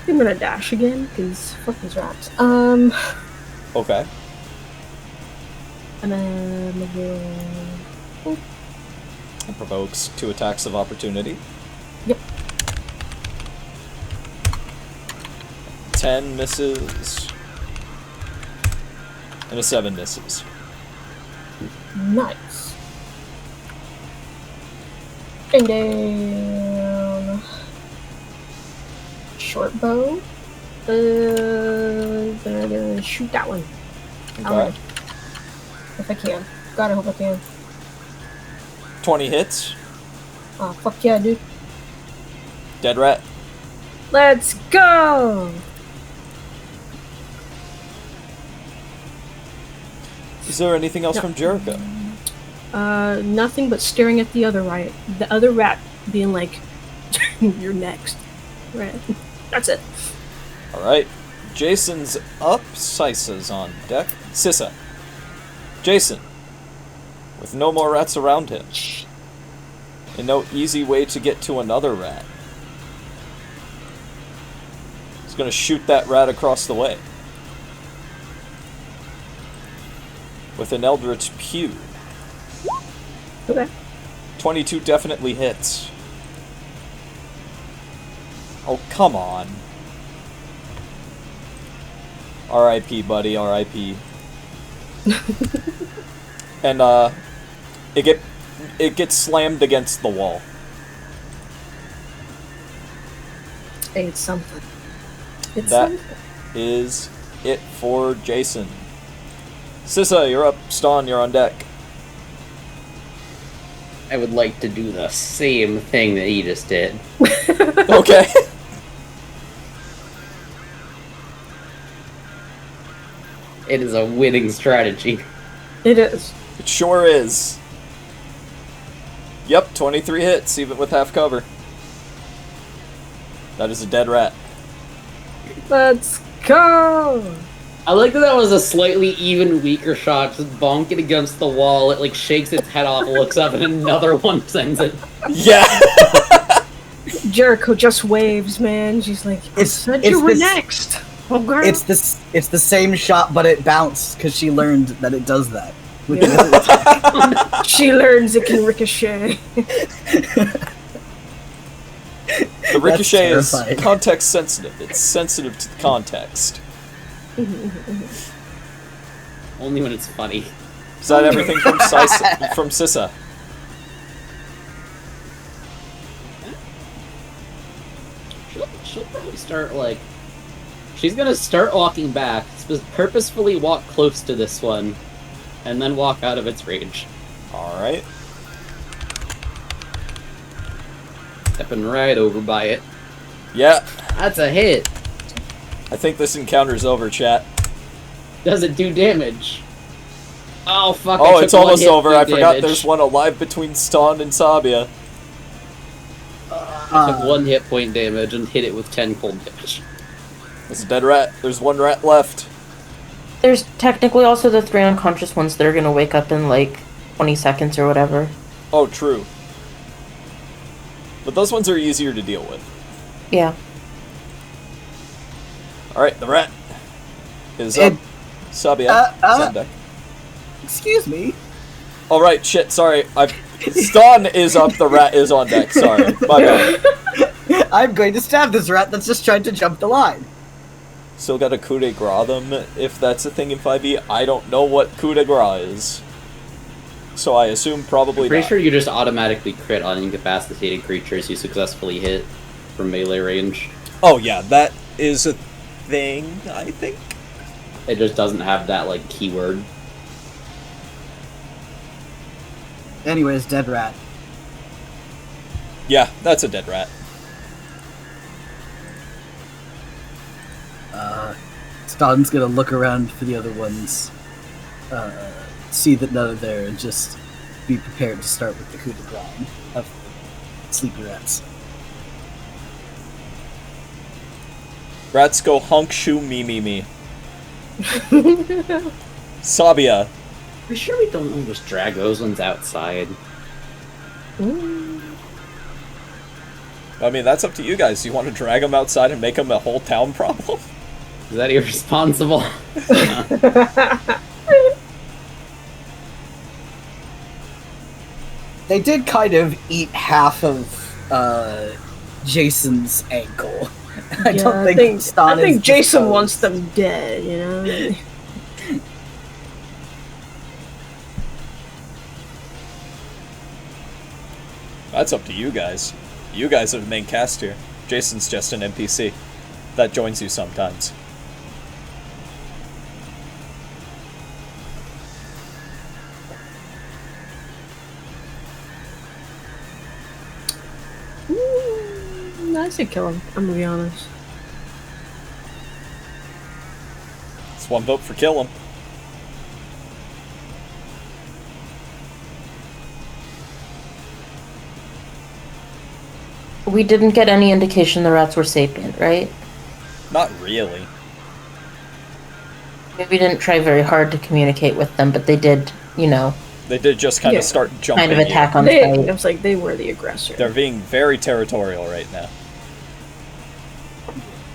I'm gonna dash again, because fuck these rats. Okay. And then That provokes 2 attacks of opportunity. Yep. 10 misses. And a 7 misses. nice. And down. Short bow. Gonna shoot that one. Okay. If I can. God, I hope I can. 20 hits. Oh, fuck yeah, dude. Dead rat. Let's go! Is there anything else No. from Jericho? Nothing but staring at the other rat, being like, "You're next." Right. That's it. Alright. Jason's up. Sisa's on deck. Sissa. Jason. With no more rats around him. And no easy way to get to another rat. He's gonna shoot that rat across the way. With an Eldritch Pew. Okay. 22 definitely hits. Oh, come on. R.I.P., buddy, R.I.P. And, it gets slammed against the wall. It's something. It's That something. is it for Jason. Sissa, you're up. Ston, you're on deck. I would like to do the same thing that he just did. Okay. It is a winning strategy. It is. It sure is. Yep, 23 hits, even with half cover. That is a dead rat. Let's go. I like that was a slightly even weaker shot, just bonking against the wall. It like shakes its head off, looks up, and another one sends it. Yeah! Jericho just waves, man. She's like, "I said you were next." Oh, girl. It's the same shot, but it bounced because she learned that it does that. With Yeah. the other attack. She learns it can ricochet. The ricochet is terrifying. context sensitive. It's sensitive to the context. Only when it's funny. Is that everything from Sissa? She'll probably start like. She's gonna start walking back, purposefully walk close to this one, and then walk out of its range. Alright. Stepping right over by it. Yeah, That's a hit. I think this encounter's over, chat. Does it do damage? Oh fuck! Oh, I it's took one almost hit over. do I forgot damage. there's one alive between Ston and Sabia. I took 1 hit point damage and hit it with 10 cold damage. There's a dead rat. There's one rat left. There's technically also the 3 unconscious ones that are gonna wake up in like 20 seconds or whatever. Oh, true. But those ones are easier to deal with. Yeah. Alright, the rat is up. Sabia is on deck. Excuse me. Alright, shit, sorry. Ston is up, the rat is on deck. Sorry. My bad. I'm going to stab this rat that's just trying to jump the line. Still got a coup de grace them, if that's a thing in 5e. I don't know what coup de grace is. So I assume probably Pretty not. sure you just automatically crit on incapacitated creatures you successfully hit from melee range. Oh yeah, that is a thing, I think. It just doesn't have that like keyword. Anyways, dead rat. Yeah, that's a dead rat. Ston's gonna look around for the other ones, see that none are there, and just be prepared to start with the coup de grace of sleepy rats. Rats go honk shoo me me me. Sabia. Are sure we don't know just drag those ones outside? I mean, that's up to you guys. You want to drag them outside and make them a whole town problem? Is that irresponsible? They did kind of eat half of Jason's ankle. I don't think Ston I think is Jason disposed. wants them dead, you know? That's up to you guys. You guys are the main cast here. Jason's just an NPC. That joins you sometimes. I say kill him, I'm gonna be honest. It's one vote for kill him. We didn't get any indication the rats were sapient, right? Not really. Maybe we didn't try very hard to communicate with them, but they did, They did just kind Yeah. of start jumping kind of attack you. on It sight. was like they were the aggressor. They're being very territorial right now.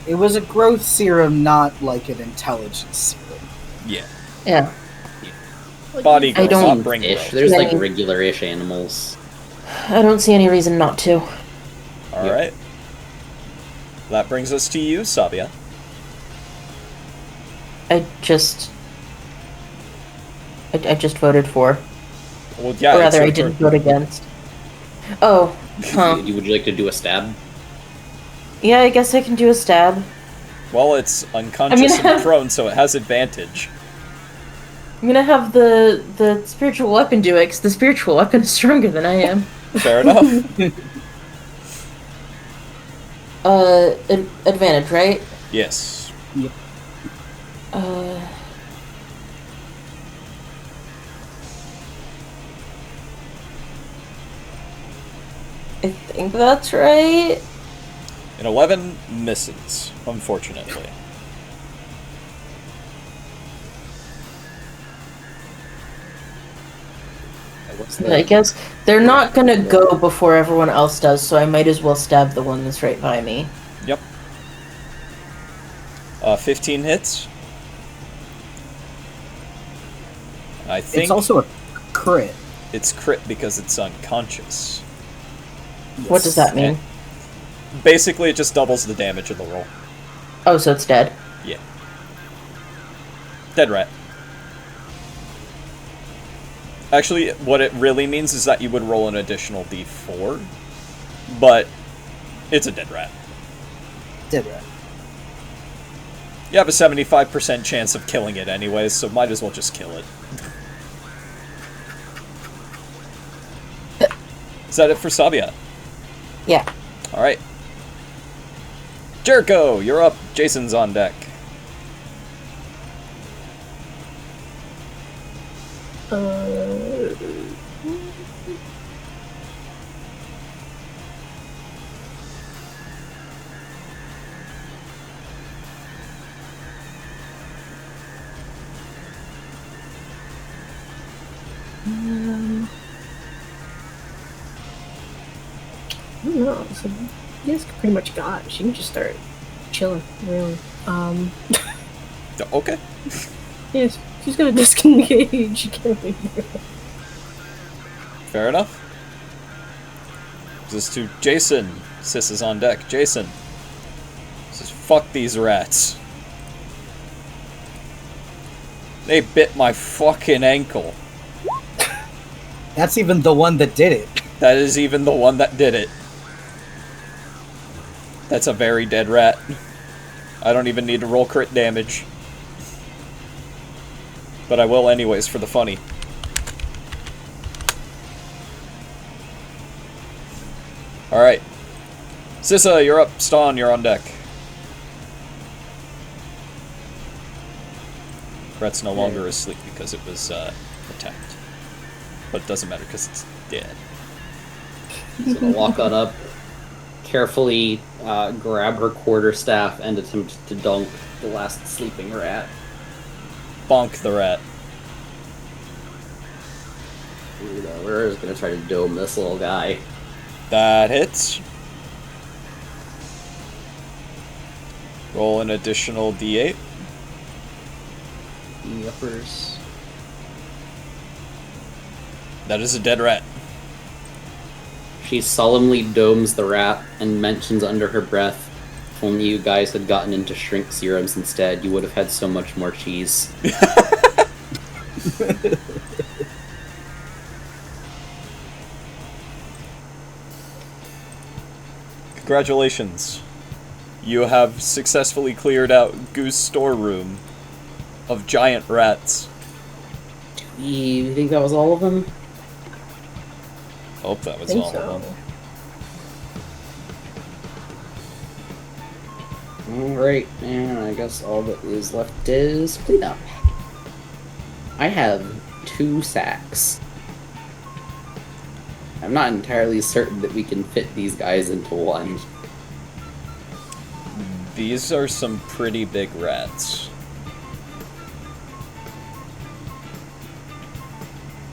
It was a growth serum, not like an intelligence serum. Yeah. Yeah. Body I growth, don't- not brain Ish. growth. There's like Many- regular-ish animals. I don't see any reason not to. Alright. That brings us to you, Sabia. I just voted for. Well, yeah, Or it's rather, I your didn't turn. vote against. Oh, huh. Would you like to do a stab? Yeah, I guess I can do a stab. Well, it's unconscious I mean, and prone, so it has advantage. I'm gonna have the spiritual weapon do it, because the spiritual weapon is stronger than I am. Fair enough. Advantage, right? Yes. I think that's right. An 11 misses, unfortunately. What's I guess they're not gonna go before everyone else does, so I might as well stab the one that's right by me. Yep. 15 hits. I think It's also a crit. it's crit because it's unconscious. What does that mean? Basically, it just doubles the damage of the roll. Oh, so it's dead. Yeah. Dead rat. Actually, what it really means is that you would roll an additional d4, but it's a dead rat. Dead rat. You have a 75% chance of killing it anyways, so might as well just kill it. Is that it for Sabia? Yeah. Alright. Jericho, you're up. Jason's on deck. I don't know. So you guys pretty much got it. She can just start chilling, really. Okay. Yes, she's gonna disengage. She can't leave here. Fair enough. This is to Jason. Sis is on deck. Jason. Says, fuck these rats. They bit my fucking ankle. That's even the one that did it. That is even the one that did it. That's a very dead rat. I don't even need to roll crit damage. But I will anyways for the funny. Alright. Sissa, you're up. Ston, you're on deck. Rat's no longer asleep because it was attacked. But it doesn't matter because it's dead. So I'll walk on up, carefully grab her quarterstaff, and attempt to dunk the last sleeping rat. Bonk the rat. We're just gonna try to dome this little guy. That hits. Roll an additional d8. The uppers. That is a dead rat. She solemnly domes the rat and mentions under her breath, if only you guys had gotten into shrink serums instead, you would have had so much more cheese. Congratulations. You have successfully cleared out Goose storeroom of giant rats. You think that was all of them? Hope that was Think all so. of them. Alright, and I guess all that is left is cleanup. I have 2 sacks. I'm not entirely certain that we can fit these guys into one. These are some pretty big rats.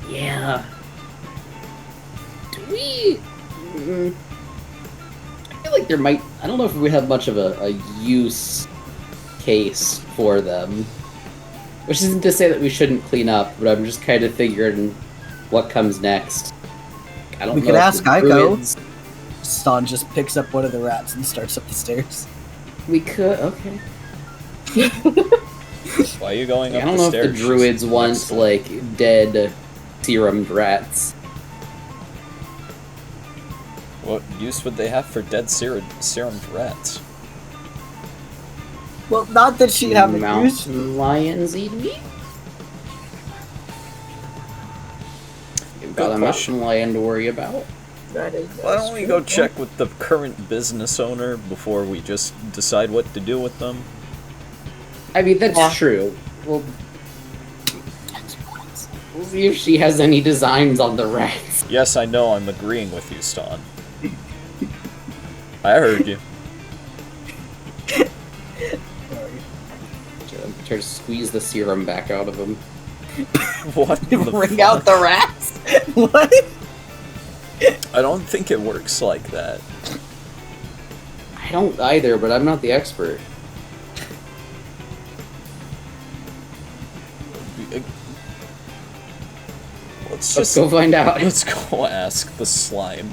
Yeah. Do we... I feel like there might... I don't know if we have much of a use case for them. Which isn't to say that we shouldn't clean up, but I'm just kind of figuring what comes next. I don't We know could if ask the Aiko. druids- Stan just picks up one of the rats and starts up the stairs. We could... Okay. Why are you going up I don't the know stairs? if the druids She's want, next to- like, dead serumed rats. What use would they have for dead serumed rats? Well, not that she'd have a use. Mountain lions eat meat? You've got Good a question. mountain lion to worry about. That is. Why don't we go check with the current business owner before we just decide what to do with them? I mean, that's Yeah. true. We'll see if she has any designs on the rats. Yes, I know I'm agreeing with you, Stan. I heard you. Try to squeeze the serum back out of him. What the Bring fuck? out the rats. What? I don't think it works like that. I don't either, but I'm not the expert. Let's Let's just go find out. let's go ask the slime.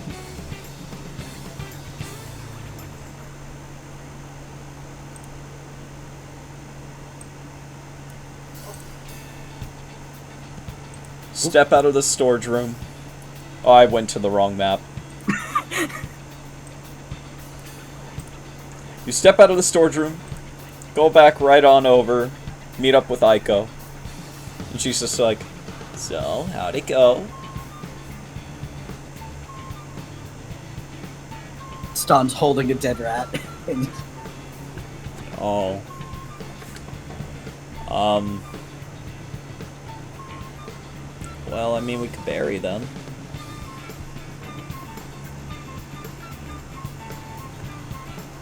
Step out of the storage room. Oh, I went to the wrong map. You step out of the storage room, go back right on over, meet up with Aiko. And she's just like, so, how'd it go? Stan's holding a dead rat. Oh. Well, I mean, we could bury them.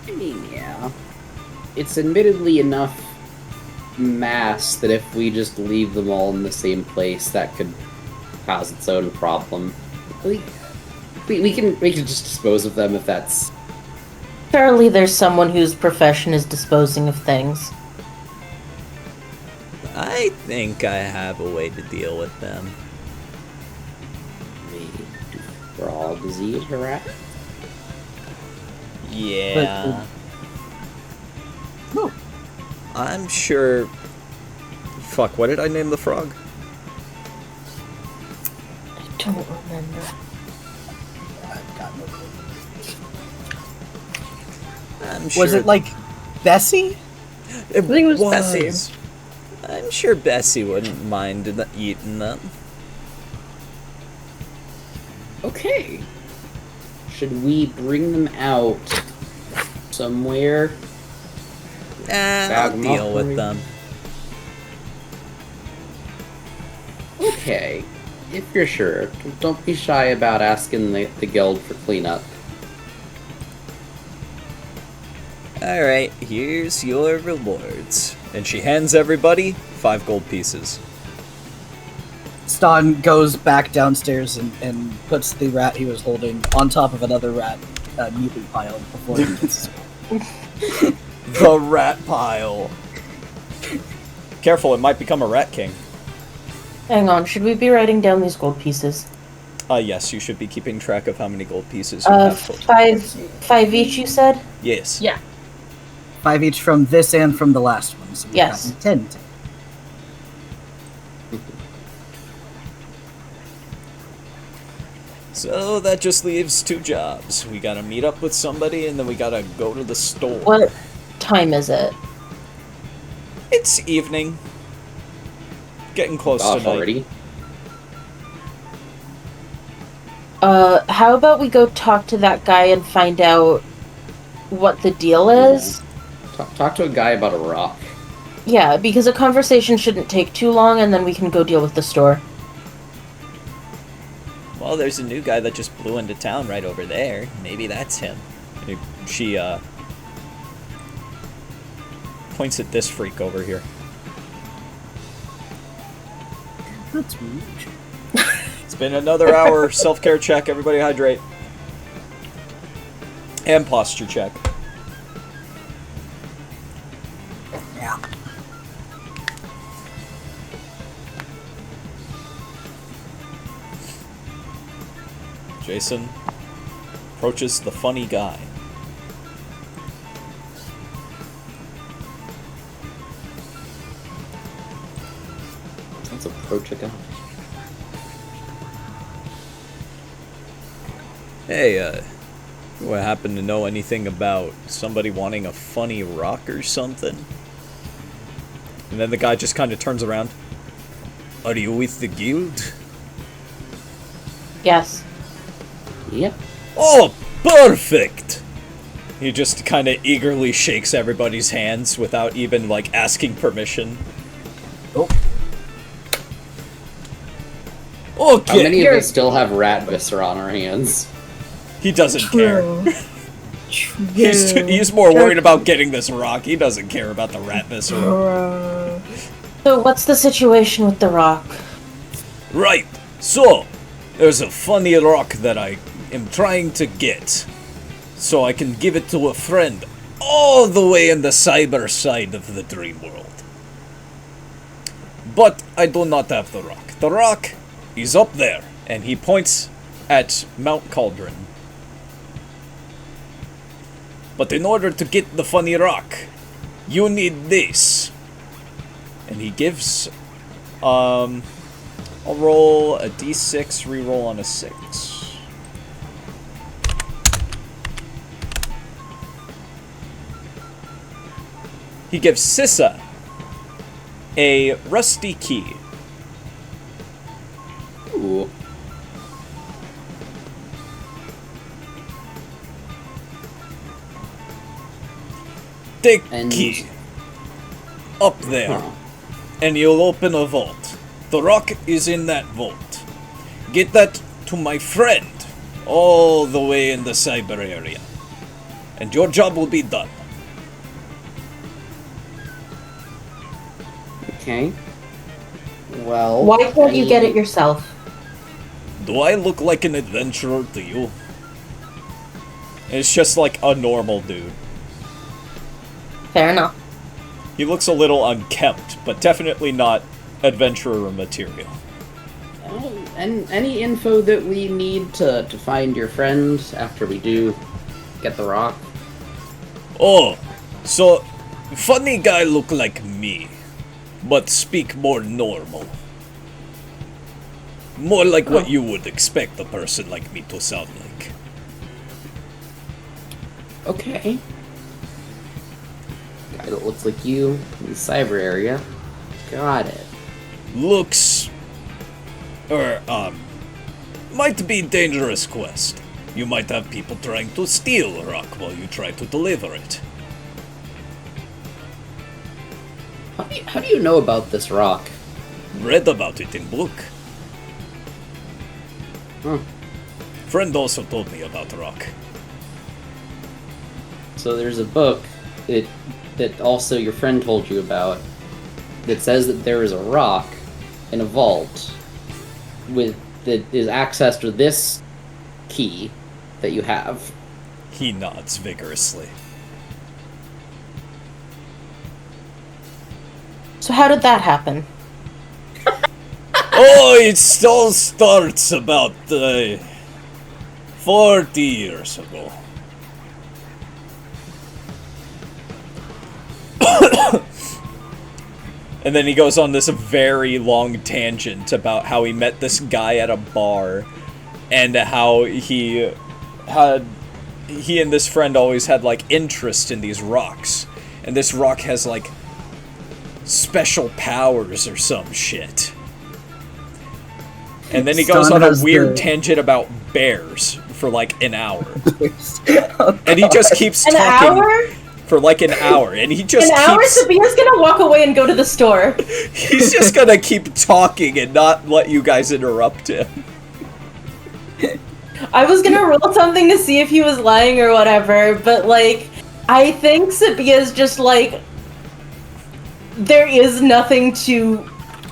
I mean, yeah. It's admittedly enough mass that if we just leave them all in the same place, that could cause its own problem. We can just dispose of them if that's... Surely there's someone whose profession is disposing of things. I think I have a way to deal with them. Do frogs eat a rat? Yeah. No. I'm sure. Fuck, what did I name the frog? I don't remember. I've got no clue. I'm sure. Was it like Bessie? It think it was Bessie. I'm sure Bessie wouldn't mind eating them. Okay. Should we bring them out somewhere? Nah, Bag I'll 'em deal up, with maybe? them. Okay. If you're sure, don't be shy about asking the guild for cleanup. Alright, here's your rewards. And she hands everybody 5 gold pieces. Stan goes back downstairs and puts the rat he was holding on top of another rat neatly piled before he gets The rat pile. Careful, it might become a rat king. Hang on, should we be writing down these gold pieces? Yes, you should be keeping track of how many gold pieces you have. Five each, you said? Yes. Yeah. 5 each from this and from the last one. So we've Yes. gotten 10. So that just leaves 2 jobs. We gotta meet up with somebody, and then we gotta go to the store. What time is it? It's evening. Getting close Off to night. already. How about we go talk to that guy and find out what the deal is? Talk to a guy about a rock. Yeah, because a conversation shouldn't take too long, and then we can go deal with the store. Well, Oh, there's a new guy that just blew into town right over there. Maybe that's him. She, points at this freak over here. That's rude. It's been another hour. Self-care check. Everybody hydrate. And posture check. Yeah. Jason approaches the funny guy. Let's approach a guy. Hey, you happen to know anything about somebody wanting a funny rock or something? And then the guy just kind of turns around. Are you with the guild? Yes. Yep. Oh, perfect! He just kind of eagerly shakes everybody's hands without even, like, asking permission. Oh. Okay. How many of us still have rat viscera on our hands? He doesn't care. He's more worried about getting this rock. He doesn't care about the rat viscera. So what's the situation with the rock? Right. So, there's a funny rock that I am trying to get, so I can give it to a friend all the way in the cyber side of the dream world. But I do not have the rock. The rock is up there, and he points at Mount Cauldron. But in order to get the funny rock, you need this. And he gives, I'll roll a d6, reroll on a 6. He gives Sissa a rusty key. Ooh. Take And- key. Up there. Huh. And you'll open a vault. The rock is in that vault. Get that to my friend all the way in the cyber area. And your job will be done. Okay. Well. Why can't you get it yourself? Do I look like an adventurer to you? It's just like a normal dude. Fair enough. He looks a little unkempt, but definitely not adventurer material. And any info that we need to find your friend after we do get the rock? Oh, so funny guy look like me, but speak more normal. More like what you would expect a person like me to sound like. Okay. Guy that looks like you in the cyber area. Got it. Looks, might be dangerous quest. You might have people trying to steal a rock while you try to deliver it. How do you know about this rock? Read about it in book. Huh. Friend also told me about the rock. So there's a book that also your friend told you about that says that there is a rock in a vault that is accessed to this key that you have. He nods vigorously. So how did that happen? Oh, it all starts about 40 years ago. And then he goes on this very long tangent about how he met this guy at a bar and how he and this friend always had like interest in these rocks. And this rock has like special powers or some shit. And then he goes on a weird tangent about bears for like an hour. And he just keeps An talking hour? for like an hour. And he just An hour? keeps... Sabia's gonna walk away and go to the store. He's just gonna keep talking and not let you guys interrupt him. I was gonna roll something to see if he was lying or whatever, but like, I think Sabia's just like, there is nothing to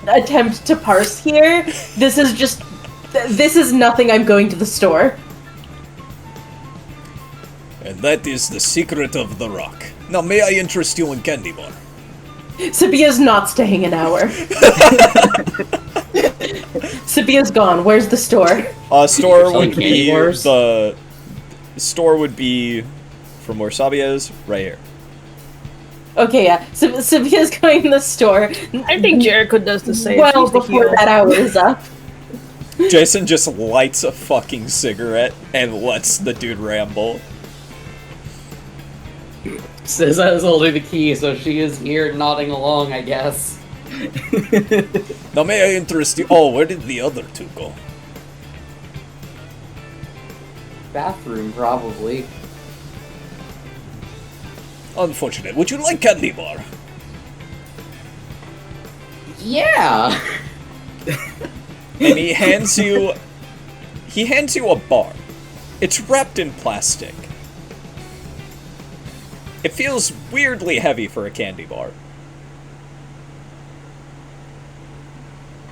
attempt to parse here. This is nothing. I'm going to the store. And that is the secret of the rock. Now, may I interest you in candy bar? Sabia's not staying an hour. Sabia's gone. Where's the store? Store Selling would candy be bars? the store would be from where Sabia is, right here. Okay, yeah. Sabia's going to the store. I think Jericho does the same. Well, She's the before heel. that hour is up. Jason just lights a fucking cigarette and lets the dude ramble. SZA is holding the key, so she is here nodding along, I guess. Now, may I interest you? Oh, where did the other two go? Bathroom, probably. Unfortunate. Would you like candy bar? Yeah! And he hands you a bar. It's wrapped in plastic. It feels weirdly heavy for a candy bar.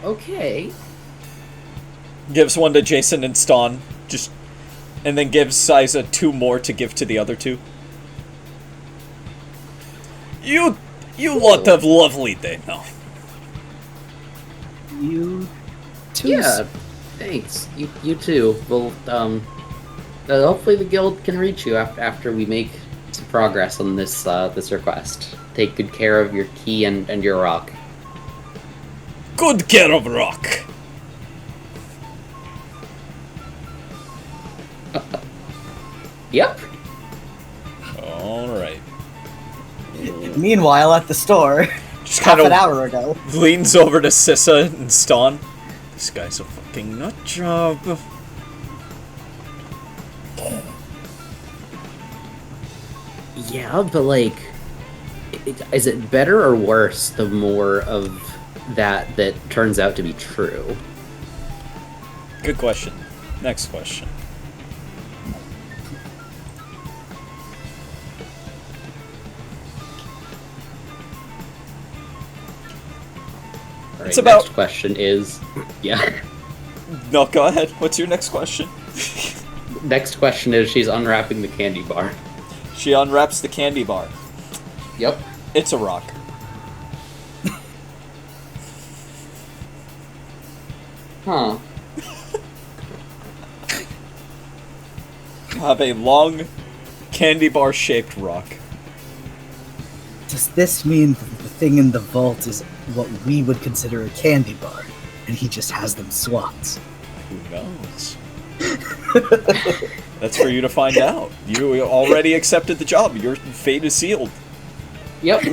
Okay. Gives one to Jason and Ston, and then gives Siza 2 more to give to the other 2. You lot have lovely day now. You too. Yeah, thanks. You too. Well, hopefully the guild can reach you after we make some progress on this this request. Take good care of your key and your rock. Good care of rock. Yep. Alright. Meanwhile, at the store, Just half kind an of hour ago. leans over to Sissa and Ston. This guy's a fucking nut job. Yeah, but like, is it better or worse the more of that turns out to be true? Good question. Next question. All It's right, about- next question is, yeah. No, go ahead. What's your next question? Next question is she's unwrapping the candy bar. She unwraps the candy bar. Yep. It's a rock. Huh. Have a long candy bar shaped rock. Does this mean that the thing in the vault is what we would consider a candy bar, and he just has them swapped? Who knows? That's for you to find out. You already accepted the job. Your fate is sealed. Yep.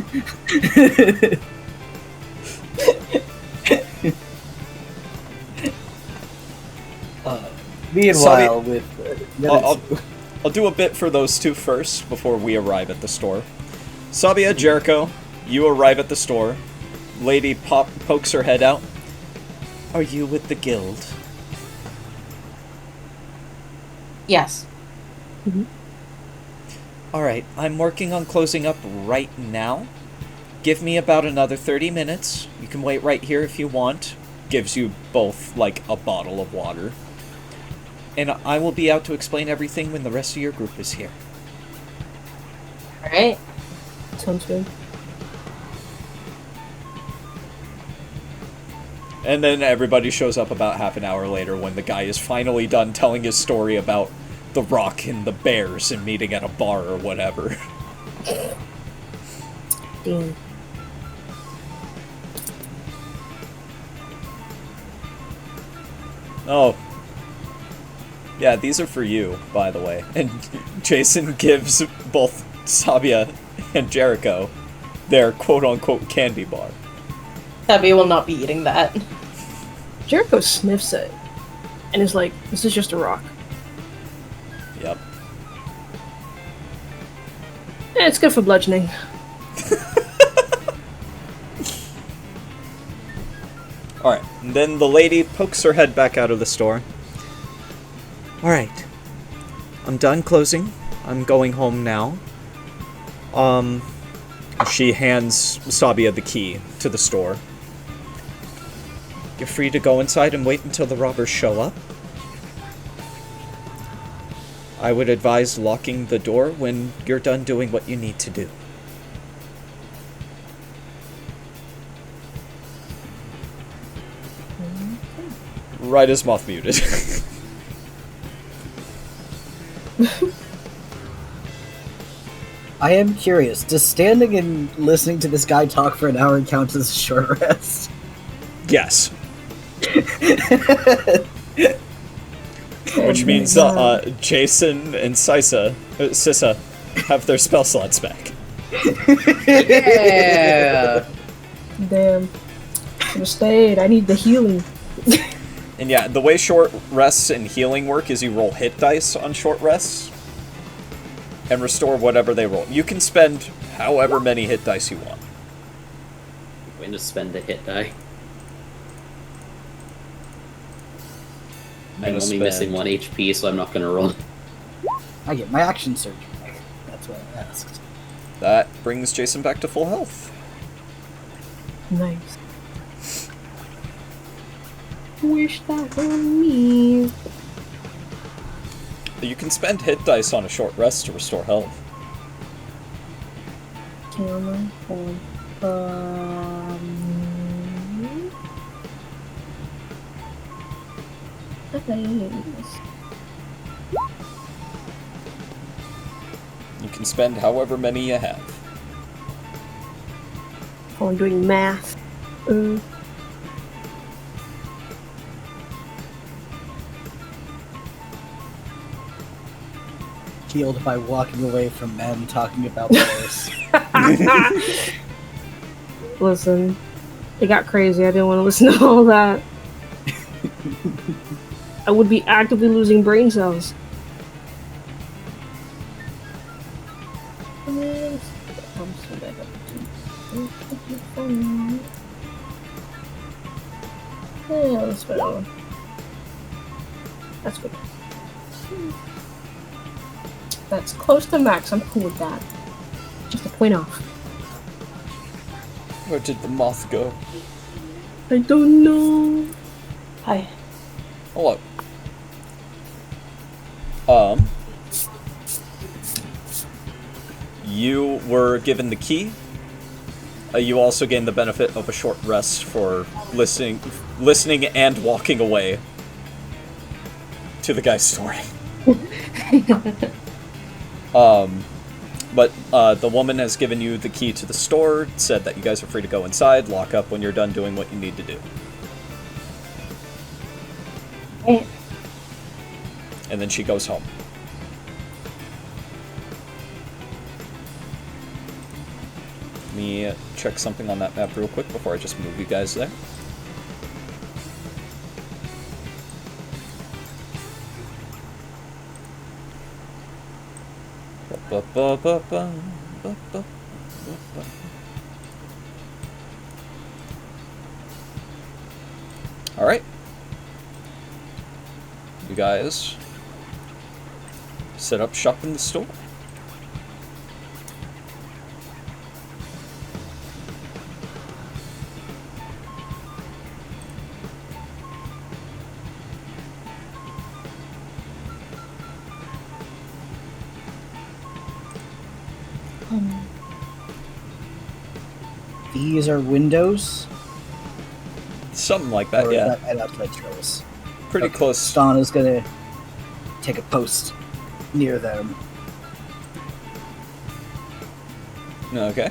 Meanwhile, with the other two- I'll do a bit for those 2 first before we arrive at the store. Sabia, Jericho, you arrive at the store. Lady pokes her head out. Are you with the guild? Yes. Alright, I'm working on closing up right now. Give me about another 30 minutes. You can wait right here if you want. Gives you both, like, a bottle of water. And I will be out to explain everything when the rest of your group is here. Alright. Sounds good. And then everybody shows up about half an hour later when the guy is finally done telling his story about the rock and the bears and meeting at a bar or whatever. Damn. Oh. Yeah, these are for you, by the way. And Jason gives both Sabia and Jericho their quote-unquote candy bar. Sabia will not be eating that. Jericho sniffs it and is like, "This is just a rock." Yep. Yeah, it's good for bludgeoning. Alright, and then the lady pokes her head back out of the store. Alright. I'm done closing. I'm going home now. She hands Sabia the key to the store. You're free to go inside and wait until the robbers show up. I would advise locking the door when you're done doing what you need to do. Right as Moth muted. I am curious, does standing and listening to this guy talk for an hour count as a short rest? Yes. Which means Jason and Sissa have their spell slots back. Yeah. Damn. Should have stayed. I need the healing. And yeah, the way short rests and healing work is you roll hit dice on short rests and restore whatever they roll. You can spend however many hit dice you want. I'm going to spend a hit die. I'm only missing 1 HP, so I'm not going to roll. I get my action surge back. That's what I asked. That brings Jason back to full health. Nice. Wish that were me. You can spend hit dice on a short rest to restore health. Camera. Hold on. You can spend however many you have. Oh, I'm doing math. Healed by walking away from men talking about wars. Listen, it got crazy. I didn't want to listen to all that. I would be actively losing brain cells. Yeah, that's better. That's good. That's close to max. I'm cool with that. Just a point off. Where did the moth go? I don't know. Hi. Hello. You were given the key. You also gained the benefit of a short rest for listening and walking away to the guy's story. But the woman has given you the key to the store, said that you guys are free to go inside, lock up when you're done doing what you need to do. And then she goes home. Let me check something on that map real quick before I just move you guys there. Alright. You guys set up shop in the store. These are windows? Something like that, Or yeah. that's my trails. Pretty Okay, close. Stan is gonna take a post near them. Okay.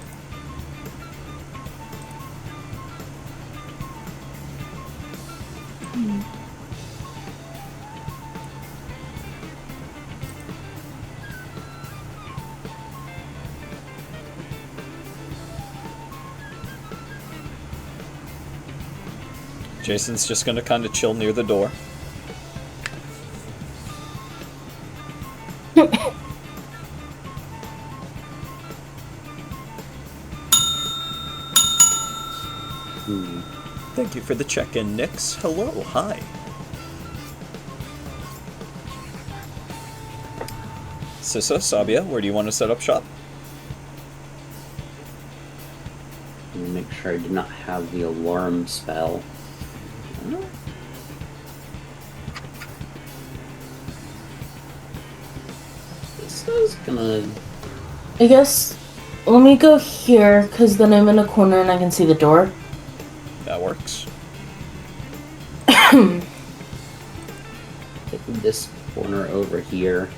Jason's just gonna kind of chill near the door. Thank you for the check-in, Nix. Hello, hi. Sissa, Sabia, where do you want to set up shop? Let me make sure I do not have the alarm spell. This is gonna... I guess let me go here, because then I'm in a corner and I can see the door. That works. Take this corner over here.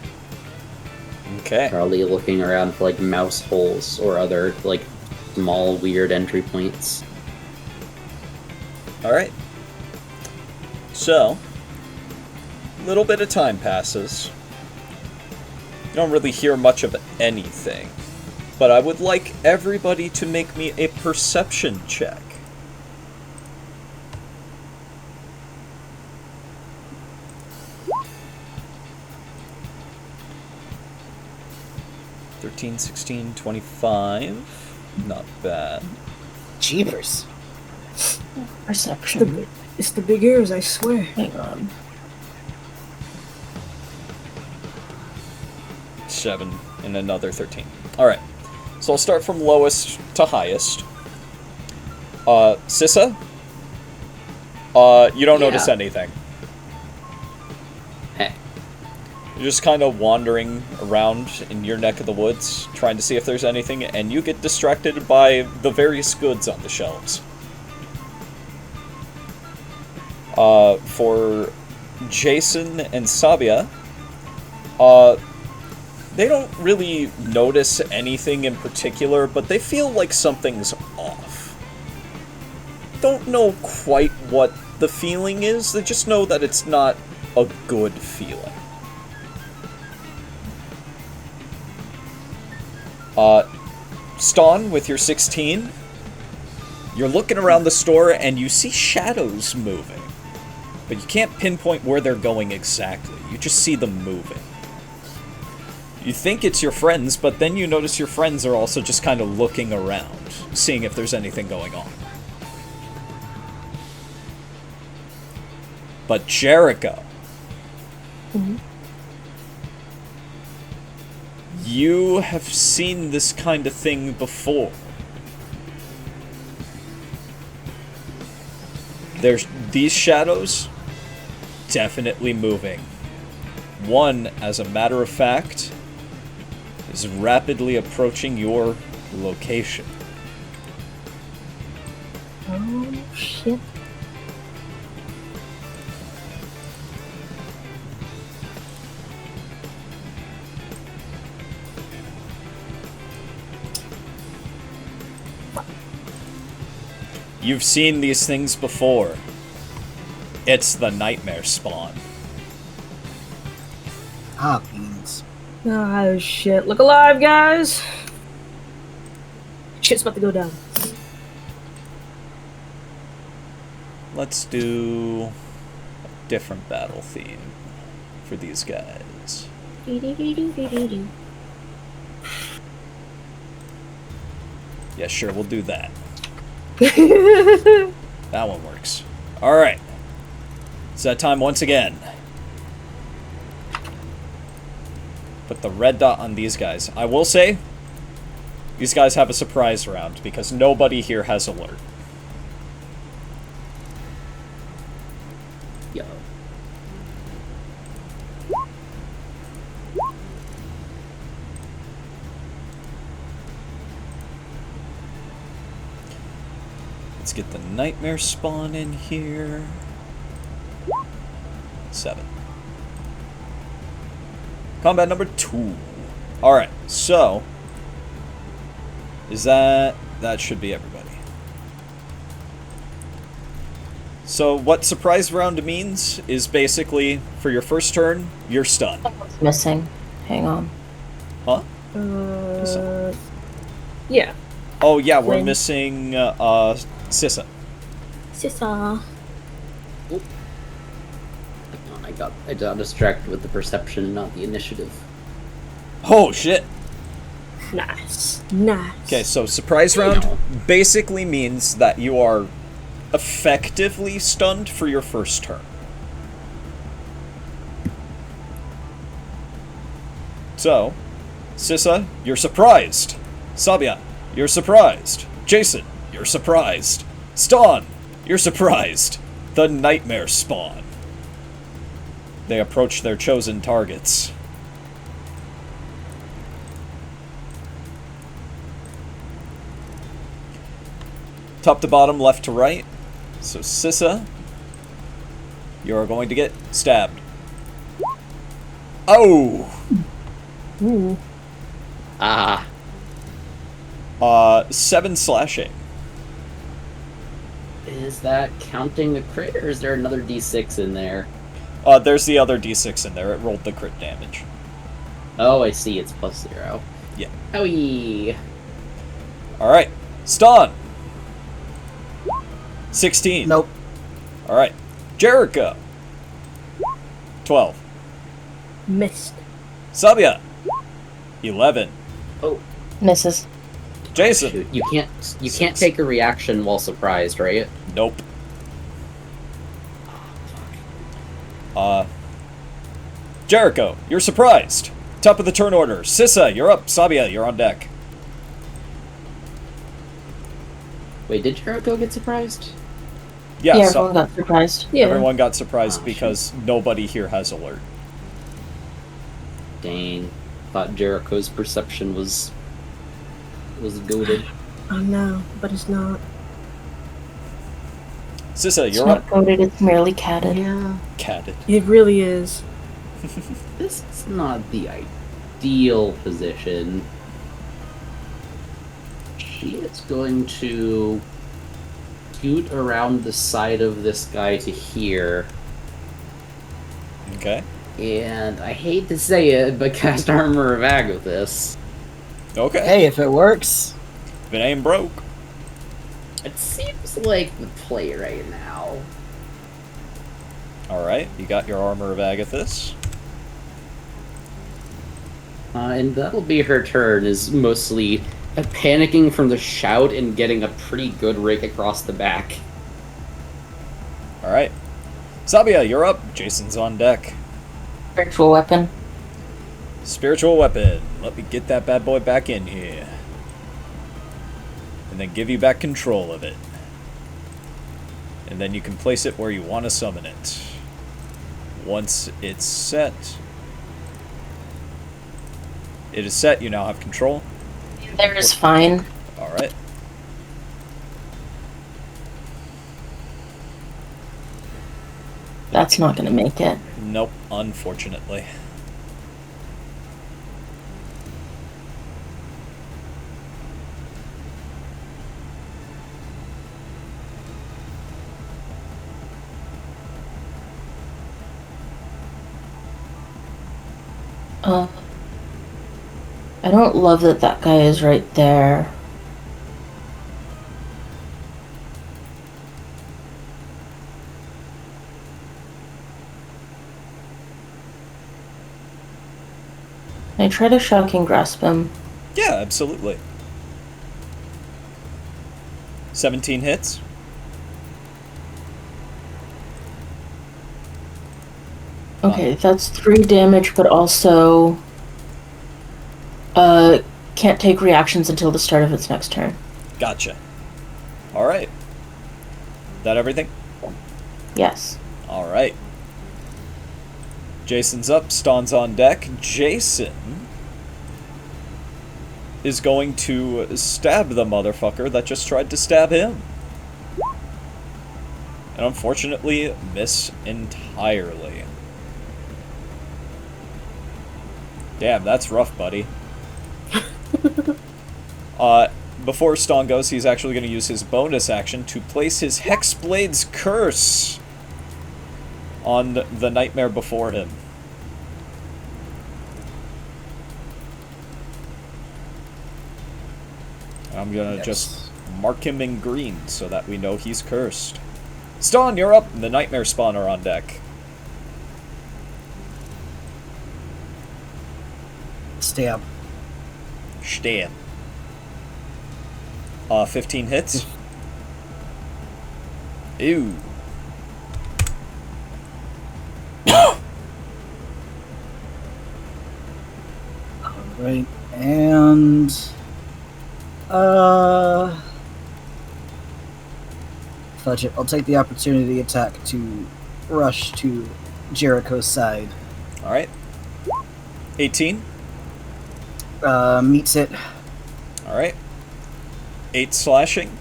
Okay. Probably looking around for like mouse holes or other like small weird entry points. Alright. So, a little bit of time passes. You don't really hear much of anything. But I would like everybody to make me a perception check. (13, 16, 25). Not bad. Jeepers. Perception. It's the big ears, I swear. Hang on. 7 and another 13. Alright. So I'll start from lowest to highest. Sissa? You don't notice Yeah. anything. Hey. You're just kind of wandering around in your neck of the woods, trying to see if there's anything, and you get distracted by the various goods on the shelves. For Jason and Sabia, they don't really notice anything in particular, but they feel like something's off. Don't know quite what the feeling is, they just know that it's not a good feeling. Ston, with your 16, you're looking around the store and you see shadows moving. But you can't pinpoint where they're going exactly, you just see them moving. You think it's your friends, but then you notice your friends are also just kind of looking around, seeing if there's anything going on. But Jericho, you have seen this kind of thing before. There's these shadows definitely moving. One, as a matter of fact, is rapidly approaching your location. Oh, shit. You've seen these things before. It's the nightmare spawn. Ah, beans. Oh, shit. Look alive, guys. Shit's about to go down. Let's do a different battle theme for these guys. Yeah, sure, we'll do that. That one works. Alright. It's that time once again. Put the red dot on these guys. I will say, these guys have a surprise round, because nobody here has alert. Yo. Let's get the nightmare spawn in here. 7. Combat number 2. Alright, so that should be everybody. So what surprise round means is basically, for your first turn, you're stunned. What's missing? Hang on. Huh? Yeah. Oh yeah, we're When? missing Sissa. Sissa. I got distracted with the perception, not the initiative. Oh shit. Nice. Nice. Okay, so surprise round basically means that you are effectively stunned for your first turn. So, Sissa, you're surprised. Sabia, you're surprised. Jason, you're surprised. Ston, you're surprised. The nightmare spawn. They approach their chosen targets. Top to bottom, left to right. So Sissa, you're going to get stabbed. Oh! Ooh. Ah. 7 slashing. Is that counting the crit, or is there another d6 in there? There's the other d6 in there. It rolled the crit damage. Oh, I see. It's +0. Yeah. Owie. Alright. Ston! 16. Nope. Alright. Jericho! 12. Missed. Sabia! 11. Oh, Misses. Jason! shoot. You can't take a reaction while surprised, right? Nope. Jericho, you're surprised. Top of the turn order. Sissa, you're up. Sabia, you're on deck. Wait, did Jericho get surprised? Yeah, Yeah, so everyone got surprised. Yeah. everyone got surprised Oh, because nobody here has alert. Dang. Thought Jericho's perception was goaded. Oh no, but it's not. Sissa, It's you're not up. coded, it's merely catted. Yeah. Catted. It really is. This is not the ideal position. She is going to scoot around the side of this guy to here. Okay. And I hate to say it, but cast Armor of Agathis. Okay. Hey, if it works. If it ain't broke. It seems like the play right now. Alright, you got your Armor of Agathis. And that'll be her turn, is mostly panicking from the shout and getting a pretty good rake across the back. Alright. Sabia, you're up. Jason's on deck. Spiritual weapon. Spiritual weapon. Let me get that bad boy back in here. And then give you back control of it. And then you can place it where you want to summon it. Once it's set... It is set, you now have control. There is fine. Alright. That's not gonna make it. Nope, unfortunately. I don't love that that guy is right there. Can I try to shocking grasp him? Yeah, absolutely. 17 hits. Okay, that's 3 damage, but also can't take reactions until the start of its next turn. Gotcha. Alright. That everything? Yes. Alright. Jason's up, Ston's on deck. Jason is going to stab the motherfucker that just tried to stab him. And unfortunately, miss entirely. Damn, that's rough, buddy. Before Ston goes, he's actually going to use his bonus action to place his Hexblade's Curse on the nightmare before him. I'm going to just mark him in green so that we know he's cursed. Ston, you're up! The nightmare spawner on deck. Stab. Stab. 15 hits. Ew. Right, and fudge it. I'll take the opportunity attack to rush to Jericho's side. All right. 18. Meets it. All right. 8 slashing.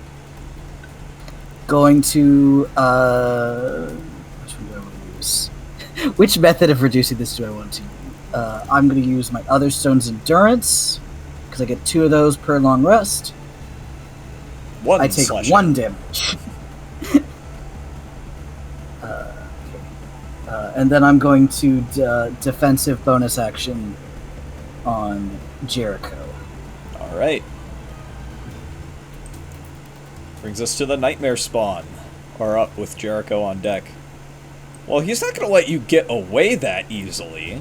Going to which one do I want to use? Which method of reducing this do I want to use? I'm going to use my other stone's endurance because I get 2 of those per long rest. 1 I take slashing. 1 damage. And then I'm going to defensive bonus action on Jericho. All right. Brings us to the nightmare spawn. Or up with Jericho on deck. Well, he's not going to let you get away that easily.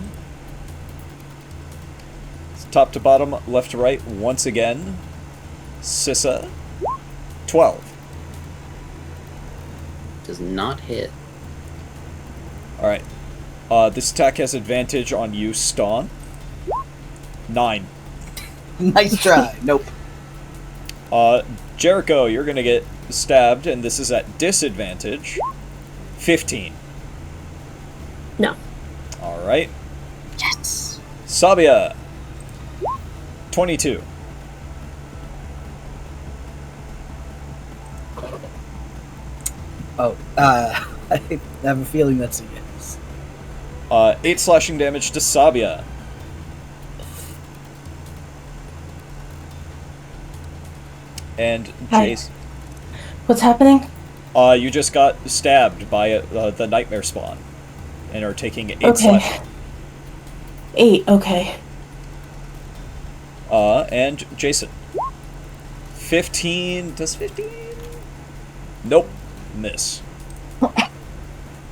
It's top to bottom, left to right, once again. Sissa. 12. Does not hit. Alright. This attack has advantage on you, Stawn. 9. Nice try. Nope. Jericho, you're gonna get stabbed, and this is at disadvantage. 15. No. Alright. Yes. Sabia. 22. Oh, I have a feeling that's a yes. 8 slashing damage to Sabia. And Hi. Jace. What's happening? You just got stabbed by the nightmare spawn. And are taking 8 Okay. slashing. 8, okay. And Jason. 15. Does 15? Nope. Miss.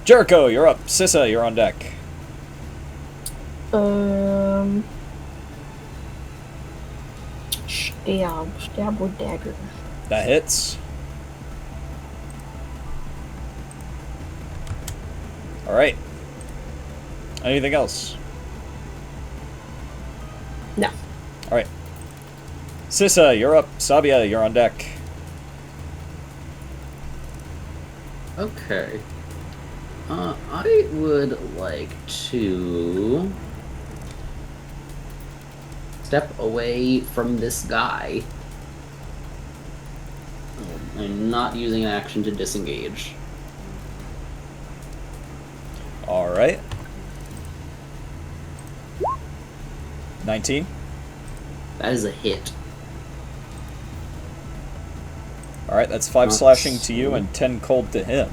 Jericho, you're up. Sissa, you're on deck. Stab with dagger. That hits. Alright. Anything else? No. Alright. Sissa, you're up. Sabia, you're on deck. Okay. I would like to step away from this guy. I'm not using an action to disengage. Alright. 19. That is a hit. Alright, that's 5 slashing to you and 10 cold to him.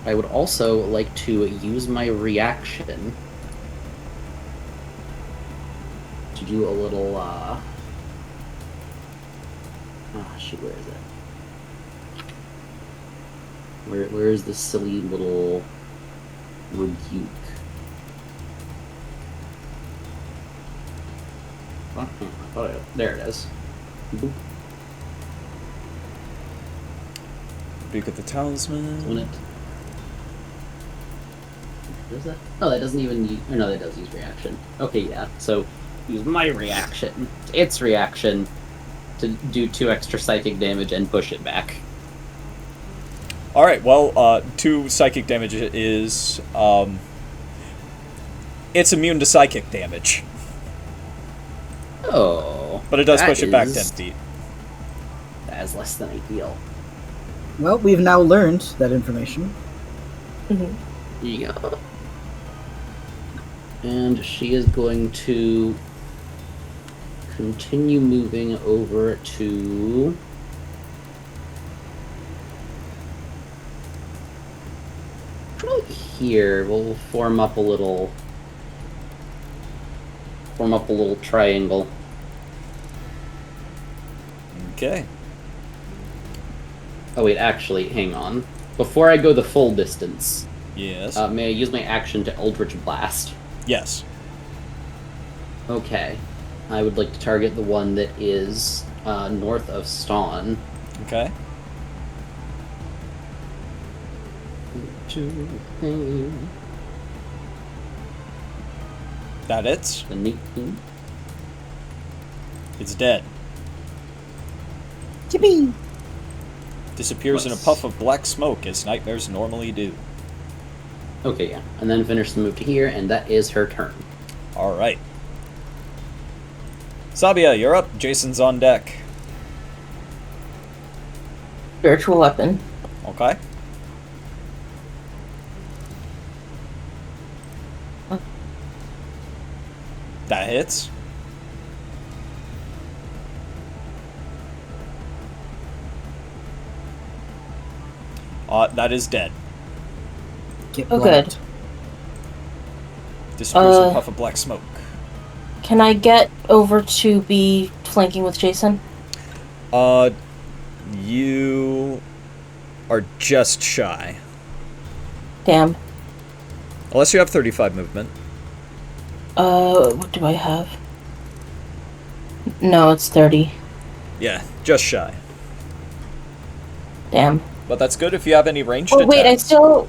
I would also like to use my reaction to do a little, shoot, where is it? Where is this silly little rebuke? There it is. Boop. Rebuke at the talisman. When it does that? Oh, that doesn't even use. Or no, that does use reaction. Okay, yeah. So use my reaction, its reaction, to do 2 extra psychic damage and push it back. Alright, well, 2 psychic damage is, it's immune to psychic damage. Oh, But it does that push it back is- 10 feet. That is less than ideal. Well, we've now learned that information. Yeah. And she is going to continue moving over to probably here. We'll form up a little triangle. Okay. Oh wait, actually, hang on. Before I go the full distance, Yes. may I use my action to Eldritch Blast? Yes. Okay. I would like to target the one that is north of Stawn. Okay. That hits. The 19. It's dead. Yippee! Disappears in a Nice. puff of black smoke, as nightmares normally do. Okay, yeah. And then finish the move to here, and that is her turn. Alright. Sabia, you're up. Jason's on deck. Spiritual weapon. Okay. That hits. That is dead. Get Oh, blanked. good. Disappears in a puff of black smoke. Can I get over to be flanking with Jason? You are just shy. Damn. Unless you have 35 movement. What do I have? No, it's 30. Yeah, just shy. Damn. But that's good if you have any ranged Oh, wait, I attacks. still...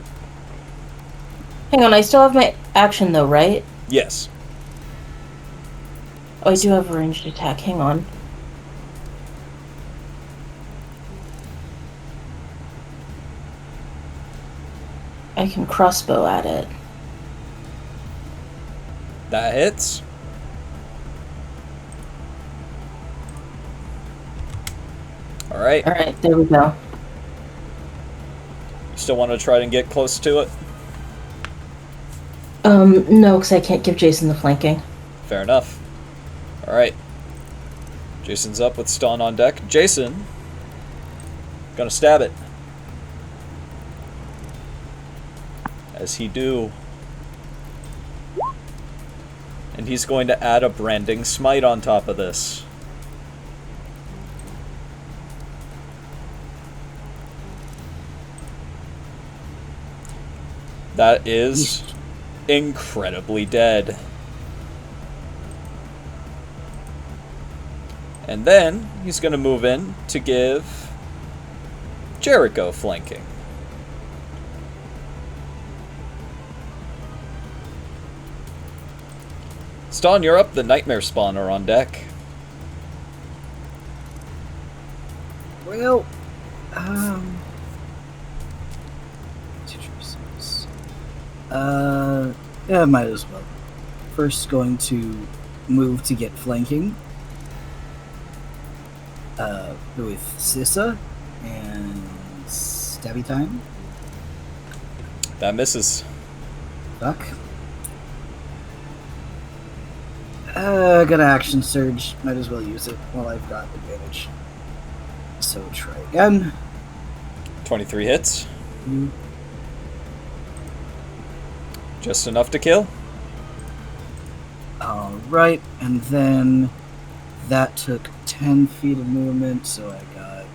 Hang on, I still have my action though, right? Yes. Oh, I do have a ranged attack. Hang on. I can crossbow at it. That hits. Alright. Alright, there we go. Still want to try and get close to it? No, because I can't give Jason the flanking. Fair enough. Alright. Jason's up with Ston on deck. Jason! Gonna stab it. As he do. And he's going to add a branding smite on top of this. That is incredibly dead. And then he's going to move in to give Jericho flanking. Ston, you're up. The Nightmare Spawner on deck. Well, yeah, might as well. First, going to move to get flanking. With Sissa and stabby time. That misses. Fuck. Got an action surge. Might as well use it while I've got advantage. So try again. 23 hits. Mm. Just enough to kill. Alright, and then that took 10 feet of movement, so I got...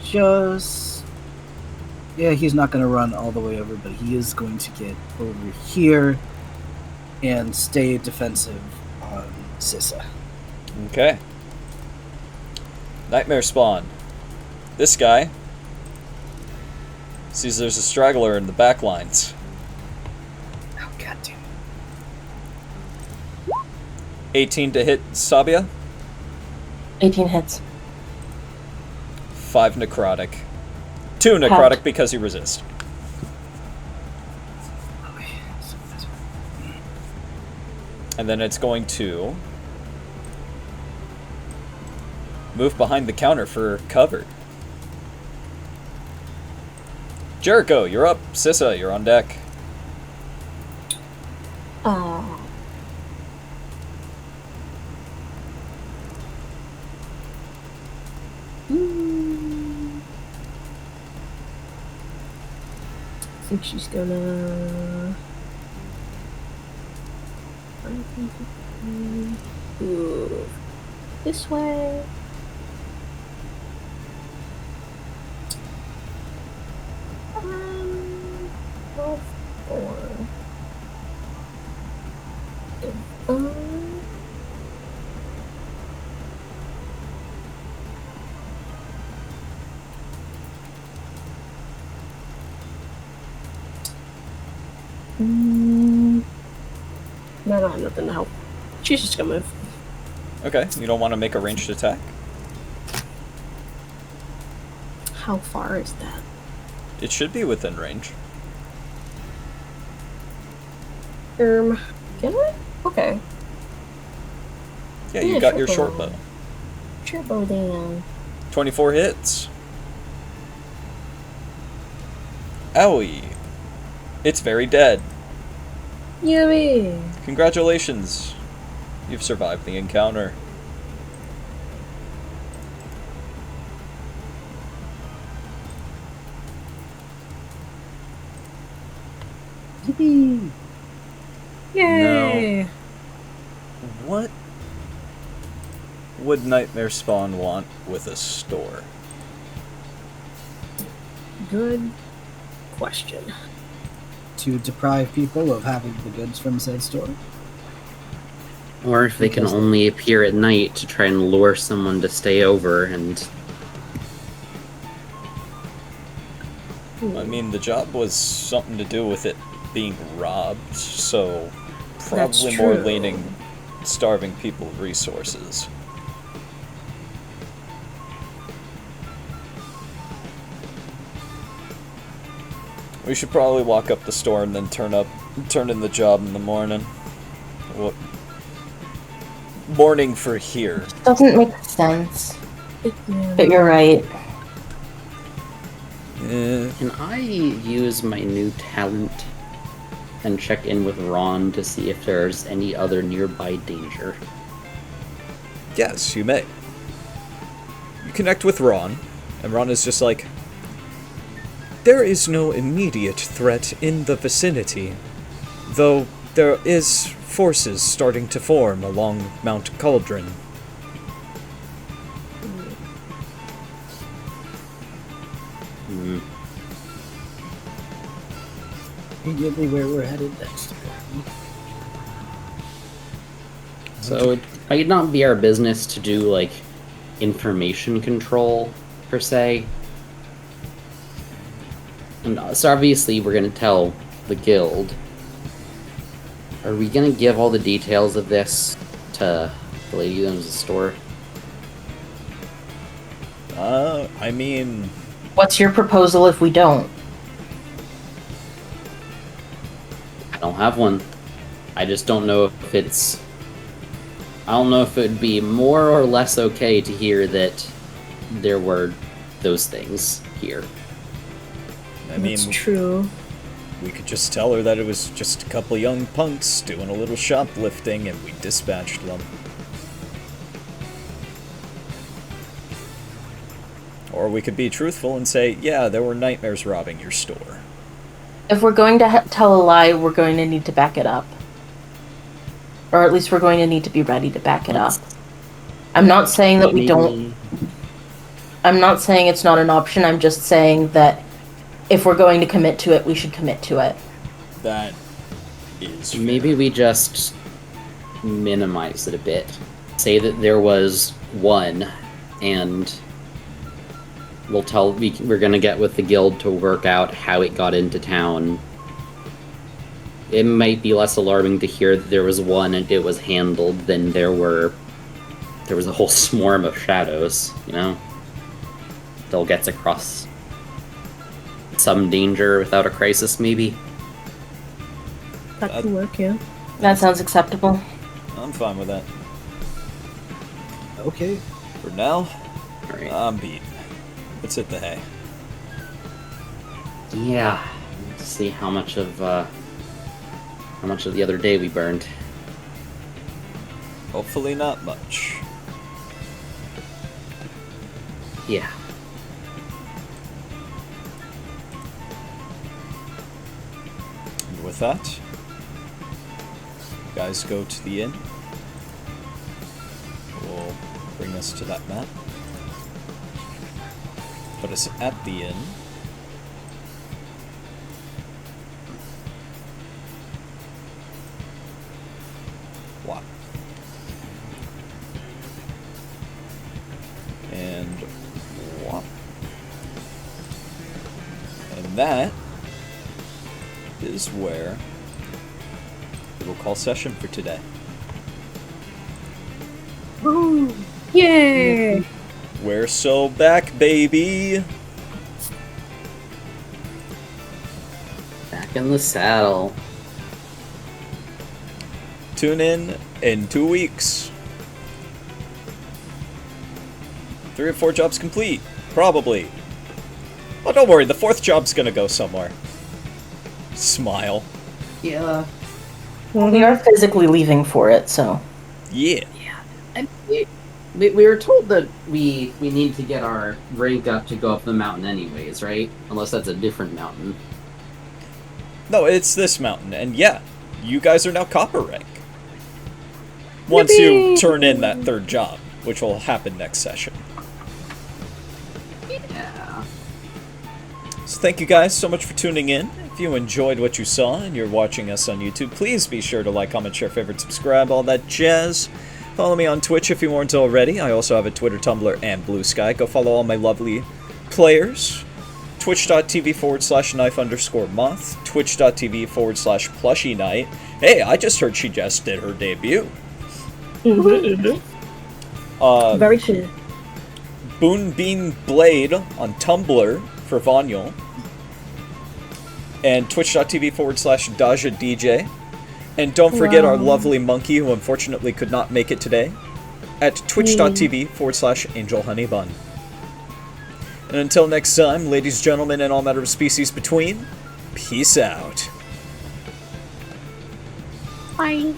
just... Yeah, he's not going to run all the way over, but he is going to get over here and stay defensive on Sissa. Okay. Nightmare Spawn. This guy sees there's a straggler in the back lines. Oh, goddamn. 18 to hit Sabia. 18 hits. 5 necrotic. 2 necrotic because he resists. And then it's going to move behind the counter for cover. Jericho, you're up. Sissa, you're on deck. I think she's gonna move this way. Well, 4. I don't have nothing to help. She's just gonna move. Okay, you don't want to make a ranged attack? How far is that? It should be within range. Can I? Okay. Yeah, you got your short bow. Short bow then. 24 hits. Owie. It's very dead. Yummy! Congratulations. You've survived the encounter. Yippee! Yay! What would Nightmare Spawn want with a store? Good question. To deprive people of having the goods from said store. Or if they can Because- only appear at night to try and lure someone to stay over and... I mean, the job was something to do with it being robbed, so That's probably more true. leaning starving people of resources. We should probably walk up the store and then turn in the job in the morning. What? Morning for here. Doesn't make sense. Yeah. But you're right. Can I use my new talent and check in with Ron to see if there's any other nearby danger? Yes, you may. You connect with Ron, and Ron is just like, there is no immediate threat in the vicinity, though there is forces starting to form along Mount Cauldron. Hmm. Immediately where we're headed next. So it might not be our business to do, like, information control, per se. And so obviously we're going to tell the guild. Are we going to give all the details of this to the lady that owns the store? I mean, What's your proposal if we don't? I don't have one. I just don't know if it's... I don't know if it would be more or less okay to hear that there were those things here. I mean, That's true. we could just tell her that it was just a couple young punks doing a little shoplifting and we dispatched them. Or we could be truthful and say, yeah, there were nightmares robbing your store. If we're going to tell a lie, we're going to need to back it up. Or at least we're going to need to be ready to back it up. I'm not saying that we don't... I'm not saying it's not an option, I'm just saying that if we're going to commit to it, we should commit to it. That is fair. Maybe we just minimize it a bit. Say that there was one, and we're gonna get with the guild to work out how it got into town. It might be less alarming to hear that there was one and it was handled than there was a whole swarm of shadows, you know? Still gets across some danger without a crisis, maybe. That could work, yeah. That sounds acceptable. I'm fine with that. Okay. For now, Alright. I'm beat. Let's hit the hay. Yeah. Let's see how much of the other day we burned. Hopefully not much. Yeah. And with that, you guys go to the inn. We'll bring us to that map. Put us at the inn. What? And what? And that is where we'll call session for today. Yay! We're so back, baby! Back in the saddle. Tune in 2 weeks. 3 or 4 jobs complete. Probably. Oh, don't worry, the 4th job's gonna go somewhere. Smile. Yeah. We are physically leaving for it, so. Yeah. And we were told that we need to get our rank up to go up the mountain anyways, right? Unless that's a different mountain. No, it's this mountain, and yeah, you guys are now copper rank. Once you Yippee! turn in that 3rd job, which will happen next session. Yeah. So thank you guys so much for tuning in. If you enjoyed what you saw and you're watching us on YouTube, please be sure to like, comment, share, favorite, subscribe, all that jazz. Follow me on Twitch if you weren't already. I also have a Twitter, Tumblr, and Blue Sky. Go follow all my lovely players. Twitch.tv/knife_moth. Twitch.tv/plushie Hey, I just heard she just did her debut. Very true. Boonbean Blade on Tumblr for Vanyl. And twitch.tv/DajaDJ. And don't forget our lovely monkey who unfortunately could not make it today at twitch.tv/AngelHoneyBun. And until next time, ladies, gentlemen, and all matter of species between, peace out. Bye.